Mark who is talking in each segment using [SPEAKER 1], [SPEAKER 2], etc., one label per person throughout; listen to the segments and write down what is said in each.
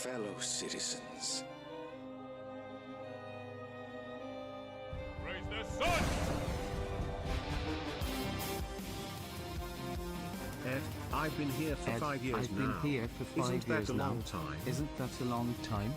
[SPEAKER 1] fellow citizens.
[SPEAKER 2] Raise the sun!
[SPEAKER 3] Ed, I've been here for 5 years now.
[SPEAKER 4] I've been here for 5
[SPEAKER 3] Isn't
[SPEAKER 4] years
[SPEAKER 3] that a
[SPEAKER 4] now.
[SPEAKER 3] long time?
[SPEAKER 4] Isn't that a long time?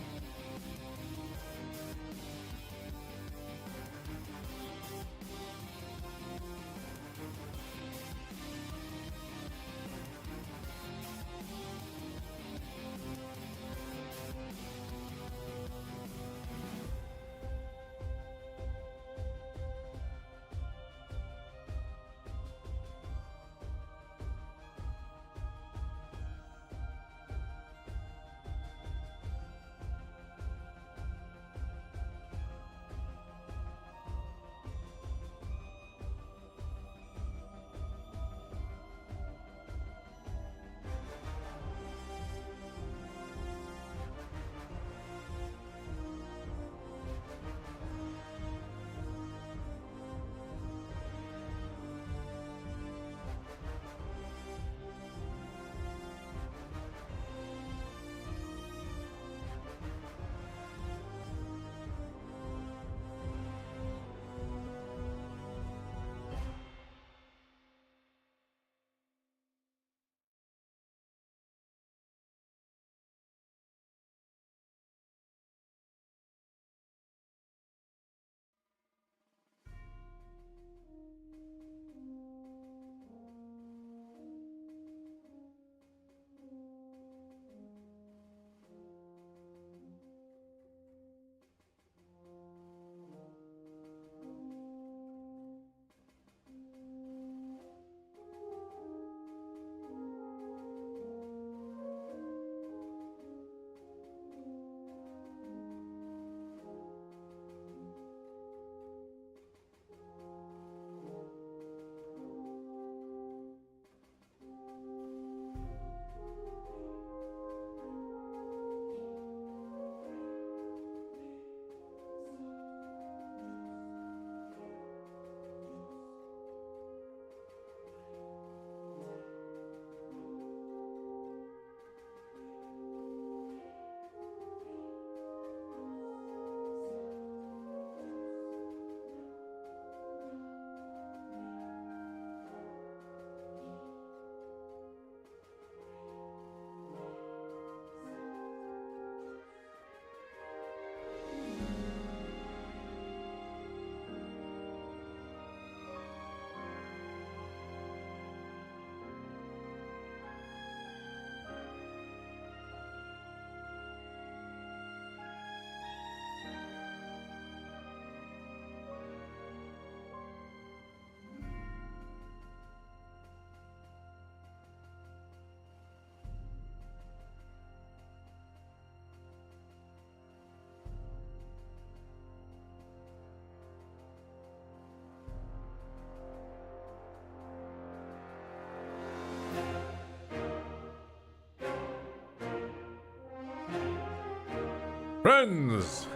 [SPEAKER 2] Friends,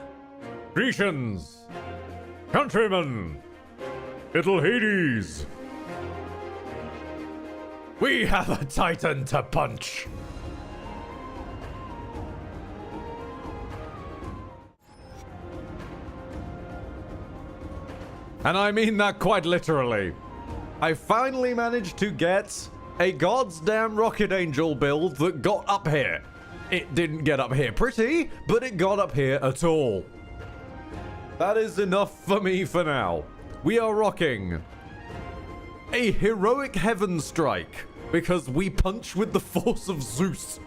[SPEAKER 2] Grecians, countrymen, little Hades, we have a titan to punch. And I mean that quite literally. I finally managed to get a goddamn rocket angel build that got up here. It didn't get up here pretty, but it got up here at all. That is enough for me for now. We are rocking a heroic heaven strike because we punch with the force of Zeus.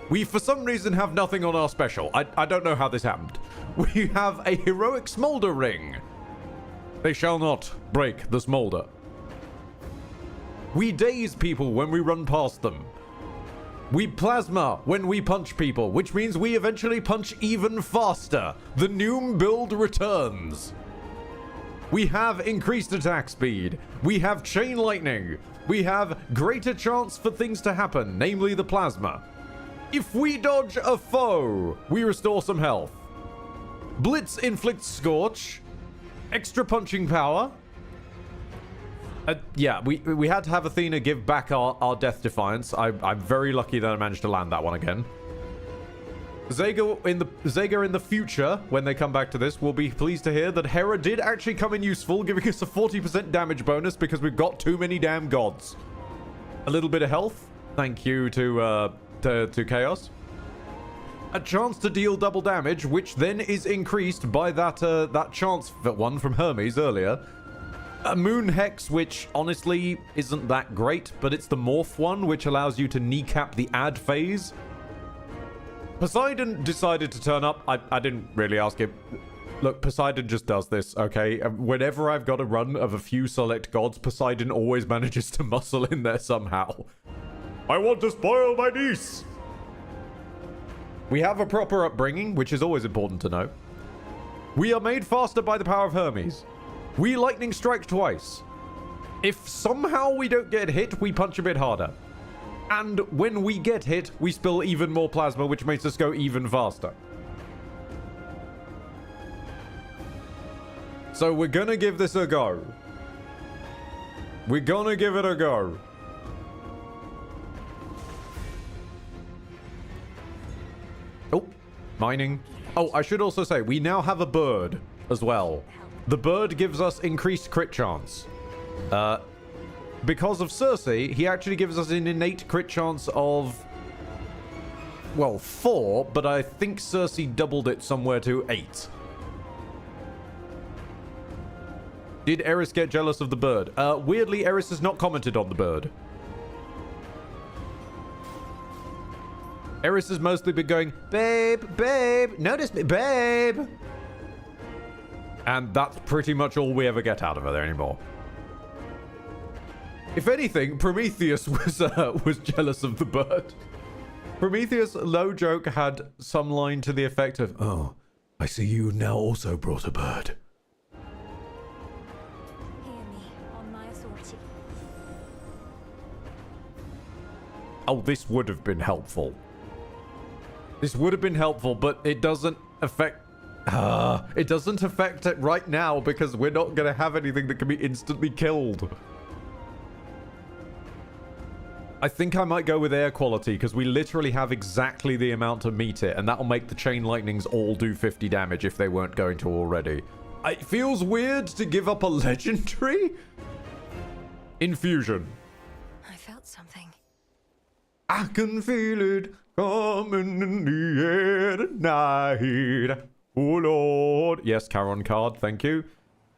[SPEAKER 2] We, for some reason, have nothing on our special. I don't know how this happened. We have a heroic smolder ring. They shall not break the smolder. We daze people when we run past them. We plasma when we punch people, which means we eventually punch even faster. The Noom build returns. We have increased attack speed. We have chain lightning. We have greater chance for things to happen, namely the plasma. If we dodge a foe, we restore some health. Blitz inflicts Scorch. Extra punching power. Yeah, we had to have Athena give back our Death Defiance. I'm very lucky that I managed to land that one again. Zega in the future, when they come back to this, will be pleased to hear that Hera did actually come in useful, giving us a 40% damage bonus because we've got too many damn gods. A little bit of health. Thank you to Chaos. A chance to deal double damage, which then is increased by that chance one from Hermes earlier. A Moon Hex, which honestly isn't that great, but it's the Morph one, which allows you to kneecap the add phase. Poseidon decided to turn up. I didn't really ask him. Look, Poseidon just does this, okay? Whenever I've got a run of a few select gods, Poseidon always manages to muscle in there somehow. I want to spoil my niece! We have a proper upbringing, which is always important to know. We are made faster by the power of Hermes. We lightning strike twice. If somehow we don't get hit, we punch a bit harder. And when we get hit, we spill even more plasma, which makes us go even faster. So we're gonna give this a go. We're gonna give it a go. Oh, mining. Oh, I should also say, we now have a bird as well. The bird gives us increased crit chance. Because of Cersei, he actually gives us an innate crit chance of, well, 4, but I think Cersei doubled it somewhere to 8. Did Eris get jealous of the bird? Weirdly, Eris has not commented on the bird. Eris has mostly been going, babe, babe, notice me, babe. And that's pretty much all we ever get out of her there anymore. If anything, Prometheus was jealous of the bird. Prometheus, no joke, had some line to the effect of, "Oh, I see you now also brought a bird."
[SPEAKER 5] Hear me on my authority.
[SPEAKER 2] Oh, this would have been helpful. This would have been helpful, but it doesn't affect... it doesn't affect it right now because we're not going to have anything that can be instantly killed. I think I might go with air quality because we literally have exactly the amount to meet it, and that'll make the chain lightnings all do 50 damage if they weren't going to already. It feels weird to give up a legendary. Infusion.
[SPEAKER 5] I felt something.
[SPEAKER 2] I can feel it coming in the air tonight. Oh Lord. Yes, Charon card, thank you.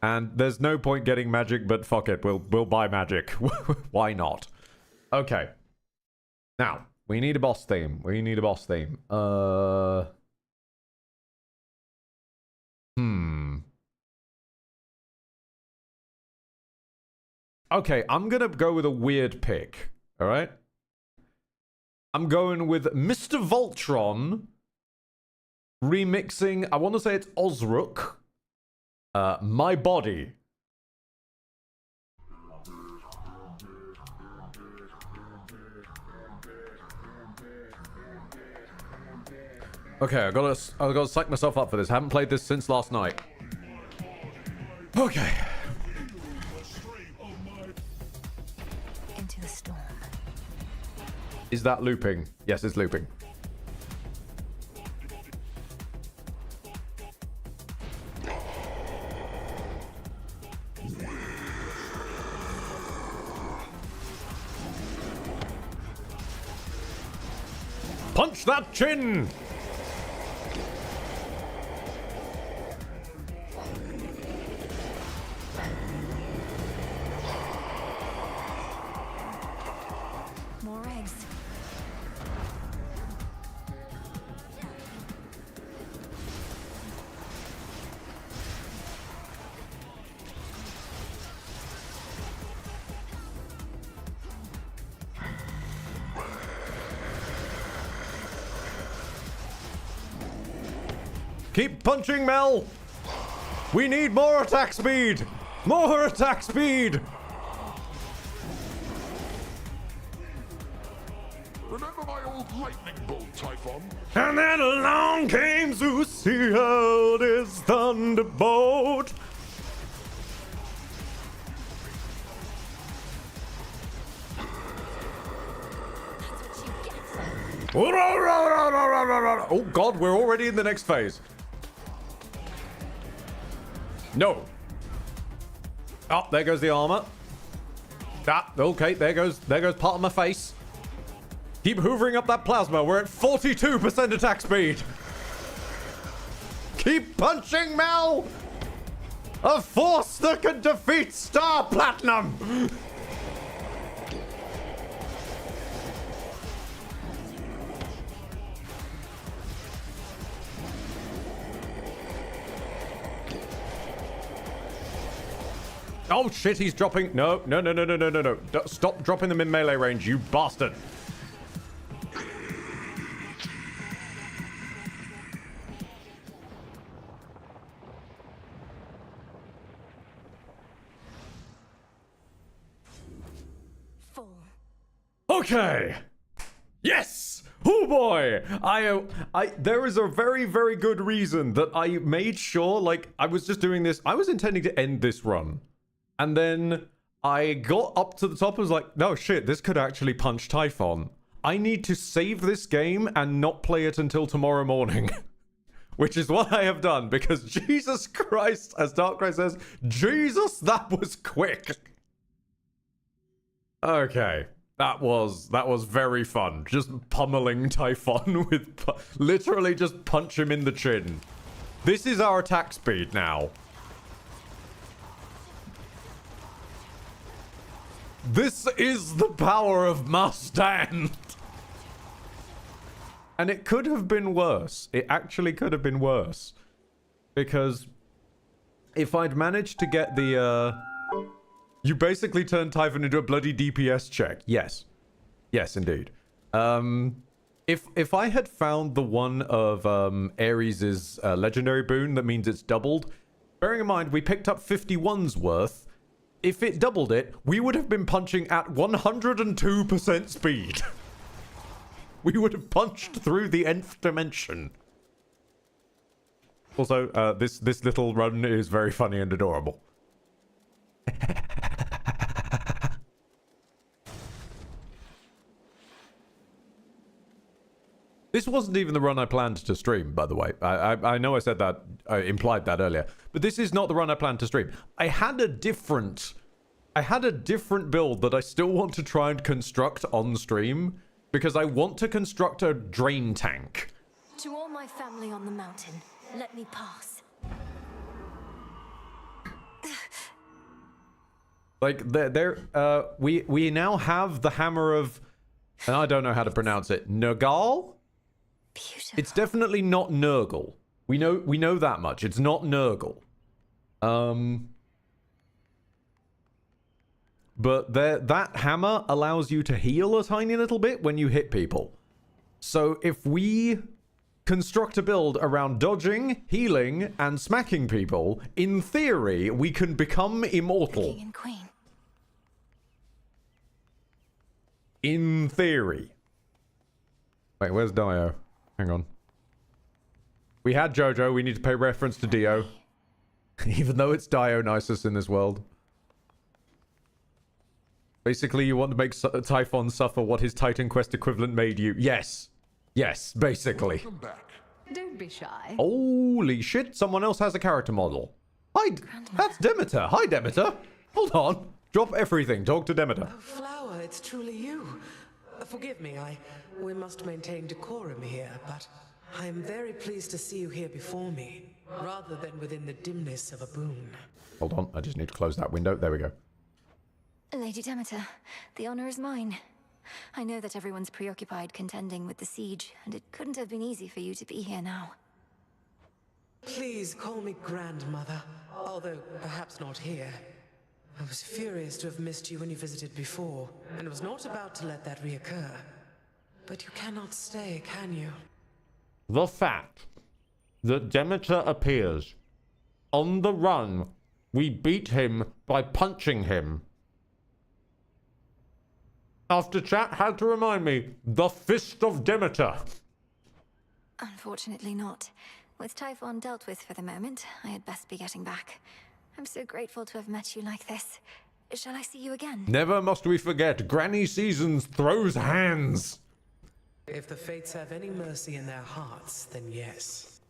[SPEAKER 2] And there's no point getting magic, but fuck it, we'll buy magic. Why not? Okay. Now, we need a boss theme. We need a boss theme. Okay, I'm gonna go with a weird pick. Alright? I'm going with Mr. Voltron remixing, I want to say it's Osrook. My Body. Okay, I gotta psych myself up for this. I haven't played this since last night. Okay.
[SPEAKER 5] Into the storm.
[SPEAKER 2] Is that looping? Yes, it's looping. Punch that chin!
[SPEAKER 5] More eggs.
[SPEAKER 2] Keep punching, Mel! We need more attack speed! More attack speed!
[SPEAKER 1] Remember my old lightning bolt, Typhon?
[SPEAKER 2] And then along came Zeus, he held his thunderbolt.
[SPEAKER 5] That's what you get.
[SPEAKER 2] Oh god, we're already in the next phase. No. Oh, there goes the armor. Ah, okay, there goes part of my face. Keep hoovering up that plasma. We're at 42% attack speed. Keep punching, Mel! A force that can defeat Star Platinum! Oh shit, he's dropping. No. Stop dropping them in melee range, you bastard.
[SPEAKER 5] Full.
[SPEAKER 2] Okay. Yes. Oh boy. There is a very, very good reason that I made sure, like, I was just doing this. I was intending to end this run. And then I got up to the top and was like, no shit, this could actually punch Typhon. I need to save this game and not play it until tomorrow morning. Which is what I have done, because Jesus Christ, as Darkrai says, Jesus, that was quick. Okay, that was very fun. Just pummeling Typhon with, literally just punch him in the chin. This is our attack speed now. This is the power of Mustang. And it could have been worse. It actually could have been worse. Because if I'd managed to get the, you basically turned Typhon into a bloody DPS check. Yes. Yes, indeed. If I had found the one of Ares' legendary boon that means it's doubled, bearing in mind we picked up 51's worth, if it doubled it, we would have been punching at 102% speed. We would have punched through the nth dimension. Also, this little run is very funny and adorable. This wasn't even the run I planned to stream, by the way. I know I said that, I implied that earlier, but this is not the run I planned to stream. I had a different build that I still want to try and construct on stream, because I want to construct a drain tank.
[SPEAKER 5] To all my family on the mountain, let me pass.
[SPEAKER 2] Like, we now have the hammer of, and I don't know how to pronounce it, Nergal?
[SPEAKER 5] Beautiful.
[SPEAKER 2] It's definitely not Nurgle. We know that much. It's not Nurgle. But that hammer allows you to heal a tiny little bit when you hit people. So if we construct a build around dodging, healing, and smacking people, in theory, we can become immortal.
[SPEAKER 5] King and queen.
[SPEAKER 2] In theory. Wait, where's Dio? Hang on. We had Jojo. We need to pay reference to Dio. Even though it's Dionysus in this world. Basically, you want to make Typhon suffer what his Titan Quest equivalent made you. Yes. Yes, basically.
[SPEAKER 1] Welcome back.
[SPEAKER 6] Don't be shy.
[SPEAKER 2] Holy shit, someone else has a character model. Hi, that's Demeter. Hi, Demeter. Hold on. Drop everything. Talk to Demeter.
[SPEAKER 7] Oh, Flower, it's truly you. Forgive me, we must maintain decorum here, but I am very pleased to see you here before me, rather than within the dimness of a boon.
[SPEAKER 2] Hold on, I just need to close that window. There we go.
[SPEAKER 5] Lady Demeter, the honor is mine. I know that everyone's preoccupied contending with the siege, and it couldn't have been easy for you to be here now.
[SPEAKER 7] Please call me grandmother, although perhaps not here. I was furious to have missed you when you visited before, and was not about to let that reoccur. But you cannot stay, can you?
[SPEAKER 2] The fact that Demeter appears on the run, we beat him by punching him. After chat had to remind me, the Fist of Demeter.
[SPEAKER 5] Unfortunately not. With Typhon dealt with for the moment, I had best be getting back. I'm so grateful to have met you like this. Shall I see you again?
[SPEAKER 2] Never must we forget, Granny Seasons throws hands.
[SPEAKER 7] If the fates have any mercy in their hearts, then yes.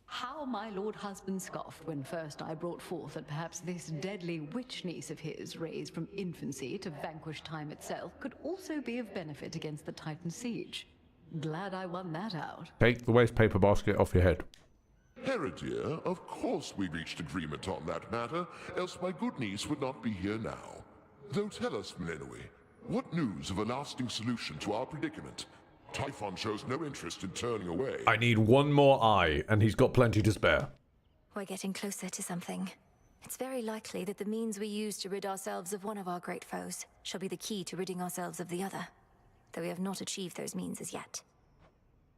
[SPEAKER 6] How my lord husband scoffed when first I brought forth that perhaps this deadly witch niece of his, raised from infancy to vanquish time itself, could also be of benefit against the Titan siege. Glad I won that out.
[SPEAKER 2] Take the waste paper basket off your head.
[SPEAKER 1] Hera dear, of course we reached agreement on that matter, else my good niece would not be here now. Though tell us, Melenoi, what news of a lasting solution to our predicament? Typhon shows no interest in turning away.
[SPEAKER 2] I need one more eye, and he's got plenty to spare.
[SPEAKER 5] We're getting closer to something. It's very likely that the means we use to rid ourselves of one of our great foes shall be the key to ridding ourselves of the other, though we have not achieved those means as yet.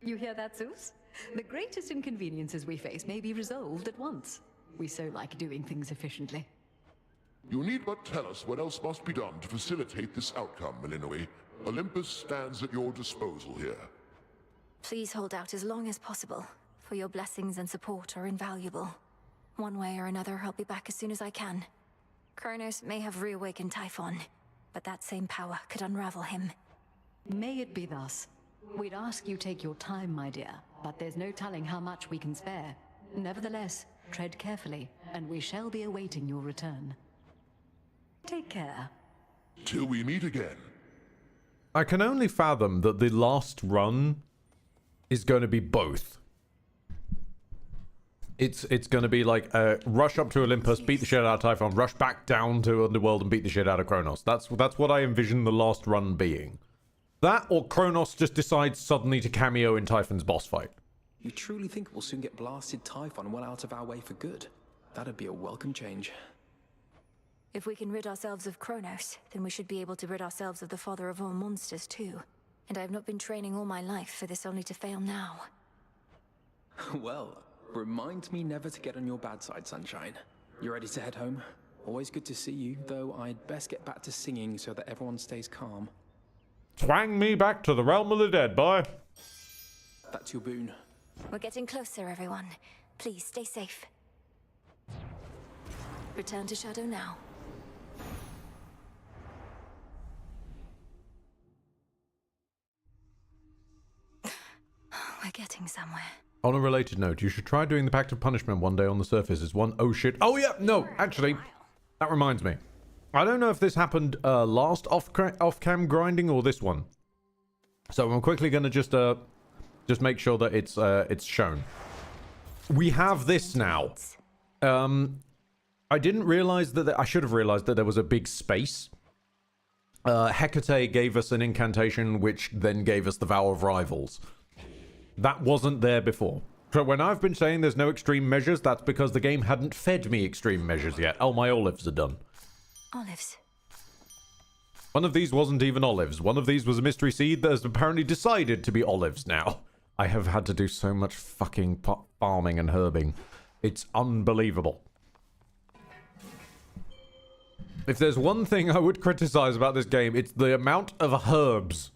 [SPEAKER 6] You hear that, Zeus? The greatest inconveniences we face may be resolved at once. We so like doing things efficiently.
[SPEAKER 1] You need but tell us what else must be done to facilitate this outcome, Melenoi. Olympus stands at your disposal here.
[SPEAKER 5] Please hold out as long as possible, for your blessings and support are invaluable. One way or another, I'll be back as soon as I can. Kronos may have reawakened Typhon, but that same power could unravel him.
[SPEAKER 6] May it be thus. We'd ask you take your time, my dear, but there's no telling how much we can spare. Nevertheless, tread carefully, and we shall be awaiting your return. Take care.
[SPEAKER 1] Till we meet again.
[SPEAKER 2] I can only fathom that the last run is going to be both. It's going to be like rush up to Olympus, beat the shit out of Typhon, rush back down to Underworld and beat the shit out of Kronos. That's what I envision the last run being. That or Kronos just decides suddenly to cameo in Typhon's boss fight.
[SPEAKER 8] You truly think we'll soon get blasted Typhon well out of our way for good? That'd be a welcome change.
[SPEAKER 5] If we can rid ourselves of Kronos, then we should be able to rid ourselves of the father of all monsters too. And I have not been training all my life for this only to fail now.
[SPEAKER 8] Well, remind me never to get on your bad side, Sunshine. You ready to head home? Always good to see you, though I'd best get back to singing so that everyone stays calm.
[SPEAKER 2] Twang me back to the realm of the dead, boy.
[SPEAKER 8] That's your boon.
[SPEAKER 5] We're getting closer, everyone. Please stay safe. Return to Shadow now. We're getting somewhere.
[SPEAKER 2] On a related note, you should try doing the Pact of Punishment one day on the surface. It's one oh shit. Oh yeah, no, actually, that reminds me. I don't know if this happened last off-cam grinding or this one. So I'm quickly gonna just make sure that it's shown. We have this now. I didn't realize that I should have realized that there was a big space. Hecate gave us an incantation, which then gave us the Vow of Rivals. That wasn't there before. So when I've been saying there's no extreme measures, that's because the game hadn't fed me extreme measures yet. Oh, my olives are done.
[SPEAKER 5] Olives.
[SPEAKER 2] One of these wasn't even olives. One of these was a mystery seed that has apparently decided to be olives now. I have had to do so much fucking farming and herbing. It's unbelievable. If there's one thing I would criticize about this game, it's the amount of herbs.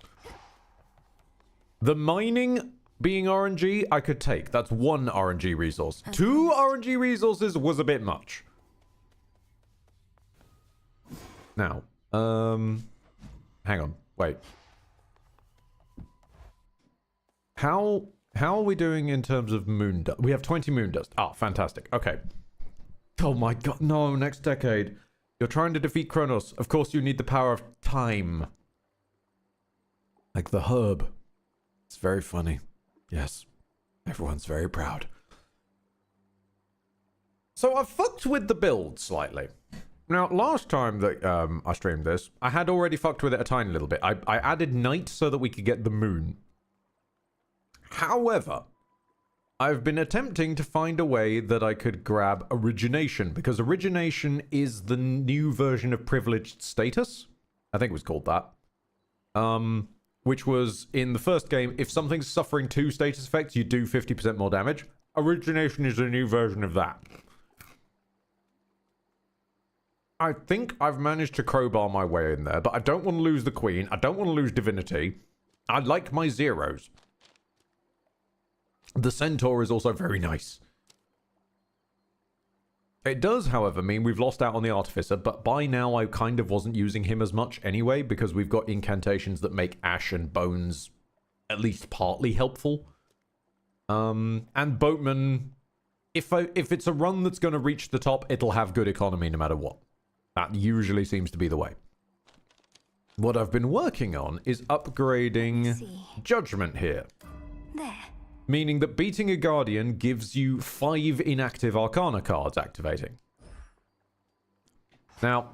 [SPEAKER 2] The mining being RNG, I could take. That's one RNG resource. 2 RNG resources was a bit much. Now, hang on, wait. How are we doing in terms of moon dust? We have 20 moon dust. Ah, fantastic. Okay. Oh my god, no, next decade. You're trying to defeat Kronos. Of course you need the power of time. Like the herb. It's very funny. Yes. Everyone's very proud. So I've fucked with the build slightly. Now, last time that I streamed this, I had already fucked with it a tiny little bit. I added night so that we could get the moon. However, I've been attempting to find a way that I could grab origination, because origination is the new version of privileged status. I think it was called that. Which was in the first game, if something's suffering 2 status effects, you do 50% more damage. Origination is a new version of that. I think I've managed to crowbar my way in there, but I don't want to lose the Queen. I don't want to lose Divinity. I like my zeros. The Centaur is also very nice. It does, however, mean we've lost out on the Artificer, but by now I kind of wasn't using him as much anyway, because we've got incantations that make Ash and Bones at least partly helpful. And Boatman, if it's a run that's going to reach the top, it'll have good economy no matter what. That usually seems to be the way. What I've been working on is upgrading Judgment here.
[SPEAKER 5] There.
[SPEAKER 2] Meaning that beating a Guardian gives you 5 inactive Arcana cards activating. Now,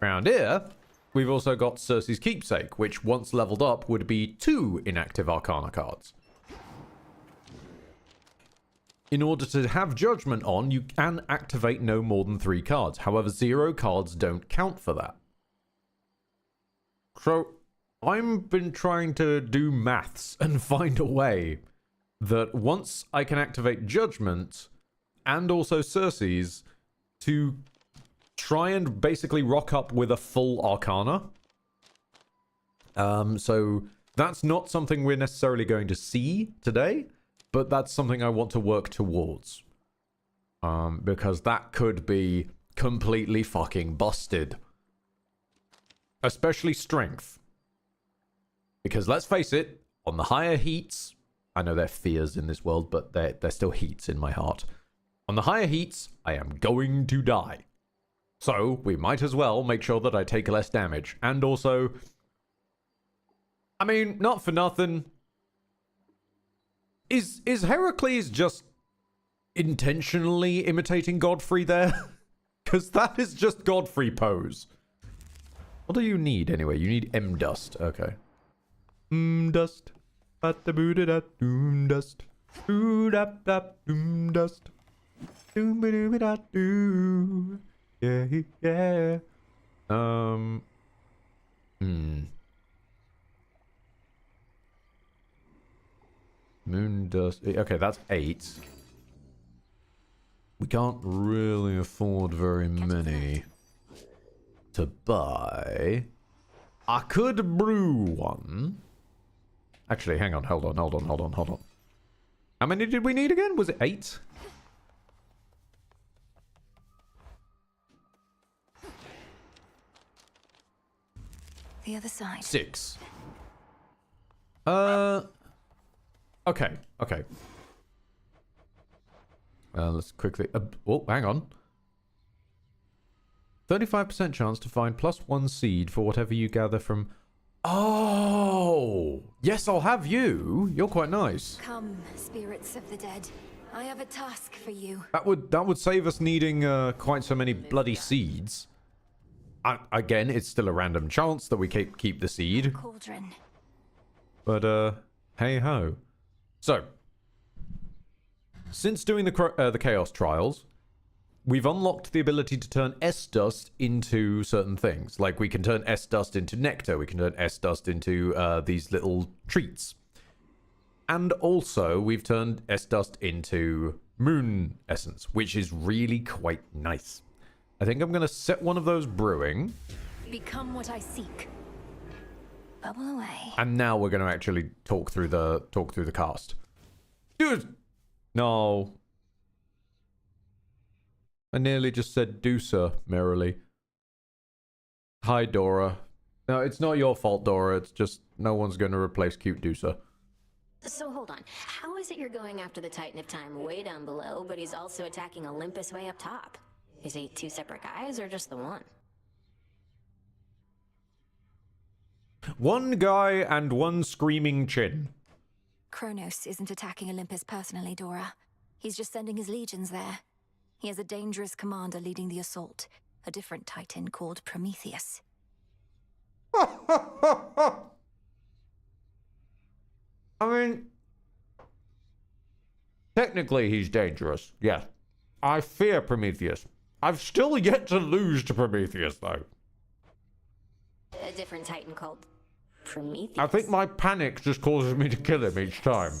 [SPEAKER 2] around here, we've also got Cersei's Keepsake, which once leveled up would be 2 inactive Arcana cards. In order to have Judgment on, you can activate no more than 3 cards. However, 0 cards don't count for that. So, I've been trying to do maths and find a way that once I can activate Judgment and also Cersei's to try and basically rock up with a full Arcana. So that's not something we're necessarily going to see today, but that's something I want to work towards. Because that could be completely fucking busted. Especially Strength. Because let's face it, on the higher heats, I know they're fears in this world, but they're still heats in my heart. On the higher heats, I am going to die. So, we might as well make sure that I take less damage. And also, I mean, not for nothing. Is Heracles just intentionally imitating Godfrey there? Because that is just Godfrey pose. What do you need anyway? You need M-Dust. Okay. M-Dust. Doom-Dust. Doom-Dust. Doom-Doo. Yeah, yeah. Moondust. Okay, that's 8. We can't really afford very many to buy. I could brew one. Actually, hang on, hold on. How many did we need again? Was it 8?
[SPEAKER 5] The other side.
[SPEAKER 2] 6. Okay. Let's quickly... oh, hang on. 35% chance to find +1 seed for whatever you gather from... Oh! Yes, I'll have you. You're quite nice.
[SPEAKER 5] Come, spirits of the dead. I have a task for you.
[SPEAKER 2] That would save us needing quite so many bloody seeds. Again, it's still a random chance that we keep the seed.
[SPEAKER 5] Cauldron.
[SPEAKER 2] But, hey-ho. So, since doing the Chaos Trials, we've unlocked the ability to turn S-Dust into certain things. Like, we can turn S-Dust into Nectar, we can turn S-Dust into these little treats. And also, we've turned S-Dust into Moon Essence, which is really quite nice. I think I'm going to set one of those brewing.
[SPEAKER 5] Become what I seek. Bubble away.
[SPEAKER 2] And now we're going to actually talk through the cast. Dude! No. I nearly just said Deucer merrily. Hi, Dora. No, it's not your fault, Dora. It's just no one's going to replace cute Deucer.
[SPEAKER 9] So hold on. How is it you're going after the Titan of Time way down below, but he's also attacking Olympus way up top? Is he 2 separate guys or just the one?
[SPEAKER 2] One guy and one screaming chin.
[SPEAKER 5] Kronos isn't attacking Olympus personally, Dora. He's just sending his legions there. He has a dangerous commander leading the assault. A different Titan called Prometheus.
[SPEAKER 2] I mean, technically he's dangerous, yes. I fear Prometheus. I've still yet to lose to Prometheus, though.
[SPEAKER 9] A different Titan called Prometheus?
[SPEAKER 2] I think my panic just causes me to kill him each time.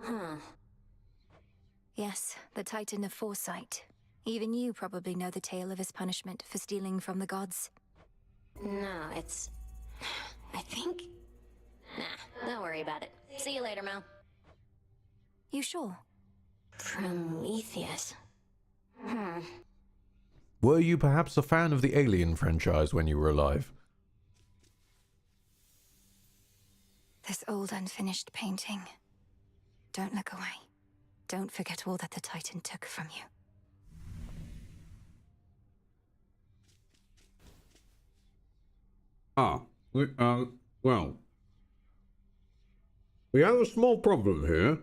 [SPEAKER 9] Huh.
[SPEAKER 5] Yes, the Titan of Foresight. Even you probably know the tale of his punishment for stealing from the gods.
[SPEAKER 9] No, it's... I think... Nah, don't worry about it. See you later, Mel.
[SPEAKER 5] You sure?
[SPEAKER 9] Prometheus.
[SPEAKER 2] Were you perhaps a fan of the Alien franchise when you were alive?
[SPEAKER 5] This old unfinished painting. Don't look away. Don't forget all that the Titan took from you.
[SPEAKER 10] Well. We have a small problem here.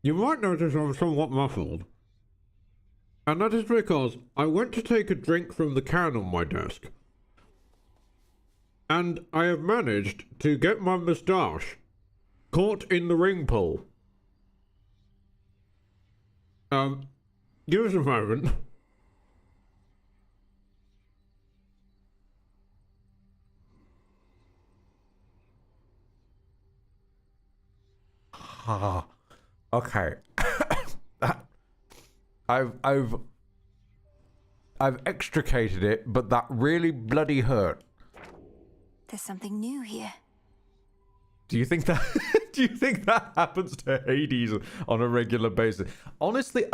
[SPEAKER 10] You might notice I'm somewhat muffled. And that is because I went to take a drink from the can on my desk. And I have managed to get my moustache caught in the ring pull. Give us a moment.
[SPEAKER 2] Okay. I've extricated it, but that really bloody hurt.
[SPEAKER 5] There's something new here.
[SPEAKER 2] Do you think that do you think that happens to Hades on a regular basis? Honestly,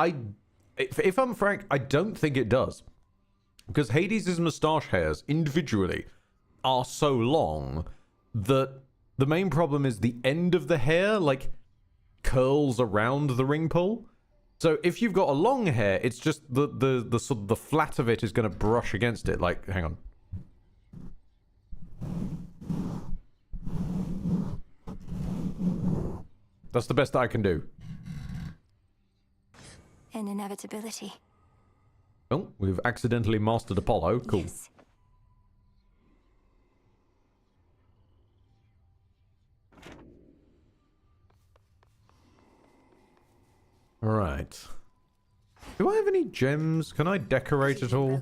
[SPEAKER 2] if I'm frank, I don't think it does. Because Hades' moustache hairs individually are so long that the main problem is the end of the hair like curls around the ring pull. So if you've got a long hair, it's just the sort of the flat of it is going to brush against it. Like, hang on. That's the best I can do.
[SPEAKER 5] An inevitability.
[SPEAKER 2] Oh, we've accidentally mastered Apollo. Cool.
[SPEAKER 5] Yes.
[SPEAKER 2] All right. Do I have any gems? Can I decorate at all?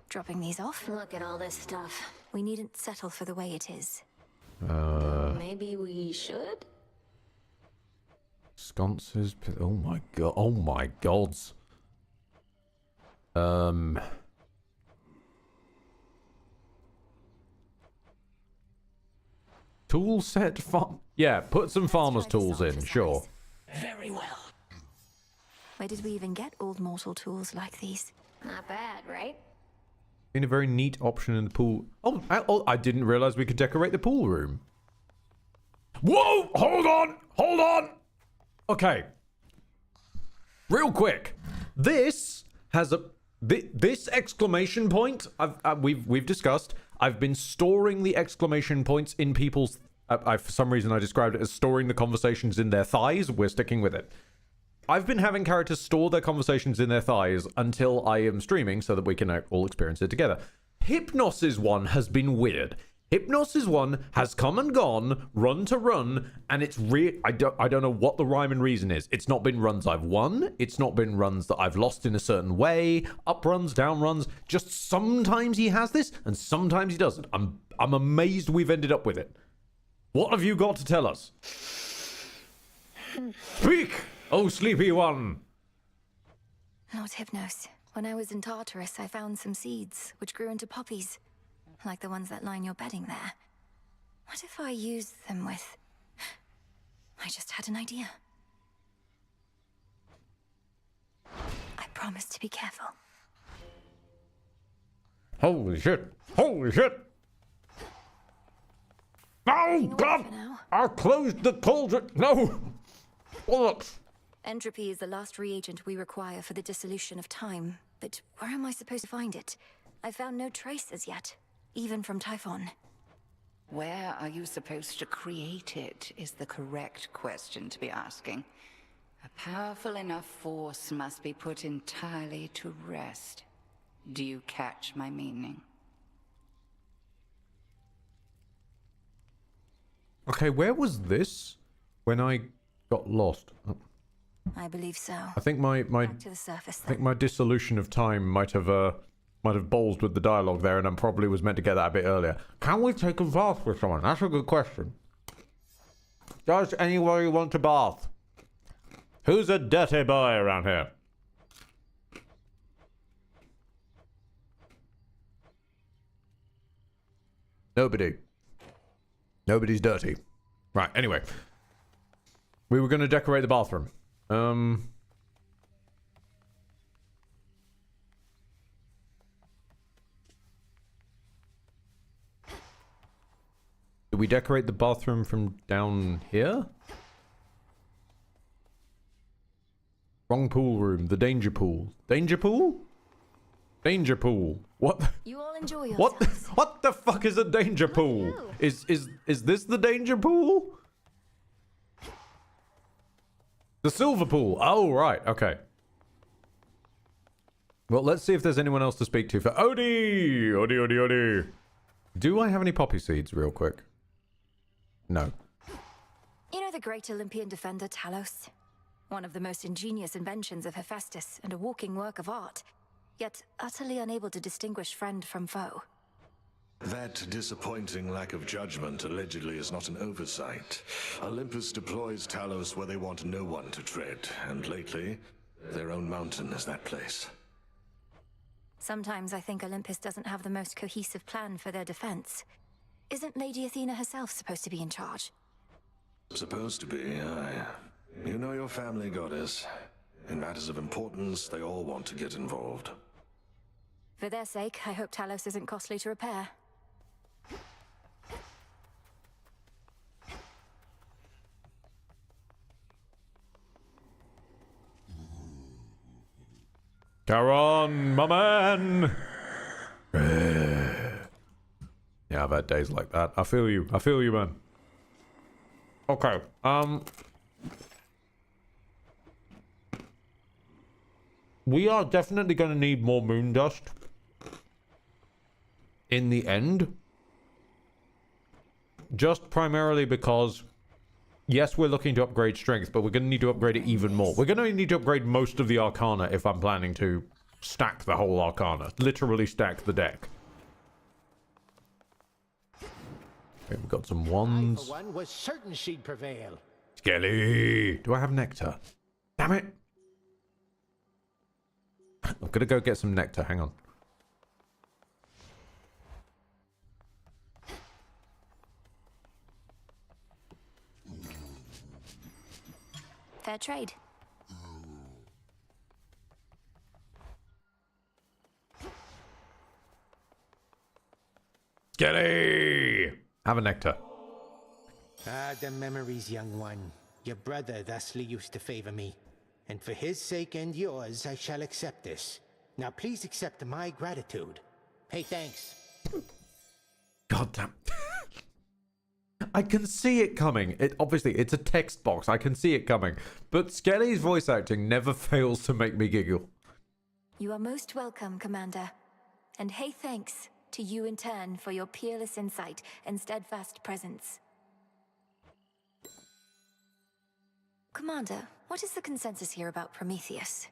[SPEAKER 5] Dropping these off.
[SPEAKER 9] Look at all this stuff.
[SPEAKER 5] We needn't settle for the way it is.
[SPEAKER 9] Maybe we should?
[SPEAKER 2] Sconces. Oh my god. Oh my gods. Tool set farm. Yeah, put some farmer's tools in, sure.
[SPEAKER 7] Very well.
[SPEAKER 5] Where did we even get old mortal tools like these?
[SPEAKER 9] Not bad, right?
[SPEAKER 2] Been a very neat option in the pool. Oh, I didn't realize we could decorate the pool room. Whoa! Hold on! Hold on! Okay. Real quick. This has a... This exclamation point, we've discussed. I've been storing the exclamation points in people's... for some reason, I described it as storing the conversations in their thighs. We're sticking with it. I've been having characters store their conversations in their thighs until I am streaming so that we can all experience it together. Hypnos' one has been weird. Hypnos' one has come and gone, run to run, and it's I don't know what the rhyme and reason is. It's not been runs I've won. It's not been runs that I've lost in a certain way. Up runs, down runs. Just sometimes he has this, and sometimes he doesn't. I'm amazed we've ended up with it. What have you got to tell us? Speak, oh sleepy one.
[SPEAKER 5] Lord Hypnos. When I was in Tartarus, I found some seeds, which grew into poppies. Like the ones that line your bedding there. What if I used them with... I just had an idea. I promise to be careful.
[SPEAKER 10] Holy shit! Holy shit! Oh, God! I closed the cauldron! No! Bollocks!
[SPEAKER 5] Entropy is the last reagent we require for the dissolution of time. But where am I supposed to find it? I found no trace as yet. Even from Typhon.
[SPEAKER 11] Where are you supposed to create it is the correct question to be asking. A powerful enough force must be put entirely to rest. Do you catch my meaning?
[SPEAKER 2] Okay, where was this when I got lost?
[SPEAKER 5] I believe so.
[SPEAKER 2] I think my
[SPEAKER 5] Back to the surface,
[SPEAKER 2] I think my dissolution of time might have ballsed with the dialogue there, and I probably was meant to get that a bit earlier. Can we take a bath with someone? That's a good question. Does anybody want a bath? Who's a dirty boy around here? Nobody. Nobody's dirty. Right, anyway. We were going to decorate the bathroom. Do we decorate the bathroom from down here? Wrong pool room. The danger pool. Danger pool? Danger pool. What?
[SPEAKER 5] You all enjoy yourselves.
[SPEAKER 2] What the fuck is a danger pool? Is this the danger pool? The silver pool. Oh, right. Okay. Well, let's see if there's anyone else to speak to for Odie! Odie. Do I have any poppy seeds real quick? No.
[SPEAKER 5] You know the great Olympian defender Talos? One of the most ingenious inventions of Hephaestus and a walking work of art, yet utterly unable to distinguish friend from foe.
[SPEAKER 12] That disappointing lack of judgment allegedly is not an oversight. Olympus deploys Talos where they want no one to tread, and lately, their own mountain is that place.
[SPEAKER 5] Sometimes I think Olympus doesn't have the most cohesive plan for their defense. Isn't Lady Athena herself supposed to be in charge?
[SPEAKER 12] Supposed to be, aye. You know your family, goddess. In matters of importance, they all want to get involved.
[SPEAKER 5] For their sake, I hope Talos isn't costly to repair.
[SPEAKER 2] Charon, my man! Yeah, I've had days like that. I feel you, man. Okay, we are definitely going to need more moon dust in the end. Just primarily because, yes, we're looking to upgrade strength, but we're going to need to upgrade it even more. We're going to need to upgrade most of the Arcana if I'm planning to stack the whole Arcana. Literally stack the deck. Okay, we've got some wands.
[SPEAKER 13] I, for one, was certain she'd prevail.
[SPEAKER 2] Skelly! Do I have nectar? Damn it! I'm gonna go get some nectar, hang on.
[SPEAKER 5] Fair trade.
[SPEAKER 2] Skelly! Have a nectar.
[SPEAKER 13] Ah, the memories, young one. Your brother thusly used to favor me. And for his sake and yours, I shall accept this. Now please accept my gratitude. Hey, thanks.
[SPEAKER 2] God damn. I can see it coming. Obviously, it's a text box. I can see it coming. But Skelly's voice acting never fails to make me giggle.
[SPEAKER 5] You are most welcome, Commander. And hey, thanks to you in turn for your peerless insight and steadfast presence. Commander, what is the consensus here about Prometheus?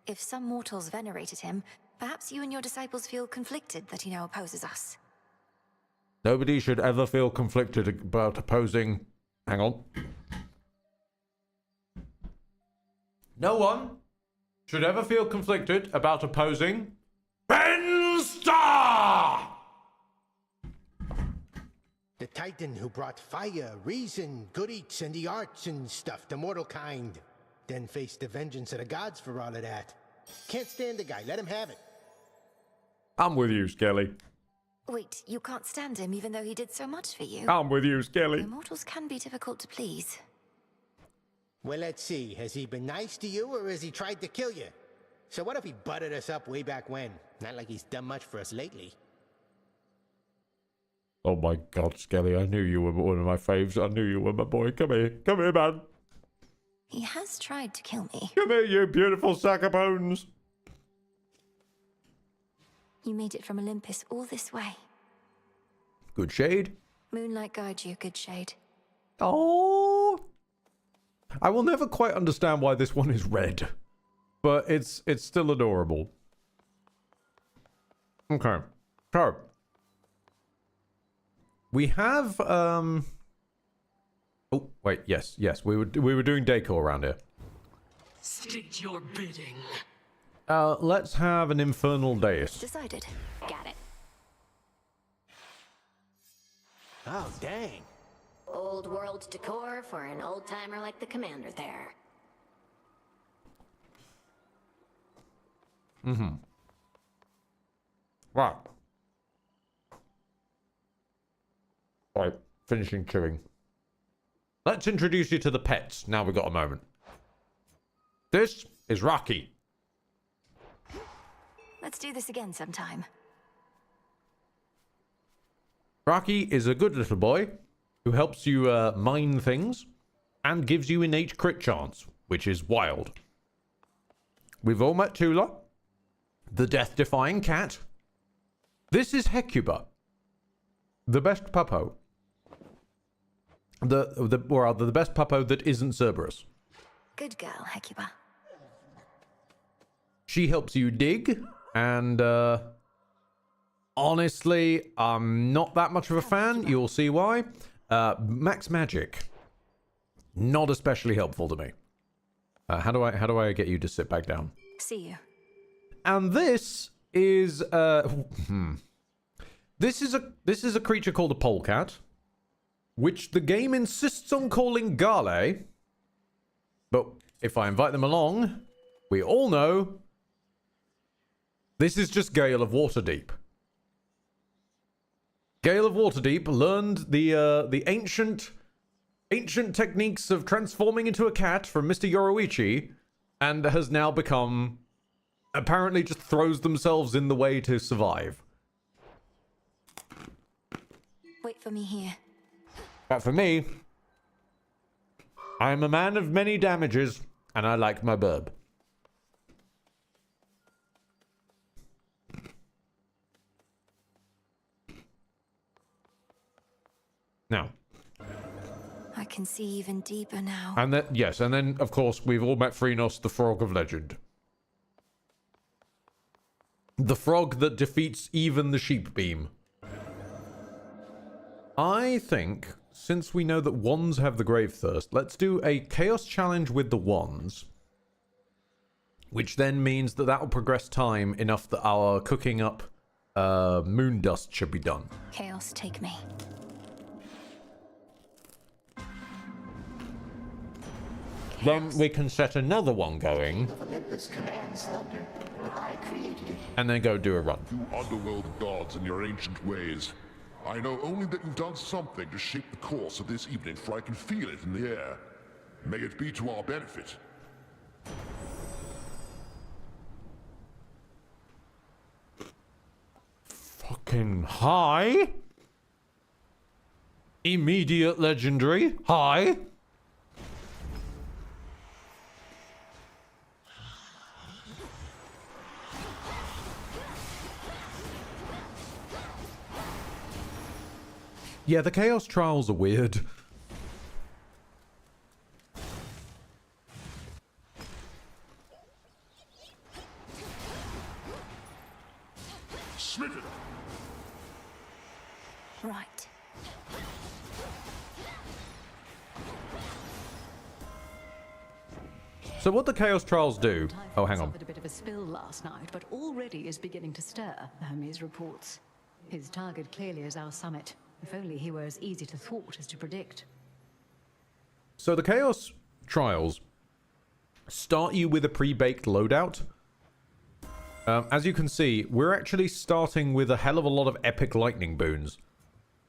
[SPEAKER 5] If some mortals venerated him, perhaps you and your disciples feel conflicted that he now opposes us.
[SPEAKER 2] Nobody should ever feel conflicted about opposing... Hang on. No one should ever feel conflicted about opposing... Benstar!
[SPEAKER 13] The Titan who brought fire, reason, good eats, and the arts and stuff to mortal kind. Then faced the vengeance of the gods for all of that. Can't stand the guy, let him have it.
[SPEAKER 2] I'm with you, Skelly.
[SPEAKER 5] Wait, you can't stand him even though he did so much for you?
[SPEAKER 2] I'm with you, Skelly.
[SPEAKER 5] Immortals can be difficult to please.
[SPEAKER 13] Well, let's see. Has he been nice to you or has he tried to kill you? So what if he butted us up way back when? Not like he's done much for us lately.
[SPEAKER 2] Oh my god, Skelly, I knew you were one of my faves. I knew you were my boy. Come here. Come here, man.
[SPEAKER 5] He has tried to kill me.
[SPEAKER 2] Come here, you beautiful sack of bones.
[SPEAKER 5] You made it from Olympus all this way.
[SPEAKER 2] Good shade.
[SPEAKER 5] Moonlight guide you, good shade.
[SPEAKER 2] Oh. I will never quite understand why this one is red. But it's still adorable. Okay. So. We have, Oh, wait, yes. We were doing decor around here.
[SPEAKER 14] State your bidding.
[SPEAKER 2] Let's have an infernal deist.
[SPEAKER 5] Decided.
[SPEAKER 9] Got it.
[SPEAKER 13] Oh, dang.
[SPEAKER 9] Old world decor for an old timer like the commander there.
[SPEAKER 2] Mm-hmm. Right. Right. finishing chewing. Let's introduce you to the pets. Now we've got a moment. This is Rocky.
[SPEAKER 5] Let's do this again sometime.
[SPEAKER 2] Rocky is a good little boy who helps you mine things and gives you innate crit chance, which is wild. We've all met Tula, the death-defying cat. This is Hecuba, the best puppo. The best puppo that isn't Cerberus.
[SPEAKER 5] Good girl, Hecuba.
[SPEAKER 2] She helps you dig, and honestly, I'm not that much of a fan. You'll see why. Max Magic, not especially helpful to me. How do I get you to sit back down?
[SPEAKER 5] See you.
[SPEAKER 2] And this is this is a creature called a polecat, which the game insists on calling Gale. But if I invite them along, we all know this is just Gale of Waterdeep. Gale of Waterdeep learned the ancient techniques of transforming into a cat from Mr. Yoroichi, and has now become, apparently just throws themselves in the way to survive.
[SPEAKER 5] Wait for me here.
[SPEAKER 2] But for me, I'm a man of many damages, and I like my burb. Now.
[SPEAKER 5] I can see even deeper now.
[SPEAKER 2] And then, yes, and then, of course, we've all met Phrynos, the frog of legend. The frog that defeats even the sheep beam. I think, since we know that wands have the grave thirst, let's do a chaos challenge with the wands. Which then means that will progress time enough that our cooking up moon dust should be done.
[SPEAKER 5] Chaos, take me.
[SPEAKER 2] Then we can set another one going. And then go do a run.
[SPEAKER 1] You underworld gods and your ancient ways. I know only that you've done something to shape the course of this evening, for I can feel it in the air. May it be to our benefit.
[SPEAKER 2] Fucking hi. Immediate legendary. Hi. Yeah, the Chaos Trials are weird.
[SPEAKER 1] Smitten.
[SPEAKER 5] Right.
[SPEAKER 2] So what the Chaos Trials do... Oh, hang on.
[SPEAKER 6] Suffered a bit of a spill last night, but already is beginning to stir, Hermes reports. His target clearly is our summit. If only he were as easy to thwart as to predict.
[SPEAKER 2] So the Chaos Trials start you with a pre-baked loadout. As you can see, we're actually starting with a hell of a lot of epic lightning boons.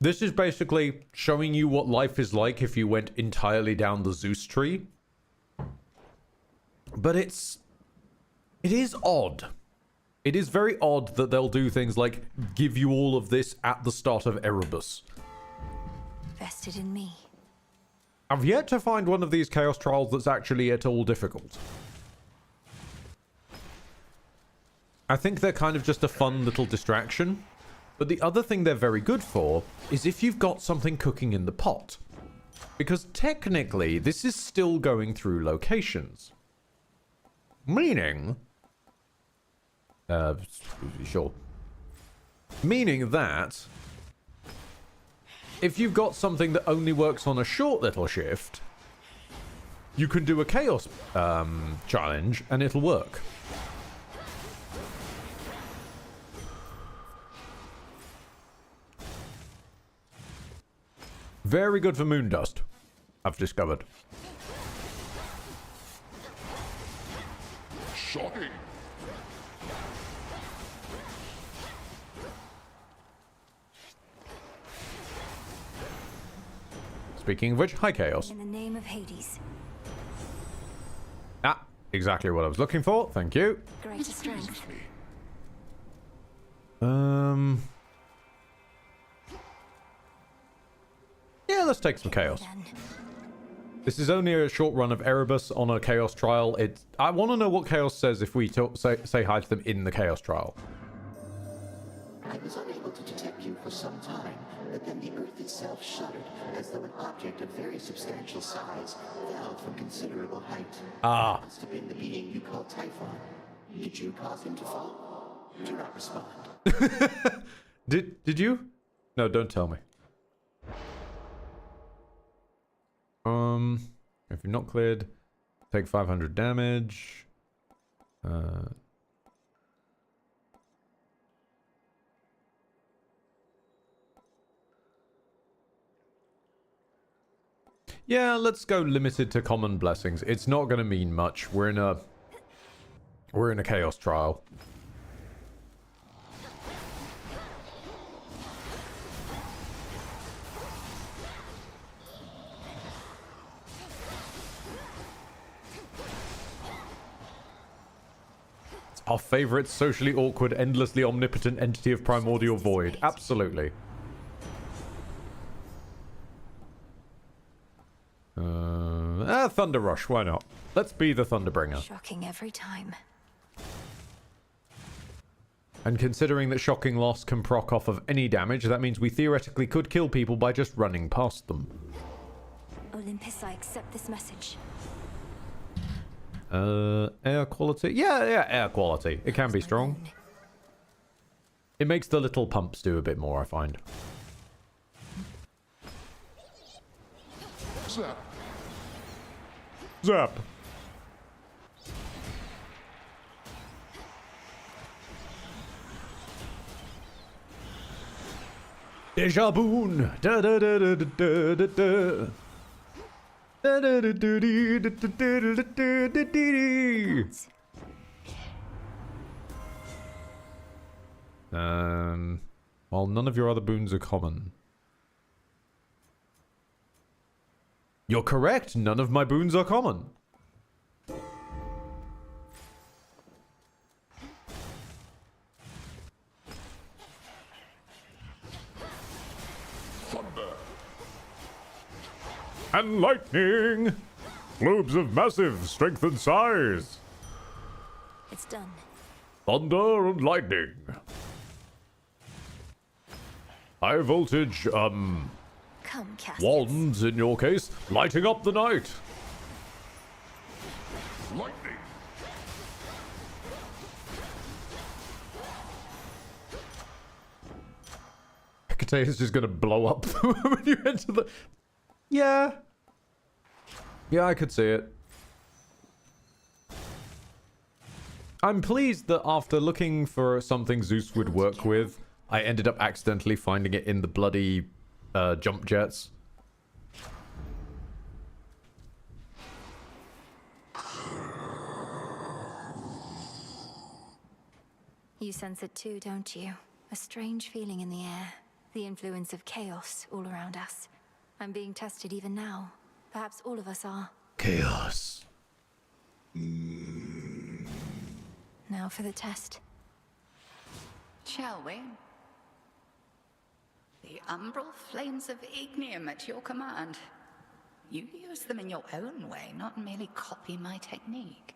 [SPEAKER 2] This is basically showing you what life is like if you went entirely down the Zeus tree. But it is odd. It is very odd that they'll do things like give you all of this at the start of Erebus.
[SPEAKER 5] Vested in me.
[SPEAKER 2] I've yet to find one of these Chaos Trials that's actually at all difficult. I think they're kind of just a fun little distraction. But the other thing they're very good for is if you've got something cooking in the pot. Because technically, this is still going through locations. Meaning... sure. Meaning that if you've got something that only works on a short little shift, you can do a chaos challenge and it'll work. Very good for moon dust, I've discovered.
[SPEAKER 1] Shocking.
[SPEAKER 2] Speaking of which, hi Chaos.
[SPEAKER 5] In the name of Hades.
[SPEAKER 2] Ah, exactly what I was looking for. Thank you.
[SPEAKER 5] Greater strength.
[SPEAKER 2] Yeah, let's take some Chaos. This is only a short run of Erebus on a Chaos trial. I want to know what Chaos says if we say hi to them in the Chaos trial.
[SPEAKER 15] I was unable to detect you for some time, but then the Earth itself shuddered, as though an object of very substantial size fell from considerable height.
[SPEAKER 2] Ah.
[SPEAKER 15] It must have been the being you call Typhon. Did you cause him to fall? Do not respond.
[SPEAKER 2] Did you? No, don't tell me. If you're not cleared, take 500 damage. Yeah, let's go limited to common blessings. It's not going to mean much. We're in a chaos trial. It's our favorite socially awkward, endlessly omnipotent entity of primordial void. Absolutely. Thunder Rush, why not? Let's be the Thunderbringer.
[SPEAKER 5] Shocking every time.
[SPEAKER 2] And considering that Shocking Loss can proc off of any damage, that means we theoretically could kill people by just running past them.
[SPEAKER 5] Olympus, I accept this message.
[SPEAKER 2] Air quality? Yeah, air quality. It can be strong. It makes the little pumps do a bit more, I find.
[SPEAKER 1] Zap.
[SPEAKER 2] Zap. Deja boon. Da da da da da da da da. Da da da da da da da da da da. While none of your other boons are common. You're correct, none of my boons are common.
[SPEAKER 1] Thunder.
[SPEAKER 2] And lightning! Globes of massive strength and size.
[SPEAKER 5] It's done.
[SPEAKER 2] Thunder and lightning. High voltage,
[SPEAKER 5] Come, Cassius.
[SPEAKER 2] wands in your case, lighting up the night.
[SPEAKER 1] Lightning.
[SPEAKER 2] Hecate is just gonna blow up when you enter the... Yeah. Yeah, I could see it. I'm pleased that after looking for something Zeus would work with, I ended up accidentally finding it in the bloody jump jets.
[SPEAKER 5] You sense it too, don't you? A strange feeling in the air. The influence of chaos all around us. I'm being tested even now. Perhaps all of us are.
[SPEAKER 2] Chaos.
[SPEAKER 5] Now for the test.
[SPEAKER 11] Shall we? The umbral flames of ignium at your command. You use them in your own way, not merely copy my technique.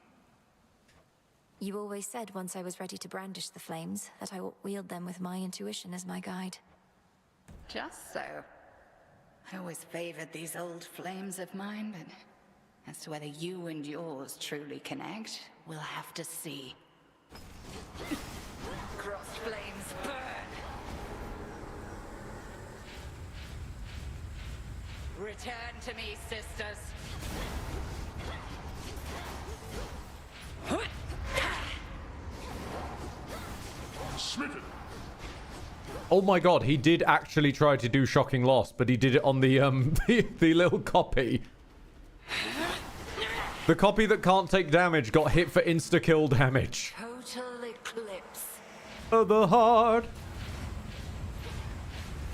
[SPEAKER 5] You always said once I was ready to brandish the flames, that I would wield them with my intuition as my guide.
[SPEAKER 11] Just so. I always favored these old flames of mine, but as to whether you and yours truly connect, we'll have to see. Cross flames burn! Return to me, sisters!
[SPEAKER 1] Smitten.
[SPEAKER 2] Oh my god, he did actually try to do Shocking Loss, but he did it on the the little copy. The copy that can't take damage got hit for insta-kill damage.
[SPEAKER 11] Total eclipse.
[SPEAKER 2] Oh, the heart.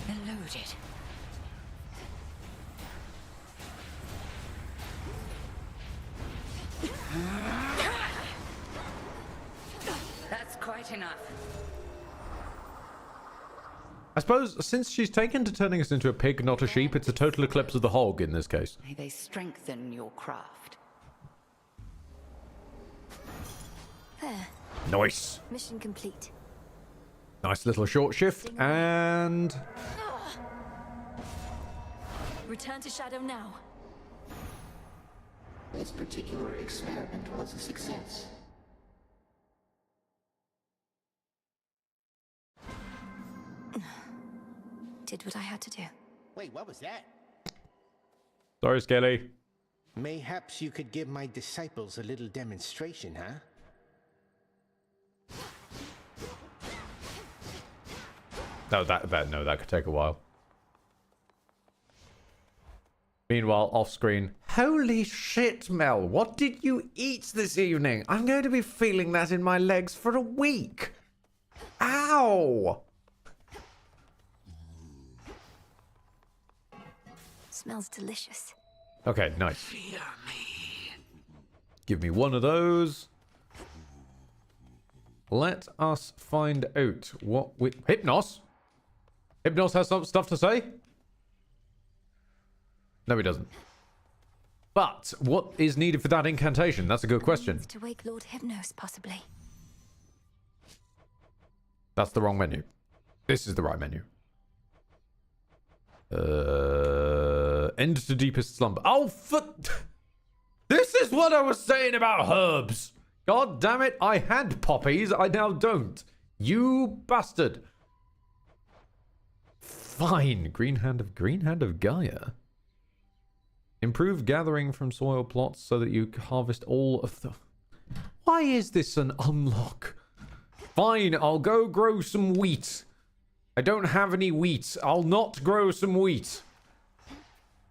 [SPEAKER 11] Eluded. That's quite enough.
[SPEAKER 2] I suppose since she's taken to turning us into a pig, not a sheep, it's a total eclipse of the hog in this case.
[SPEAKER 11] May they strengthen your craft.
[SPEAKER 5] There.
[SPEAKER 2] Nice.
[SPEAKER 5] Mission complete.
[SPEAKER 2] Nice little short shift, and...
[SPEAKER 5] Return to Shadow now.
[SPEAKER 15] This particular experiment was a success.
[SPEAKER 5] Did what I had to do.
[SPEAKER 13] Wait, what was that?
[SPEAKER 2] Sorry, Skelly.
[SPEAKER 13] Mayhaps you could give my disciples a little demonstration, huh?
[SPEAKER 2] No, that could take a while. Meanwhile, off screen. Holy shit, Mel, what did you eat this evening? I'm going to be feeling that in my legs for a week. Ow!
[SPEAKER 5] Smells delicious.
[SPEAKER 2] Okay, nice. Give me one of those. Let us find out what we... Hypnos? Hypnos has some stuff to say? No, he doesn't. But what is needed for that incantation? That's a good question.
[SPEAKER 5] To wake Lord Hypnos, possibly.
[SPEAKER 2] That's the wrong menu. This is the right menu. End to deepest slumber. Oh, this is what I was saying about herbs. God damn it, I had poppies, I now don't. You bastard. Fine. Green hand of Gaia. Improve gathering from soil plots so that you harvest all of the... Why is this an unlock? Fine, I'll go grow some wheat. I don't have any wheat. I'll not grow some wheat.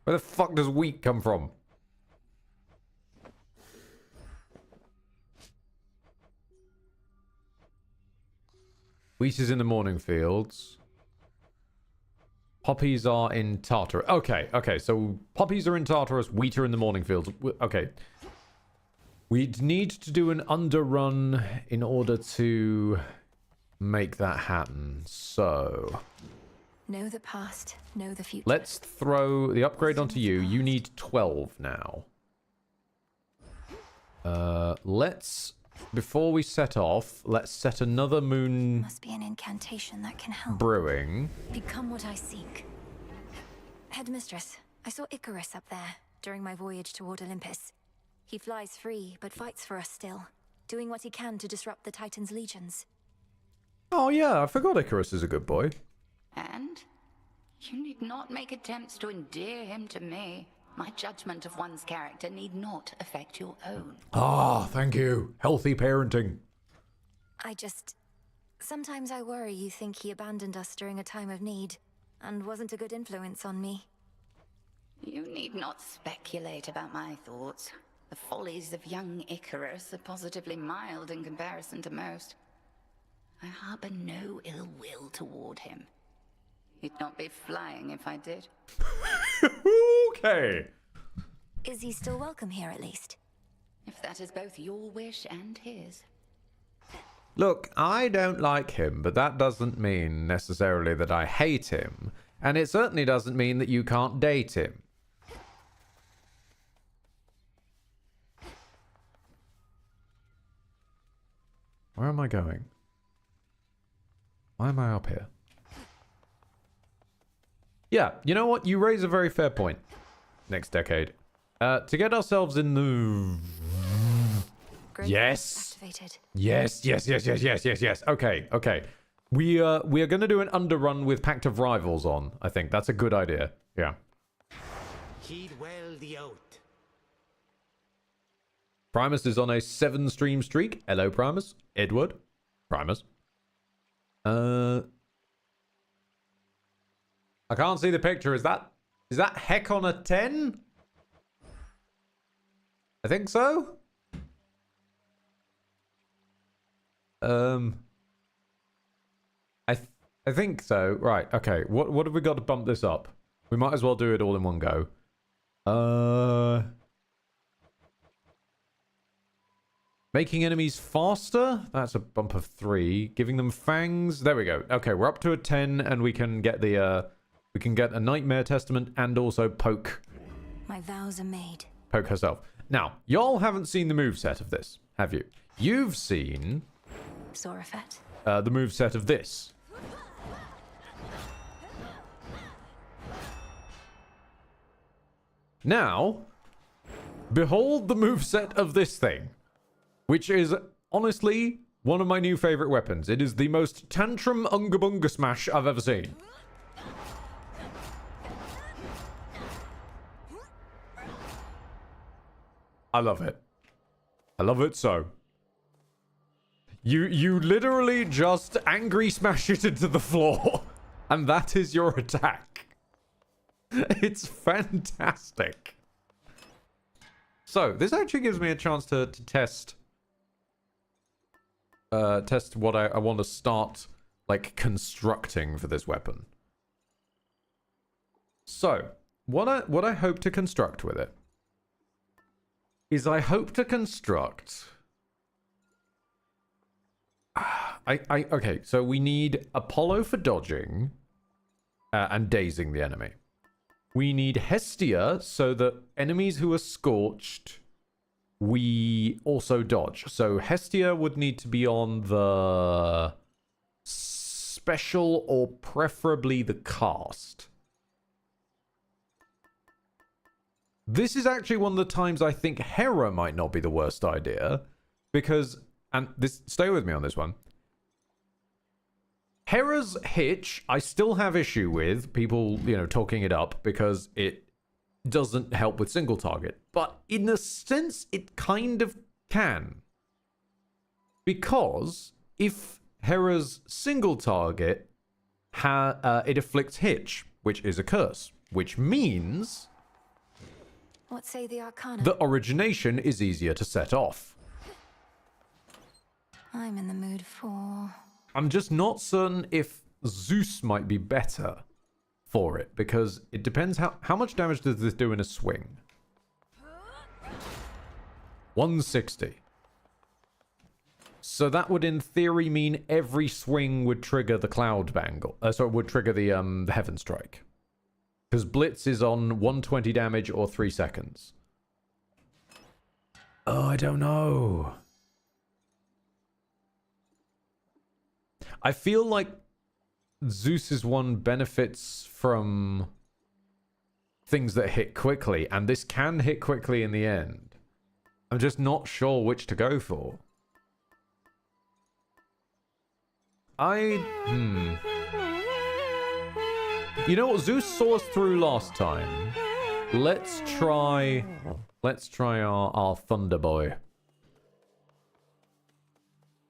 [SPEAKER 2] Where the fuck does wheat come from? Wheat is in the morning fields. Poppies are in Tartarus. Okay, so poppies are in Tartarus, wheat are in the morning fields. Okay. We'd need to do an underrun in order to make that happen. So...
[SPEAKER 5] Know the past, know the future.
[SPEAKER 2] Let's throw the upgrade onto you. You need 12 now. Let's... Before we set off, let's set another moon...
[SPEAKER 5] Must be an incantation that can help.
[SPEAKER 2] Brewing.
[SPEAKER 5] Become what I seek. Headmistress, I saw Icarus up there during my voyage toward Olympus. He flies free, but fights for us still, doing what he can to disrupt the Titan's legions.
[SPEAKER 2] Oh yeah, I forgot Icarus is a good boy.
[SPEAKER 11] And? You need not make attempts to endear him to me. My judgment of one's character need not affect your own.
[SPEAKER 2] Ah, thank you. Healthy parenting.
[SPEAKER 5] Sometimes I worry you think he abandoned us during a time of need, and wasn't a good influence on me.
[SPEAKER 11] You need not speculate about my thoughts. The follies of young Icarus are positively mild in comparison to most. I harbor no ill will toward him. He'd not be flying if I did.
[SPEAKER 2] Okay.
[SPEAKER 5] Is he still welcome here at least?
[SPEAKER 11] If that is both your wish and his.
[SPEAKER 2] Look, I don't like him, but that doesn't mean necessarily that I hate him. And it certainly doesn't mean that you can't date him. Where am I going? Why am I up here? Yeah, you know what? You raise a very fair point. Next decade. To get ourselves in the... Yes. Yes. Okay. We are going to do an underrun with Pact of Rivals on, I think. That's a good idea. Yeah.
[SPEAKER 13] Heed well the oath.
[SPEAKER 2] Primus is on a 7-stream streak. Hello, Primus. Edward. Primus. I can't see the picture. Is that heck on a 10? I think so. I think so. Right. Okay. What have we got to bump this up? We might as well do it all in one go. Making enemies faster? That's a bump of 3. Giving them fangs? There we go. Okay, we're up to a 10, and we can get the, we can get a Nightmare Testament and also poke.
[SPEAKER 5] My vows are made.
[SPEAKER 2] Poke herself. Now, y'all haven't seen the moveset of this, have you? You've seen...
[SPEAKER 5] Sorafet.
[SPEAKER 2] The moveset of this. Now, behold the moveset of this thing, which is honestly one of my new favorite weapons. It is the most tantrum unga bunga smash I've ever seen. I love it. I love it so. You literally just angry smash it into the floor, and that is your attack. It's fantastic. So, this actually gives me a chance to test what I want to start, like, constructing for this weapon. So, what I hope to construct with it is I hope to construct... okay, so we need Apollo for dodging and dazing the enemy. We need Hestia so that enemies who are scorched, we also dodge. So Hestia would need to be on the special or preferably the cast. This is actually one of the times I think Hera might not be the worst idea, because... And this, stay with me on this one. Hera's hitch, I still have issue with people, you know, talking it up because it doesn't help with single target. But in a sense, it kind of can. Because if Hera's single target, it afflicts hitch, which is a curse. Which means...
[SPEAKER 5] What say the Arcana?
[SPEAKER 2] The origination is easier to set off.
[SPEAKER 5] I'm in the mood for...
[SPEAKER 2] I'm just not certain if Zeus might be better for it, because it depends how much damage does this do in a swing? 160. So that would in theory mean every swing would trigger the Cloud Bangle. So it would trigger the Heaven Strike. Because Blitz is on 120 damage or 3 seconds. Oh, I don't know. I feel like Zeus's one benefits from things that hit quickly, and this can hit quickly in the end. I'm just not sure which to go for. You know what? Zeus saw us through last time. Let's try our Thunder Boy.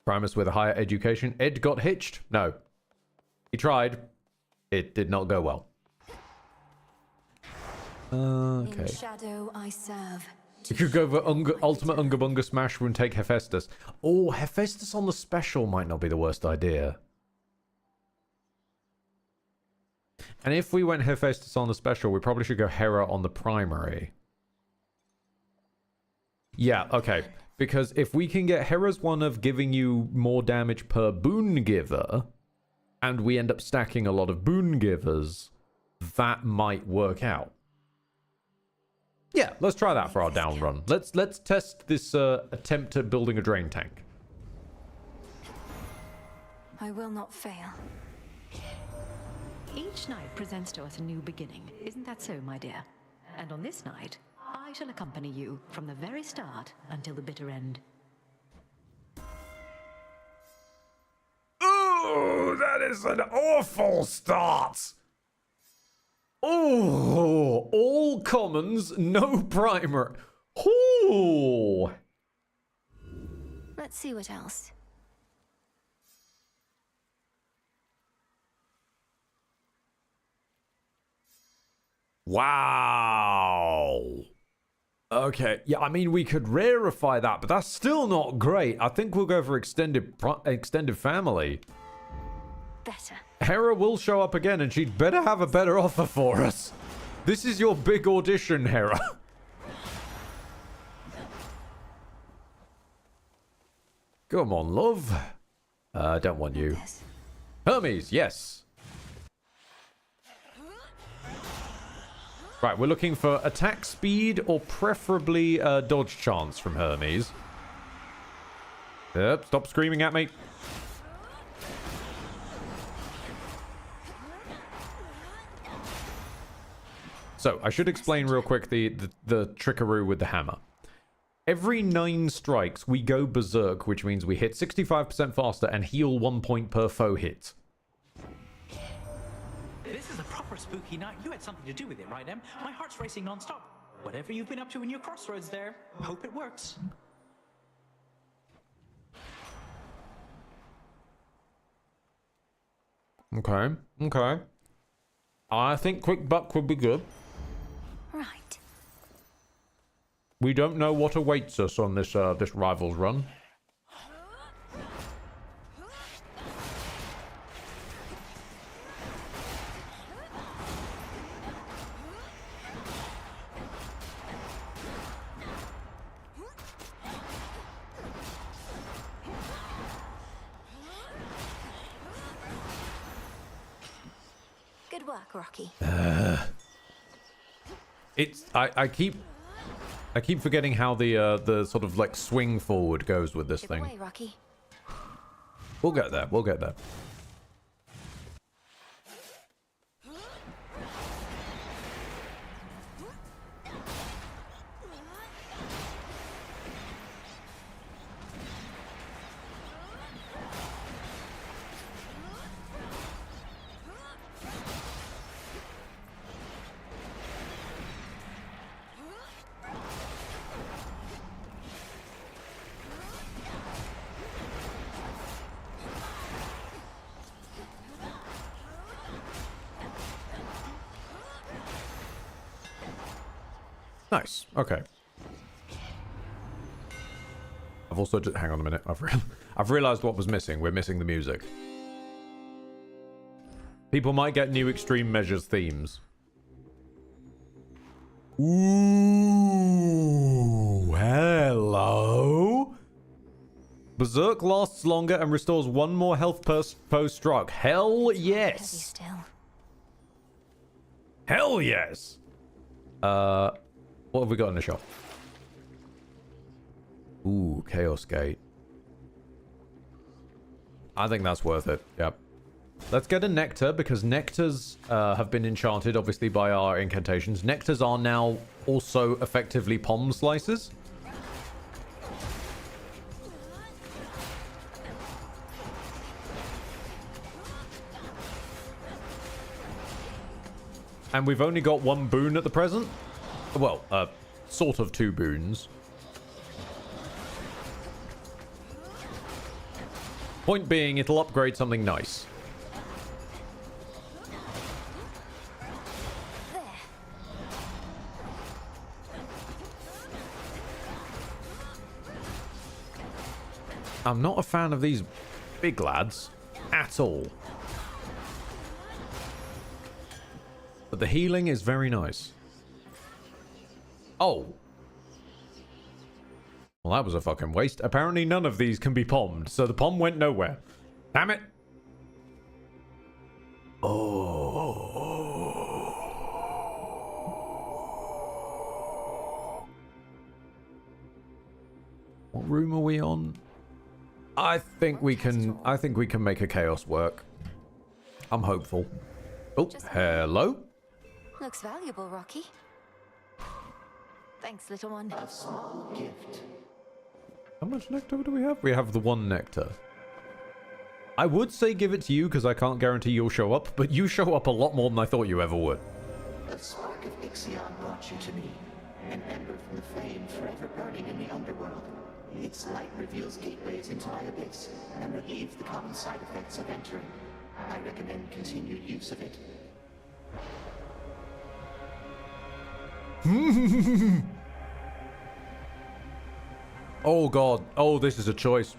[SPEAKER 2] Primus with a higher education. Ed got hitched? No. He tried. It did not go well. Okay.
[SPEAKER 5] In shadow I serve.
[SPEAKER 2] You could go for Ultimate Unga Bunga Smash and take Hephaestus. Oh, Hephaestus on the special might not be the worst idea. And if we went Hephaestus on the special, we probably should go Hera on the primary. Yeah, okay. Because if we can get Hera's one of giving you more damage per boon giver, and we end up stacking a lot of boon givers, that might work out. Yeah, let's try that for our down run. Let's test this attempt at building a drain tank.
[SPEAKER 5] I will not fail.
[SPEAKER 6] Each night presents to us a new beginning. Isn't that so, my dear? And on this night, I shall accompany you from the very start until the bitter end.
[SPEAKER 2] Ooh, that is an awful start! Oh, all commons, no primer. Ooh.
[SPEAKER 5] Let's see what else.
[SPEAKER 2] Wow. Okay, yeah, I mean, we could rarefy that, but that's still not great. I think we'll go for extended family.
[SPEAKER 5] Better.
[SPEAKER 2] Hera will show up again, and she'd better have a better offer for us. This is your big audition, Hera. Come on, love. I don't want you. Hermes, yes. Right, we're looking for attack speed or preferably dodge chance from Hermes. Yep, stop screaming at me. So, I should explain real quick the trickaroo with the hammer. Every 9 strikes, we go berserk, which means we hit 65% faster and heal 1 point per foe hit.
[SPEAKER 16] This is a proper spooky night. You had something to do with it, right, Em? My heart's racing non-stop. Whatever you've been up to in your crossroads there, hope it works.
[SPEAKER 2] Okay, okay. I think quick buck would be good.
[SPEAKER 5] Right.
[SPEAKER 2] We don't know what awaits us on this this Rivals run.
[SPEAKER 5] Good work, Rocky.
[SPEAKER 2] It's I keep forgetting how the sort of like swing forward goes with this
[SPEAKER 5] Good
[SPEAKER 2] thing.
[SPEAKER 5] way, Rocky.
[SPEAKER 2] We'll get there. We'll get there. Nice. Okay. I've also just, hang on a minute. I've realized what was missing. We're missing the music. People might get new extreme measures themes. Ooh, hello. Berserk lasts longer and restores 1 more health per foe struck. Hell yes. Hell yes. What have we got in the shop? Ooh, Chaos Gate. I think that's worth it. Yep. Let's get a Nectar, because Nectars have been enchanted, obviously, by our incantations. Nectars are now also effectively palm slices. And we've only got 1 boon at the present. Well, sort of 2 boons. Point being, it'll upgrade something nice. I'm not a fan of these big lads at all. But the healing is very nice. Oh. Well, that was a fucking waste. Apparently none of these can be pommed, so the pom went nowhere. Damn it. Oh. What room are we on? I think we can make a chaos work. I'm hopeful. Oh, hello.
[SPEAKER 5] Looks valuable, Rocky. Thanks, little one.
[SPEAKER 15] A small gift.
[SPEAKER 2] How much nectar do we have? We have the 1 nectar. I would say give it to you because I can't guarantee you'll show up, but you show up a lot more than I thought you ever would.
[SPEAKER 15] A spark of Ixion brought you to me. An ember from the flame forever burning in the underworld. Its light reveals gateways into my abyss and relieves the common side effects of entering. I recommend continued use of it.
[SPEAKER 2] Oh god. Oh, this is a choice.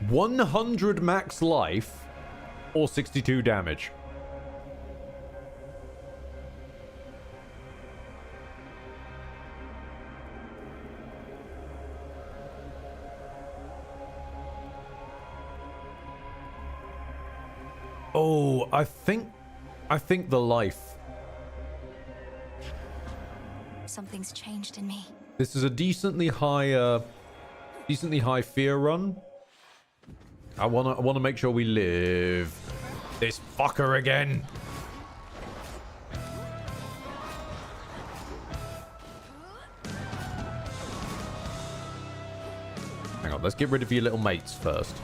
[SPEAKER 2] 100 max life or 62 damage. Oh, I think the life.
[SPEAKER 5] Something's changed in me.
[SPEAKER 2] This is a decently high fear run. I wanna make sure we live. This fucker again. Hang on, let's get rid of your little mates first.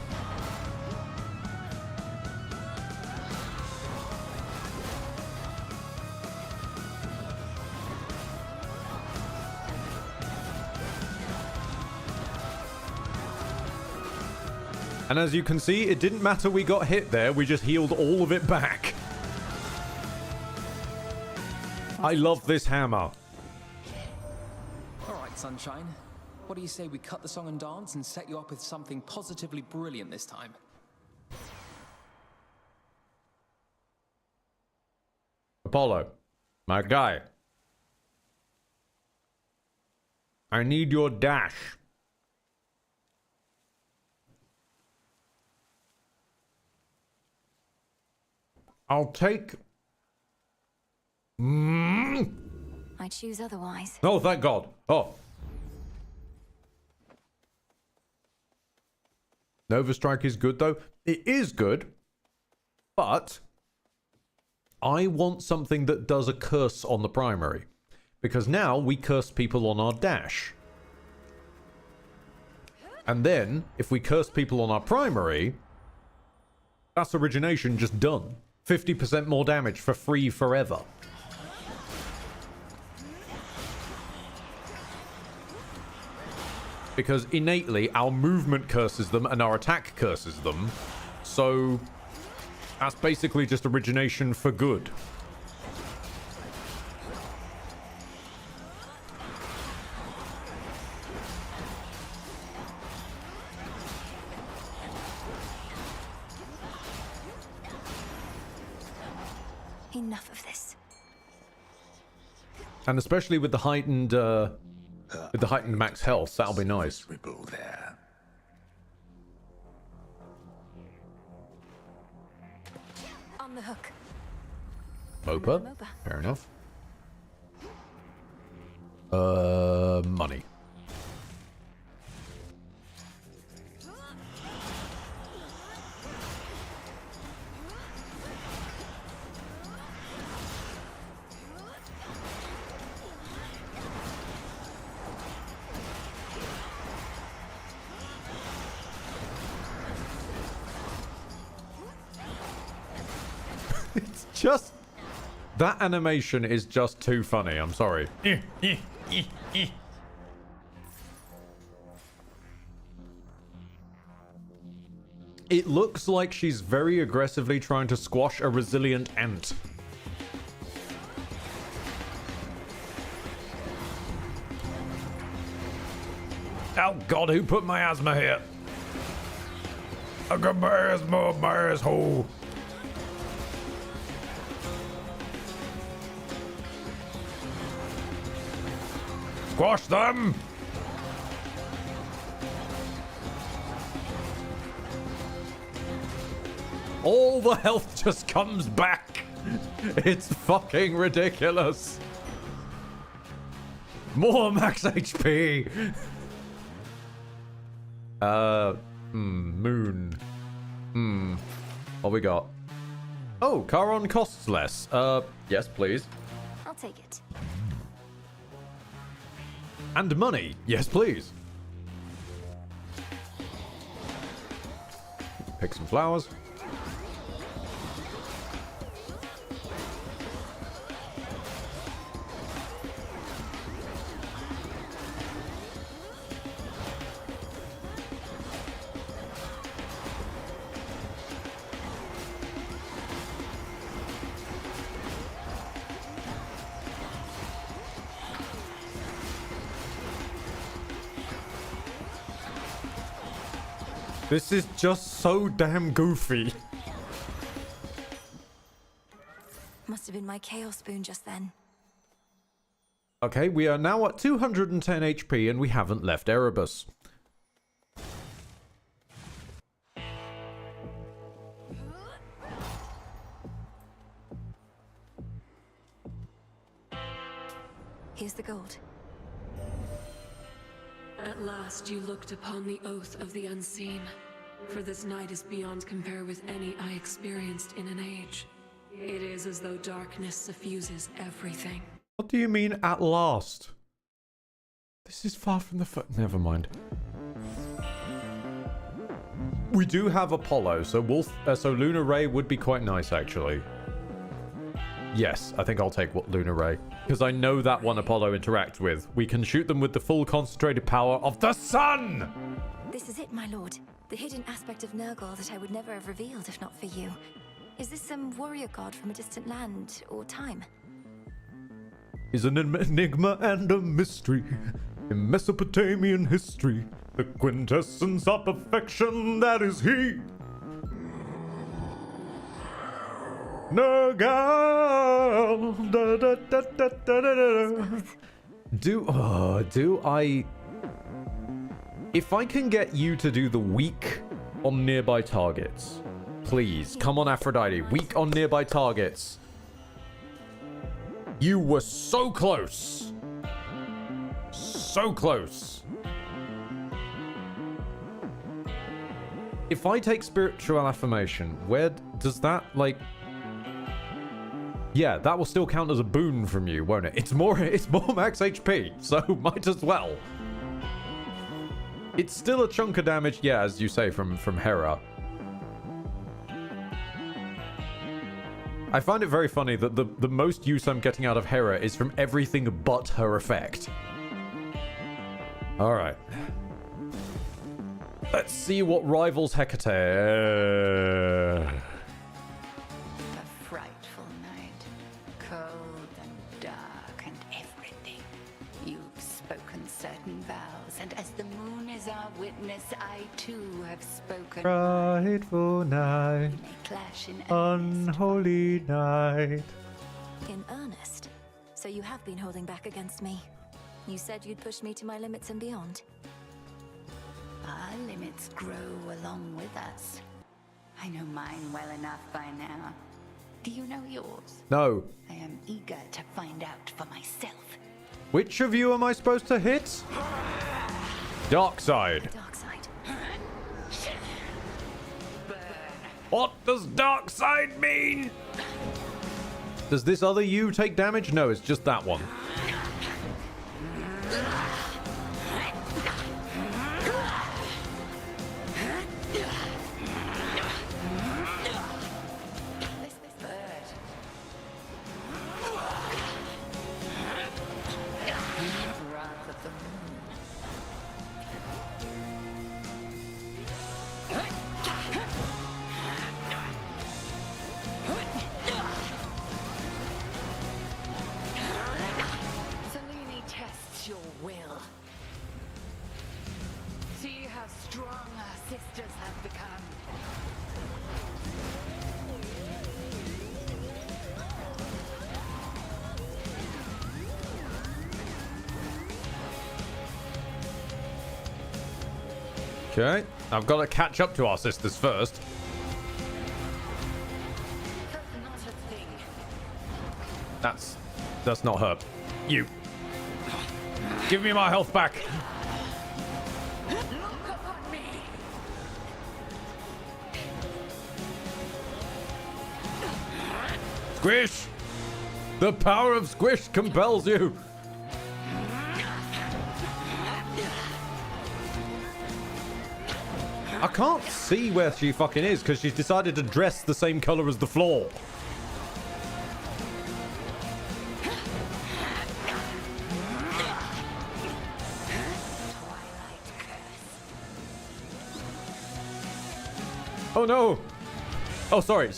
[SPEAKER 2] And as you can see, it didn't matter we got hit there, we just healed all of it back. I love this hammer.
[SPEAKER 8] Alright, Sunshine. What do you say we cut the song and dance and set you up with something positively brilliant this time?
[SPEAKER 2] Apollo, my guy. I need your dash. I'll take...
[SPEAKER 5] I choose otherwise.
[SPEAKER 2] Oh, thank God. Oh. Nova Strike is good, though. It is good, but I want something that does a curse on the primary. Because now we curse people on our dash. And then, if we curse people on our primary, that's origination just done. 50% more damage for free forever. Because innately, our movement curses them and our attack curses them. So, that's basically just origination for good.
[SPEAKER 5] Enough of this.
[SPEAKER 2] And especially with the heightened max health, that'll be nice.
[SPEAKER 12] There.
[SPEAKER 5] On the hook.
[SPEAKER 2] Mopa? Fair enough. Money. It's just... That animation is just too funny, I'm sorry. It looks like she's very aggressively trying to squash a resilient ant. Oh God, who put my asthma here? I got my asthma up my asshole. Squash them! All the health just comes back. It's fucking ridiculous. More max HP. Moon. What we got? Oh, Charon costs less. Yes, please.
[SPEAKER 5] I'll take it.
[SPEAKER 2] And money. Yes, please. Pick some flowers. This is just so damn goofy.
[SPEAKER 5] Must have been my chaos spoon just then.
[SPEAKER 2] Okay, we are now at 210 HP and we haven't left Erebus.
[SPEAKER 5] Here's the gold.
[SPEAKER 14] At last you looked upon the oath of the unseen. For this night is beyond compare with any I experienced in an age. It is as though darkness suffuses everything.
[SPEAKER 2] What do you mean, at last? This is far from the never mind. We do have Apollo, so so Lunar Ray would be quite nice, actually. Yes, I think I'll take Lunar Ray. Because I know that one Apollo interacts with. We can shoot them with the full concentrated power of the sun!
[SPEAKER 5] This is it, my lord. The hidden aspect of Nurgle that I would never have revealed if not for you. Is this some warrior god from a distant land or time?
[SPEAKER 2] Is an enigma and a mystery in Mesopotamian history. The quintessence of perfection, that is he. Nurgle. Da, da, da, da, da, da, da. Do I... If I can get you to do the weak on nearby targets, please, come on Aphrodite, weak on nearby targets. You were so close. So close. If I take spiritual affirmation, where does that, like... Yeah, that will still count as a boon from you, won't it? It's more max HP, so might as well. It's still a chunk of damage, yeah, as you say, from Hera. I find it very funny that the most use I'm getting out of Hera is from everything but her effect. Alright. Let's see what rivals Hecate.
[SPEAKER 11] A frightful night. Cold and dark and everything. You've spoken certain vows, and as the moon is our witness, I too have spoken.
[SPEAKER 2] Frightful night.
[SPEAKER 11] We may clash in
[SPEAKER 2] Unholy night.
[SPEAKER 5] In earnest? So you have been holding back against me. You said you'd push me to my limits and beyond.
[SPEAKER 11] Our limits grow along with us. I know mine well enough by now. Do you know yours?
[SPEAKER 2] No.
[SPEAKER 11] I am eager to find out for myself.
[SPEAKER 2] Which of you am I supposed to hit? Dark side.
[SPEAKER 5] Dark side.
[SPEAKER 2] What does dark side mean? Does this other you take damage? No, it's just that one.
[SPEAKER 11] Selene tests your will. See how strong our sisters have become.
[SPEAKER 2] Okay, I've got to catch up to our sisters first. That's not her. You. Give me my health back. Squish! The power of Squish compels you. I can't see where she fucking is because she's decided to dress the same color as the floor. Oh no! Oh, sorry.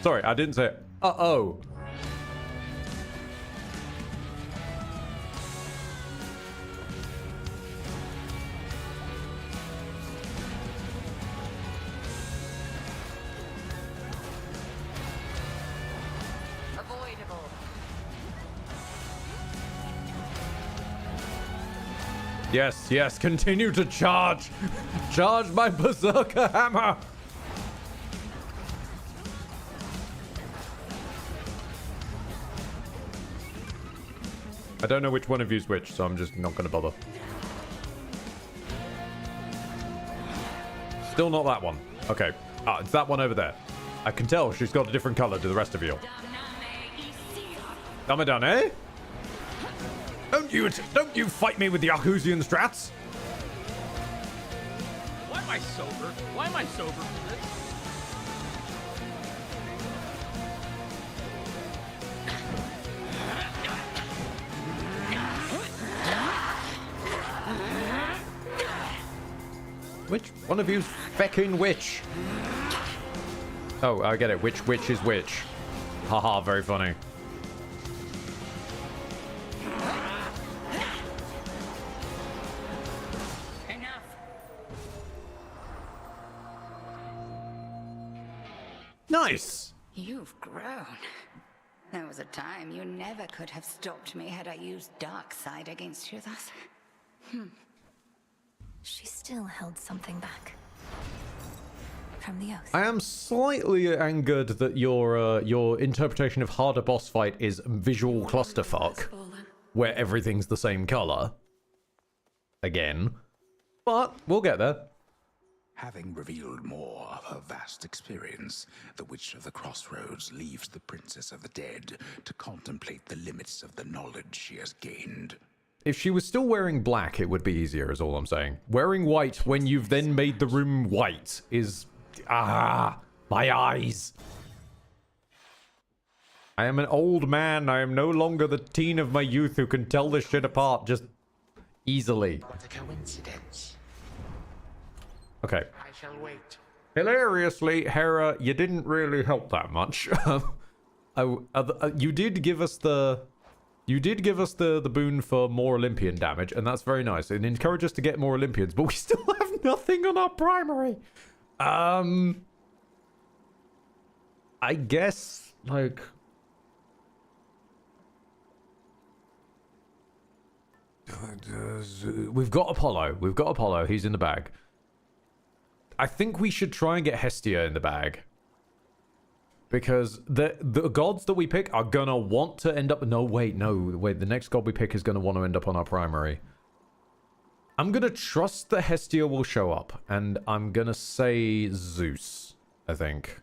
[SPEAKER 2] I didn't say it. Uh-oh.
[SPEAKER 11] Avoidable.
[SPEAKER 2] Yes, continue to charge. Charge my berserker hammer. I don't know which one of you's which, so I'm just not going to bother. Still not that one. Okay. Ah, it's that one over there. I can tell she's got a different color to the rest of you. Dame, eh? Don't you fight me with the Yakuzian strats?
[SPEAKER 17] Why am I sober? Why am I sober for this?
[SPEAKER 2] Which one of you's fecking which? Oh, I get it. Which witch is which? Haha, very funny.
[SPEAKER 11] Enough.
[SPEAKER 2] Nice.
[SPEAKER 11] You've grown. There was a time you never could have stopped me had I used dark side against you thus.
[SPEAKER 5] She still held something back. From the oath.
[SPEAKER 2] I am slightly angered that your interpretation of harder boss fight is visual clusterfuck, where everything's the same color. Again. But we'll get there.
[SPEAKER 18] Having revealed more of her vast experience, the Witch of the Crossroads leaves the Princess of the Dead to contemplate the limits of the knowledge she has gained.
[SPEAKER 2] If she was still wearing black, it would be easier, is all I'm saying. Wearing white when you've then made the room white is... Ah, my eyes. I am an old man. I am no longer the teen of my youth who can tell this shit apart just easily.
[SPEAKER 15] What a coincidence.
[SPEAKER 2] Okay.
[SPEAKER 15] I shall wait.
[SPEAKER 2] Hilariously, Hera, you didn't really help that much. You did give us the... You did give us the boon for more Olympian damage, and that's very nice. It encouraged us to get more Olympians, but we still have nothing on our primary. I guess, like... We've got Apollo. We've got Apollo. He's in the bag. I think we should try and get Hestia in the bag. Because the gods that we pick are gonna want to end up... No, wait. The next god we pick is gonna want to end up on our primary. I'm gonna trust that Hestia will show up. And I'm gonna say Zeus, I think.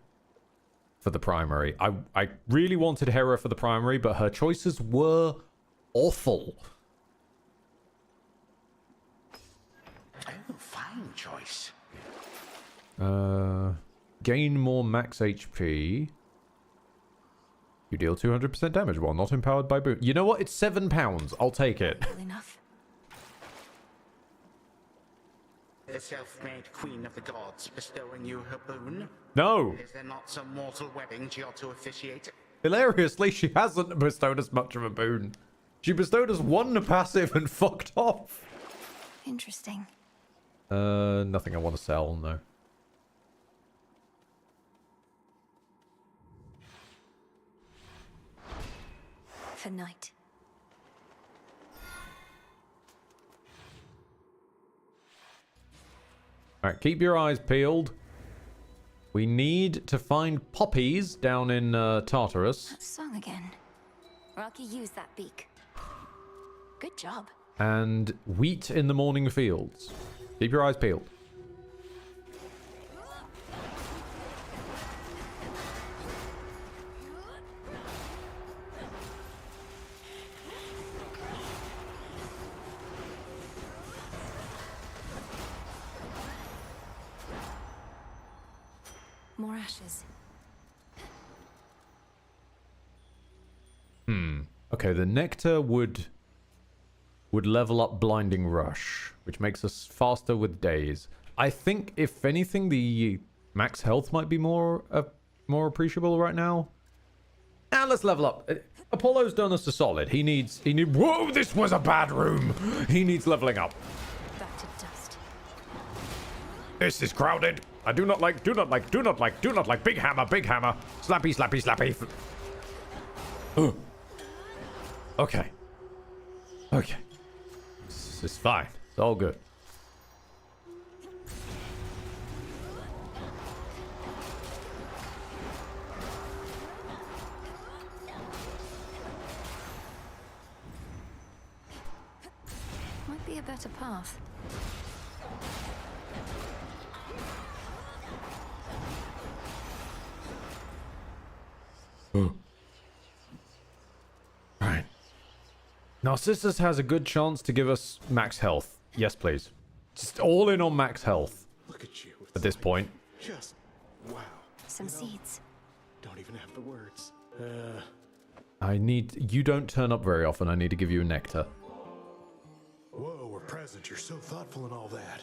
[SPEAKER 2] For the primary. I really wanted Hera for the primary, but her choices were awful.
[SPEAKER 15] Oh, fine choice.
[SPEAKER 2] Gain more max HP. You deal 200% damage while not empowered by boon. You know what? It's £7. I'll take it.
[SPEAKER 5] Enough.
[SPEAKER 15] The self-made queen of the gods bestowing you her boon?
[SPEAKER 2] No.
[SPEAKER 15] Is there not some mortal wedding she ought to officiate?
[SPEAKER 2] Hilariously, she hasn't bestowed us much of a boon. She bestowed us one passive and fucked off.
[SPEAKER 5] Interesting.
[SPEAKER 2] Nothing I want to sell, no.
[SPEAKER 5] For night.
[SPEAKER 2] Alright, keep your eyes peeled. We need to find poppies down in Tartarus.
[SPEAKER 5] That song again. Rocky used that beak. Good job.
[SPEAKER 2] And wheat in the morning fields. Keep your eyes peeled.
[SPEAKER 5] More ashes.
[SPEAKER 2] Okay, the nectar would level up Blinding Rush, which makes us faster with days. I think, if anything, the max health might be more appreciable right now. Now let's level up. Apollo's done us a solid. He needs. Whoa! This was a bad room. He needs leveling up.
[SPEAKER 5] Back to dust.
[SPEAKER 2] This is crowded. I do not like. Big hammer. Slappy. Okay. This is fine. It's all good.
[SPEAKER 5] better path.
[SPEAKER 2] Right. Narcissus has a good chance to give us max health. Yes, please. Just all in on max health.
[SPEAKER 12] Look at you.
[SPEAKER 2] At this point.
[SPEAKER 12] Just wow.
[SPEAKER 5] Some seeds.
[SPEAKER 12] Don't even have the words.
[SPEAKER 2] I need... You don't turn up very often. I need to give you a nectar.
[SPEAKER 12] Whoa, we're present. You're so thoughtful and all that.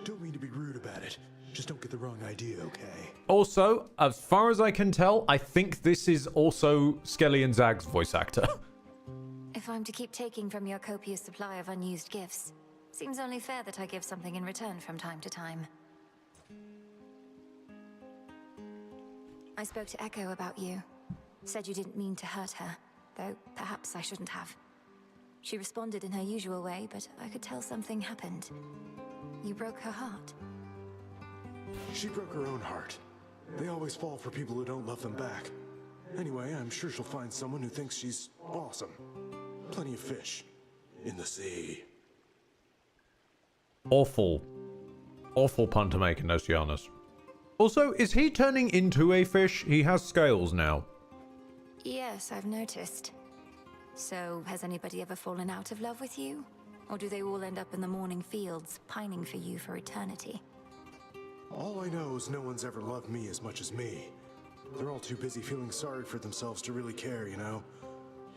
[SPEAKER 12] Don't mean to be rude about it. Just don't get the wrong idea, okay?
[SPEAKER 2] Also, as far as I can tell, I think this is also Skelly and Zag's voice actor.
[SPEAKER 5] If I'm to keep taking from your copious supply of unused gifts, seems only fair that I give something in return from time to time. I spoke to Echo about you. Said you didn't mean to hurt her, though perhaps I shouldn't have. She responded in her usual way, but I could tell something happened. You broke her heart.
[SPEAKER 12] She broke her own heart. They always fall for people who don't love them back. Anyway, I'm sure she'll find someone who thinks she's awesome. Plenty of fish in the sea.
[SPEAKER 2] Awful. Awful pun to make in Oceanus. Also, is he turning into a fish? He has scales now.
[SPEAKER 5] Yes, I've noticed. So, has anybody ever fallen out of love with you? Or do they all end up in the morning fields, pining for you for eternity?
[SPEAKER 12] All I know is no one's ever loved me as much as me. They're all too busy feeling sorry for themselves to really care, you know?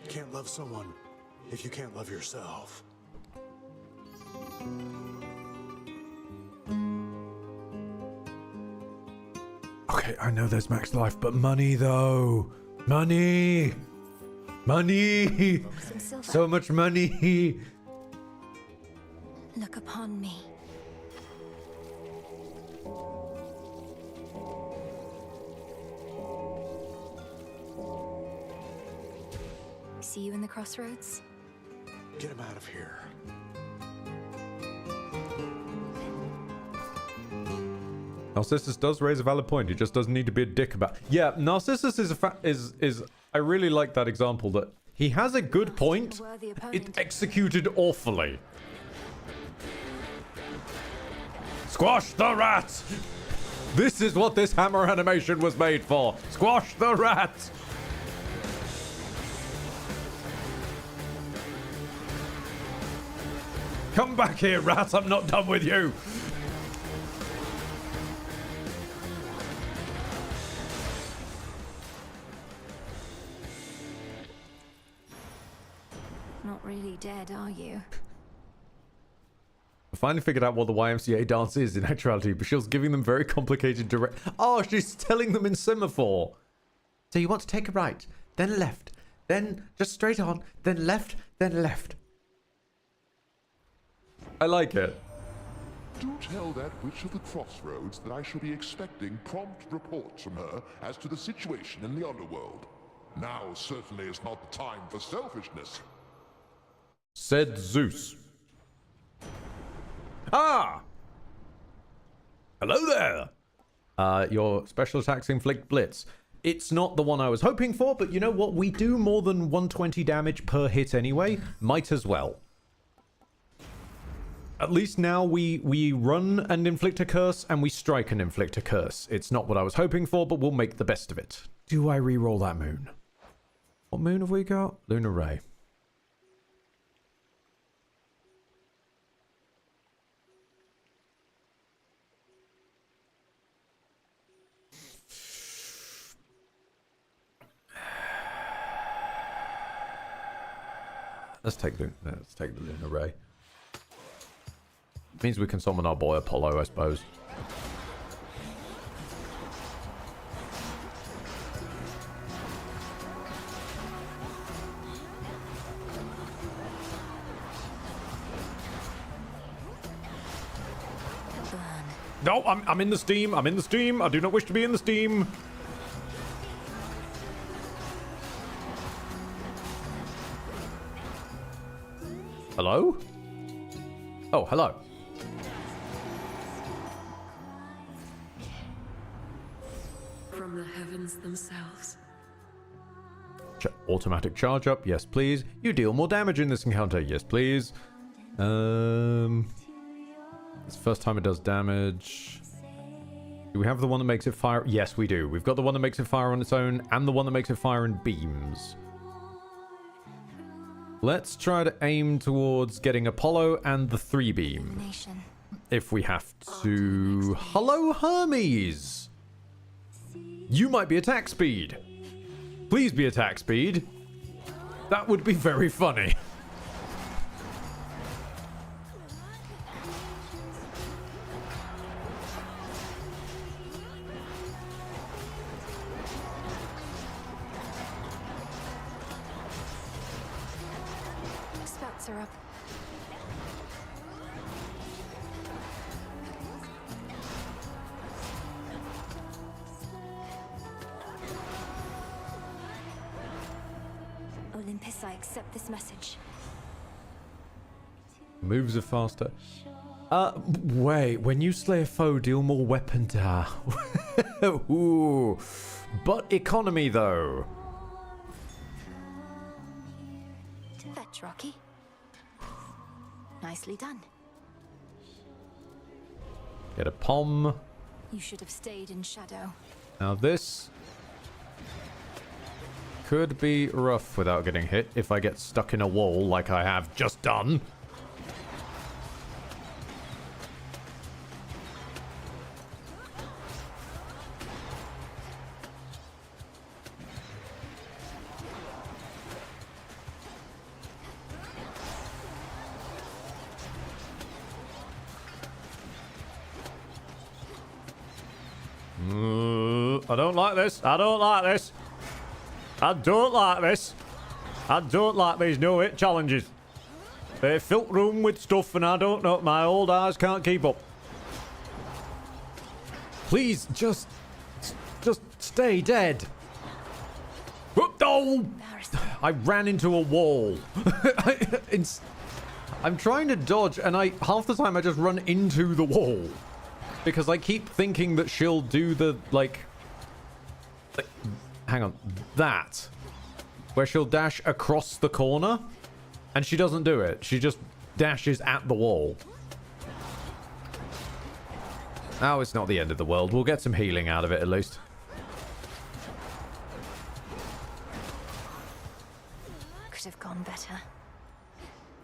[SPEAKER 12] You can't love someone if you can't love yourself.
[SPEAKER 2] Okay, I know there's max life, but money though. Money! Money! So much money!
[SPEAKER 5] Look upon me. See you in the crossroads?
[SPEAKER 12] Get him out of here.
[SPEAKER 2] Narcissus does raise a valid point. He just doesn't need to be a dick about. Yeah, Narcissus is I really like that example that he has a good point. It's executed awfully. Squash the rat! This is what this hammer animation was made for. Squash the rat! Come back here, rat. I'm not done with you.
[SPEAKER 5] Not really dead, are you?
[SPEAKER 2] I finally figured out what the YMCA dance is in actuality, but she was giving them very complicated direct... Oh, she's telling them in semaphore. So you want to take a right, then left, then just straight on, then left, then left. I like it.
[SPEAKER 1] Do tell that witch of the crossroads that I shall be expecting prompt reports from her as to the situation in the underworld. Now certainly is not the time for selfishness.
[SPEAKER 2] Said Zeus. Ah! Hello there! Your special attacks inflict blitz. It's not the one I was hoping for, but you know what? We do more than 120 damage per hit anyway. Might as well. At least now we run and inflict a curse, and we strike and inflict a curse. It's not what I was hoping for, but we'll make the best of it. Do I re-roll that moon? What moon have we got? Lunar Ray. Let's take the Lunar Ray. Means we can summon our boy Apollo, I suppose. No, I'm in the steam. I'm in the steam. I do not wish to be in the steam. Hello? Oh, hello.
[SPEAKER 14] From the heavens themselves.
[SPEAKER 2] Automatic charge up, yes please. You deal more damage in this encounter, yes please. It's the first time it does damage. Do we have the one that makes it fire? Yes, we do. We've got the one that makes it fire on its own and the one that makes it fire in beams. Let's try to aim towards getting Apollo and the 3-beam. If we have to. Hello, Hermes! You might be attack speed. Please be attack speed. That would be very funny.
[SPEAKER 5] Spouts are up. Olympus, I accept this message.
[SPEAKER 2] Moves are faster. Wait, when you slay a foe, deal more weapon damage. Ooh. But economy, though.
[SPEAKER 5] Fetch, Rocky. Nicely done.
[SPEAKER 2] Get a pom.
[SPEAKER 5] You should have stayed in shadow.
[SPEAKER 2] Now this could be rough without getting hit if I get stuck in a wall like I have just done. I don't like this. I don't like this. I don't like this. I don't like these no-hit challenges. They fill room with stuff and I don't know. My old eyes can't keep up. Please, just stay dead. Oh! I ran into a wall. I'm trying to dodge and half the time I just run into the wall. Because I keep thinking that she'll do the, hang on, that. Where she'll dash across the corner. And she doesn't do it. She just dashes at the wall. Oh, it's not the end of the world. We'll get some healing out of it, at least.
[SPEAKER 5] Could have gone better.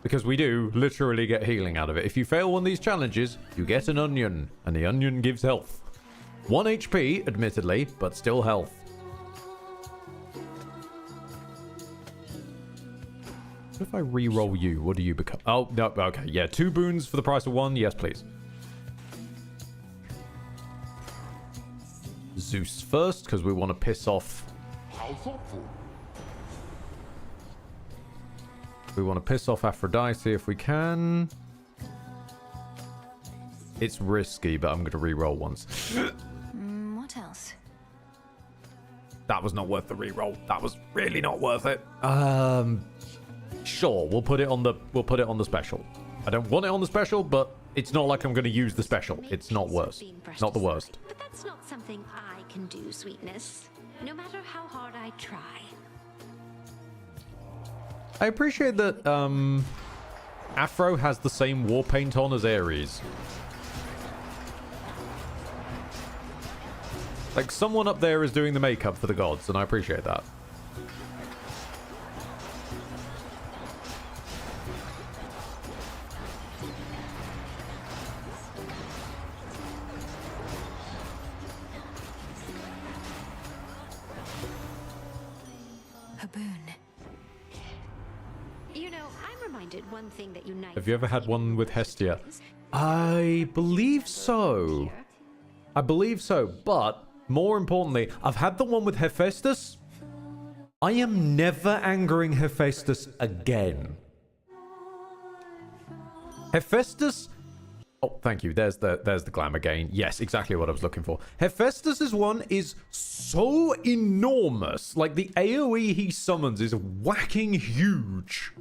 [SPEAKER 2] Because we do literally get healing out of it. If you fail one of these challenges, you get an onion. And the onion gives health. 1 HP, admittedly, but still health. What if I re-roll you? What do you become? Oh, no, okay. Yeah, 2 boons for the price of 1. Yes, please. Zeus first, because we want to piss off.
[SPEAKER 1] How thoughtful.
[SPEAKER 2] We want to piss off Aphrodite if we can. It's risky, but I'm going to re-roll once.
[SPEAKER 5] What else?
[SPEAKER 2] That was not worth the re-roll. That was really not worth it. Sure, we'll put it on the special. I don't want it on the special, but it's not like I'm going to use the special. It's not worse. Not the worst.
[SPEAKER 9] But that's not something I can do, sweetness. No matter how hard I try.
[SPEAKER 2] I appreciate that Afro has the same war paint on as Ares. Like, someone up there is doing the makeup for the gods, and I appreciate that.
[SPEAKER 5] A boon.
[SPEAKER 9] You know, I'm reminded one thing that unites.
[SPEAKER 2] Have you ever had one with Hestia? I believe so. I believe so, but more importantly, I've had the one with Hephaestus. I am never angering Hephaestus again. Hephaestus. Oh, thank you. There's the glamour gain. Yes, exactly what I was looking for. Hephaestus's one is so enormous. Like, the AoE he summons is whacking huge.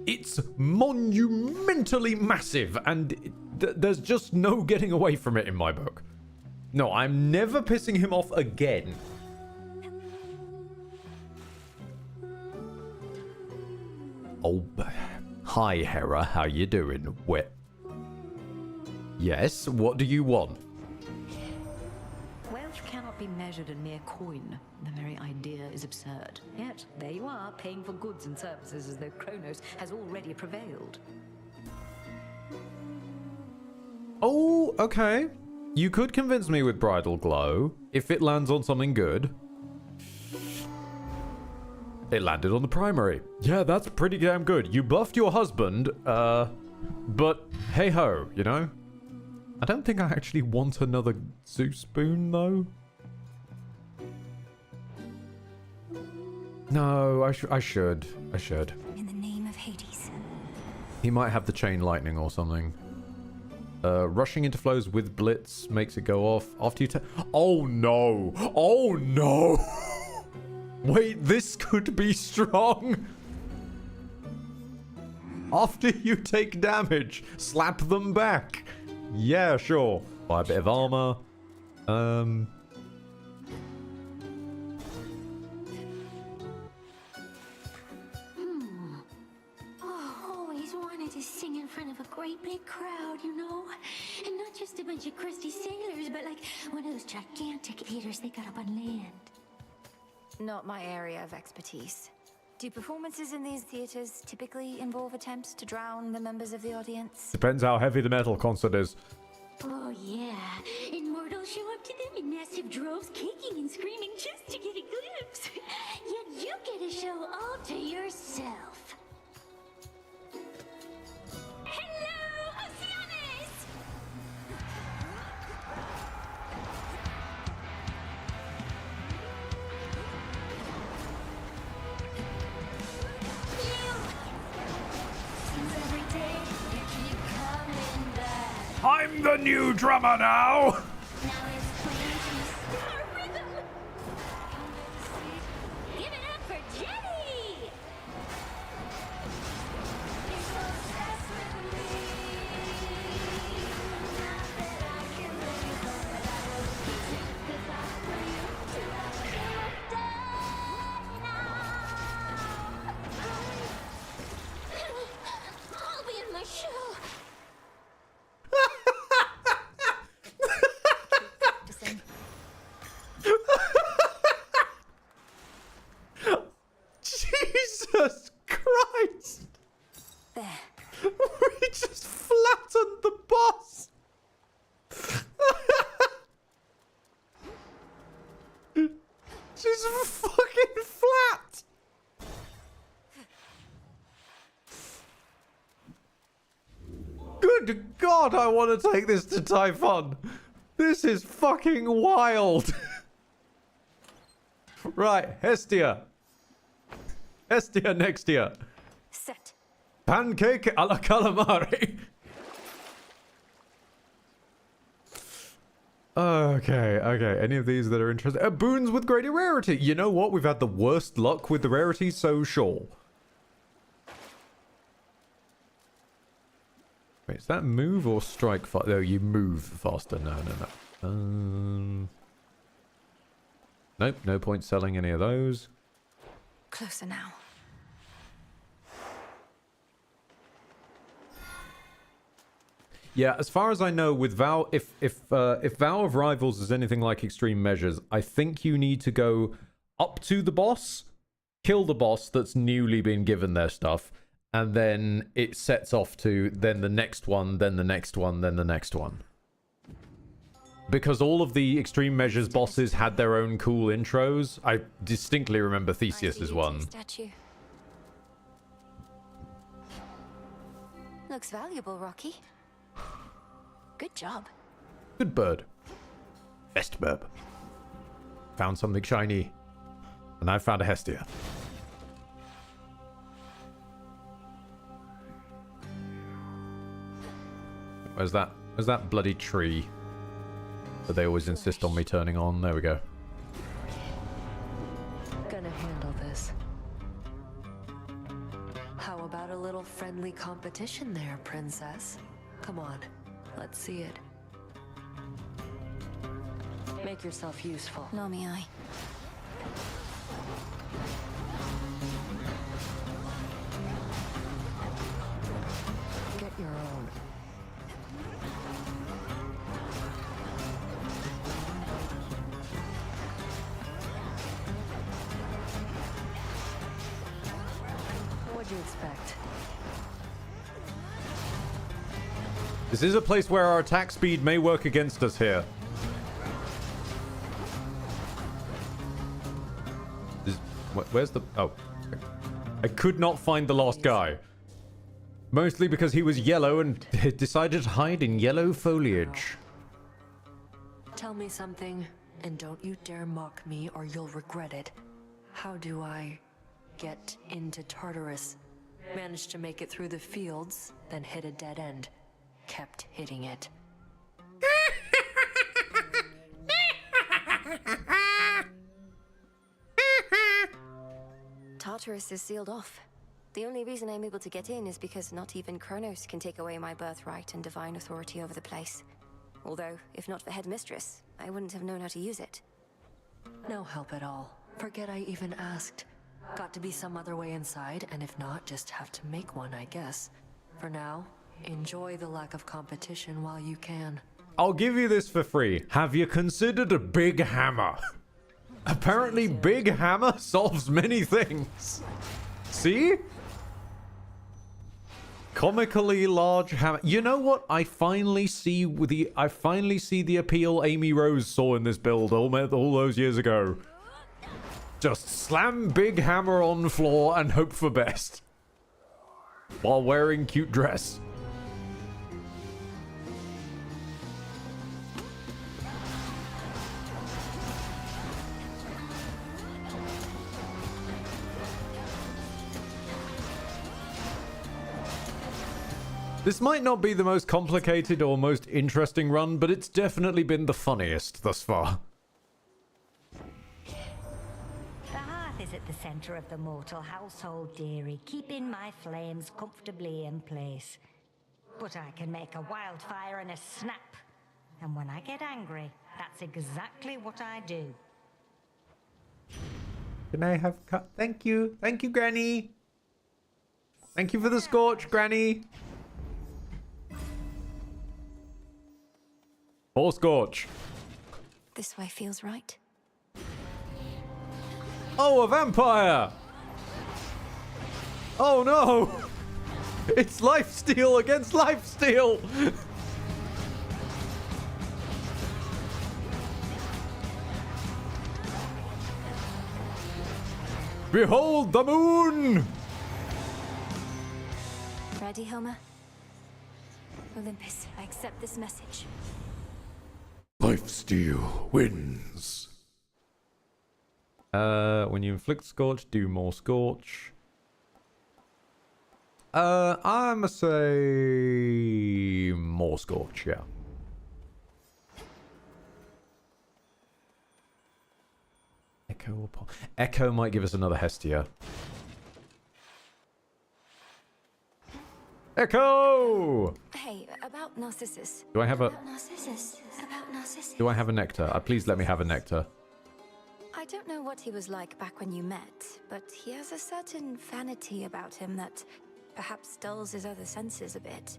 [SPEAKER 2] It's monumentally massive, and there's just no getting away from it in my book. No, I'm never pissing him off again. Oh, Hi, Hera. How you doing? Yes, what do you want?
[SPEAKER 6] Wealth cannot be measured in mere coin. The very idea is absurd. Yet, there you are, paying for goods and services as though Kronos has already prevailed.
[SPEAKER 2] Oh, okay. You could convince me with Bridal Glow if it lands on something good. It landed on the primary. Yeah, that's pretty damn good. You buffed your husband, but hey-ho, you know? I don't think I actually want another Zeus spoon, though. No, I should.
[SPEAKER 5] In the name of Hades.
[SPEAKER 2] He might have the chain lightning or something. Rushing into flows with Blitz makes it go off after you oh no! Oh no! Wait, this could be strong! After you take damage, slap them back! Yeah, sure. Buy a bit of armor.
[SPEAKER 9] Always wanted to sing in front of a great big crowd, you know? And not just a bunch of crusty sailors, but like one of those gigantic theaters they got up on land.
[SPEAKER 5] Not my area of expertise. Do performances in these theaters typically involve attempts to drown the members of the audience?
[SPEAKER 2] Depends how heavy the metal concert is.
[SPEAKER 9] Oh yeah, and mortals show up to them in massive droves, kicking and screaming just to get a glimpse. Yet you get a show all to yourself. Hello, Oceanus!
[SPEAKER 2] I'm the new drummer now!
[SPEAKER 9] Give it up for Jenny! I'll be in my show.
[SPEAKER 2] Jesus Christ!
[SPEAKER 5] There.
[SPEAKER 2] We just flattened the boss! Just fucking flat! Good God, I want to take this to Typhon! This is fucking wild! Right, Hestia. Hestia next year.
[SPEAKER 5] Set.
[SPEAKER 2] Pancake alla calamari. Okay. Any of these that are interesting? Boons with greater rarity. You know what? We've had the worst luck with the rarity, so sure. Wait, is that move or strike fast? No, you move faster. No. Nope, no point selling any of those.
[SPEAKER 5] Closer now.
[SPEAKER 2] Yeah, as far as I know, with Vow, if Vow of Rivals is anything like Extreme Measures, I think you need to go up to the boss, kill the boss that's newly been given their stuff, and then it sets off to then the next one, then the next one, then the next one. Because all of the Extreme Measures bosses had their own cool intros. I distinctly remember Theseus's one.
[SPEAKER 5] Statue. Looks valuable, Rocky. Good job.
[SPEAKER 2] Good bird. Best burb. Found something shiny. And I found a Hestia. Where's that bloody tree that they always insist on me turning on? There we go.
[SPEAKER 19] Gonna handle this. How about a little friendly competition there, princess? Come on, let's see it. Make yourself useful.
[SPEAKER 5] No, me, I.
[SPEAKER 19] your own. What'd you expect?
[SPEAKER 2] This is a place where our attack speed may work against us here. Where's the... Oh. I could not find the last guy. Mostly because he was yellow and decided to hide in yellow foliage.
[SPEAKER 19] Tell me something, and don't you dare mock me or you'll regret it. How do I get into Tartarus? Managed to make it through the fields, then hit a dead end. Kept hitting it.
[SPEAKER 5] Tartarus is sealed off. The only reason I'm able to get in is because not even Kronos can take away my birthright and divine authority over the place. Although, if not for Headmistress, I wouldn't have known how to use it.
[SPEAKER 19] No help at all. Forget I even asked. Got to be some other way inside, and if not, just have to make one, I guess. For now, enjoy the lack of competition while you can.
[SPEAKER 2] I'll give you this for free. Have you considered a big hammer? Apparently, big hammer solves many things. See? Comically large hammer. You know what? I finally see the appeal Amy Rose saw in this build all those years ago. Just slam big hammer on the floor and hope for best. While wearing cute dress. This might not be the most complicated or most interesting run, but it's definitely been the funniest thus far.
[SPEAKER 20] The hearth is at the center of the mortal household, dearie, keeping my flames comfortably in place. But I can make a wildfire in a snap. And when I get angry, that's exactly what I do.
[SPEAKER 2] Can I have cut? Thank you. Thank you, Granny. Thank you for the scorch, Granny. Or scorch.
[SPEAKER 5] This way feels right.
[SPEAKER 2] Oh, a vampire! Oh no! It's lifesteal against lifesteal! Behold the moon!
[SPEAKER 5] Ready, Homer? Olympus, I accept this message.
[SPEAKER 2] Lifesteal wins. When you inflict scorch, do more scorch. I'ma say more scorch, yeah. Echo might give us another Hestia. Echo!
[SPEAKER 5] Hey, about Narcissus.
[SPEAKER 2] Do I have a...
[SPEAKER 5] About Narcissus. About Narcissus.
[SPEAKER 2] Do I have a nectar? Please let me have a nectar.
[SPEAKER 5] I don't know what he was like back when you met, but he has a certain vanity about him that perhaps dulls his other senses a bit.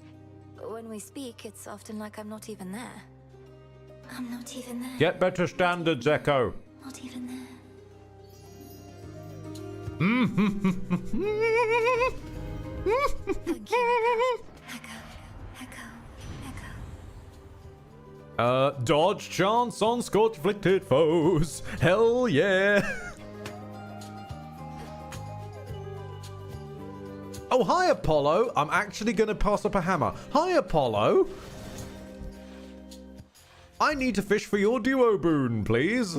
[SPEAKER 5] When we speak, it's often like I'm not even there. I'm not even there.
[SPEAKER 2] Get better standards, Echo.
[SPEAKER 5] Not even there. Thank you, Echo.
[SPEAKER 2] Dodge chance on scorch-afflicted foes. Hell yeah. Oh, hi, Apollo. I'm actually going to pass up a hammer. Hi, Apollo. I need to fish for your duo boon, please.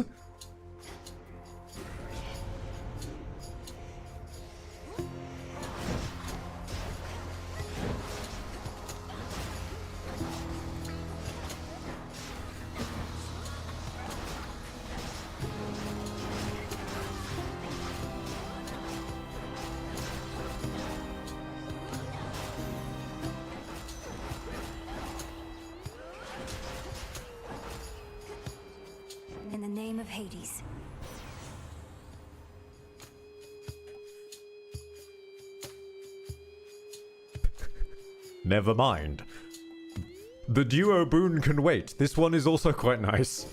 [SPEAKER 5] In the name of Hades.
[SPEAKER 2] Never mind. The duo boon can wait. This one is also quite nice.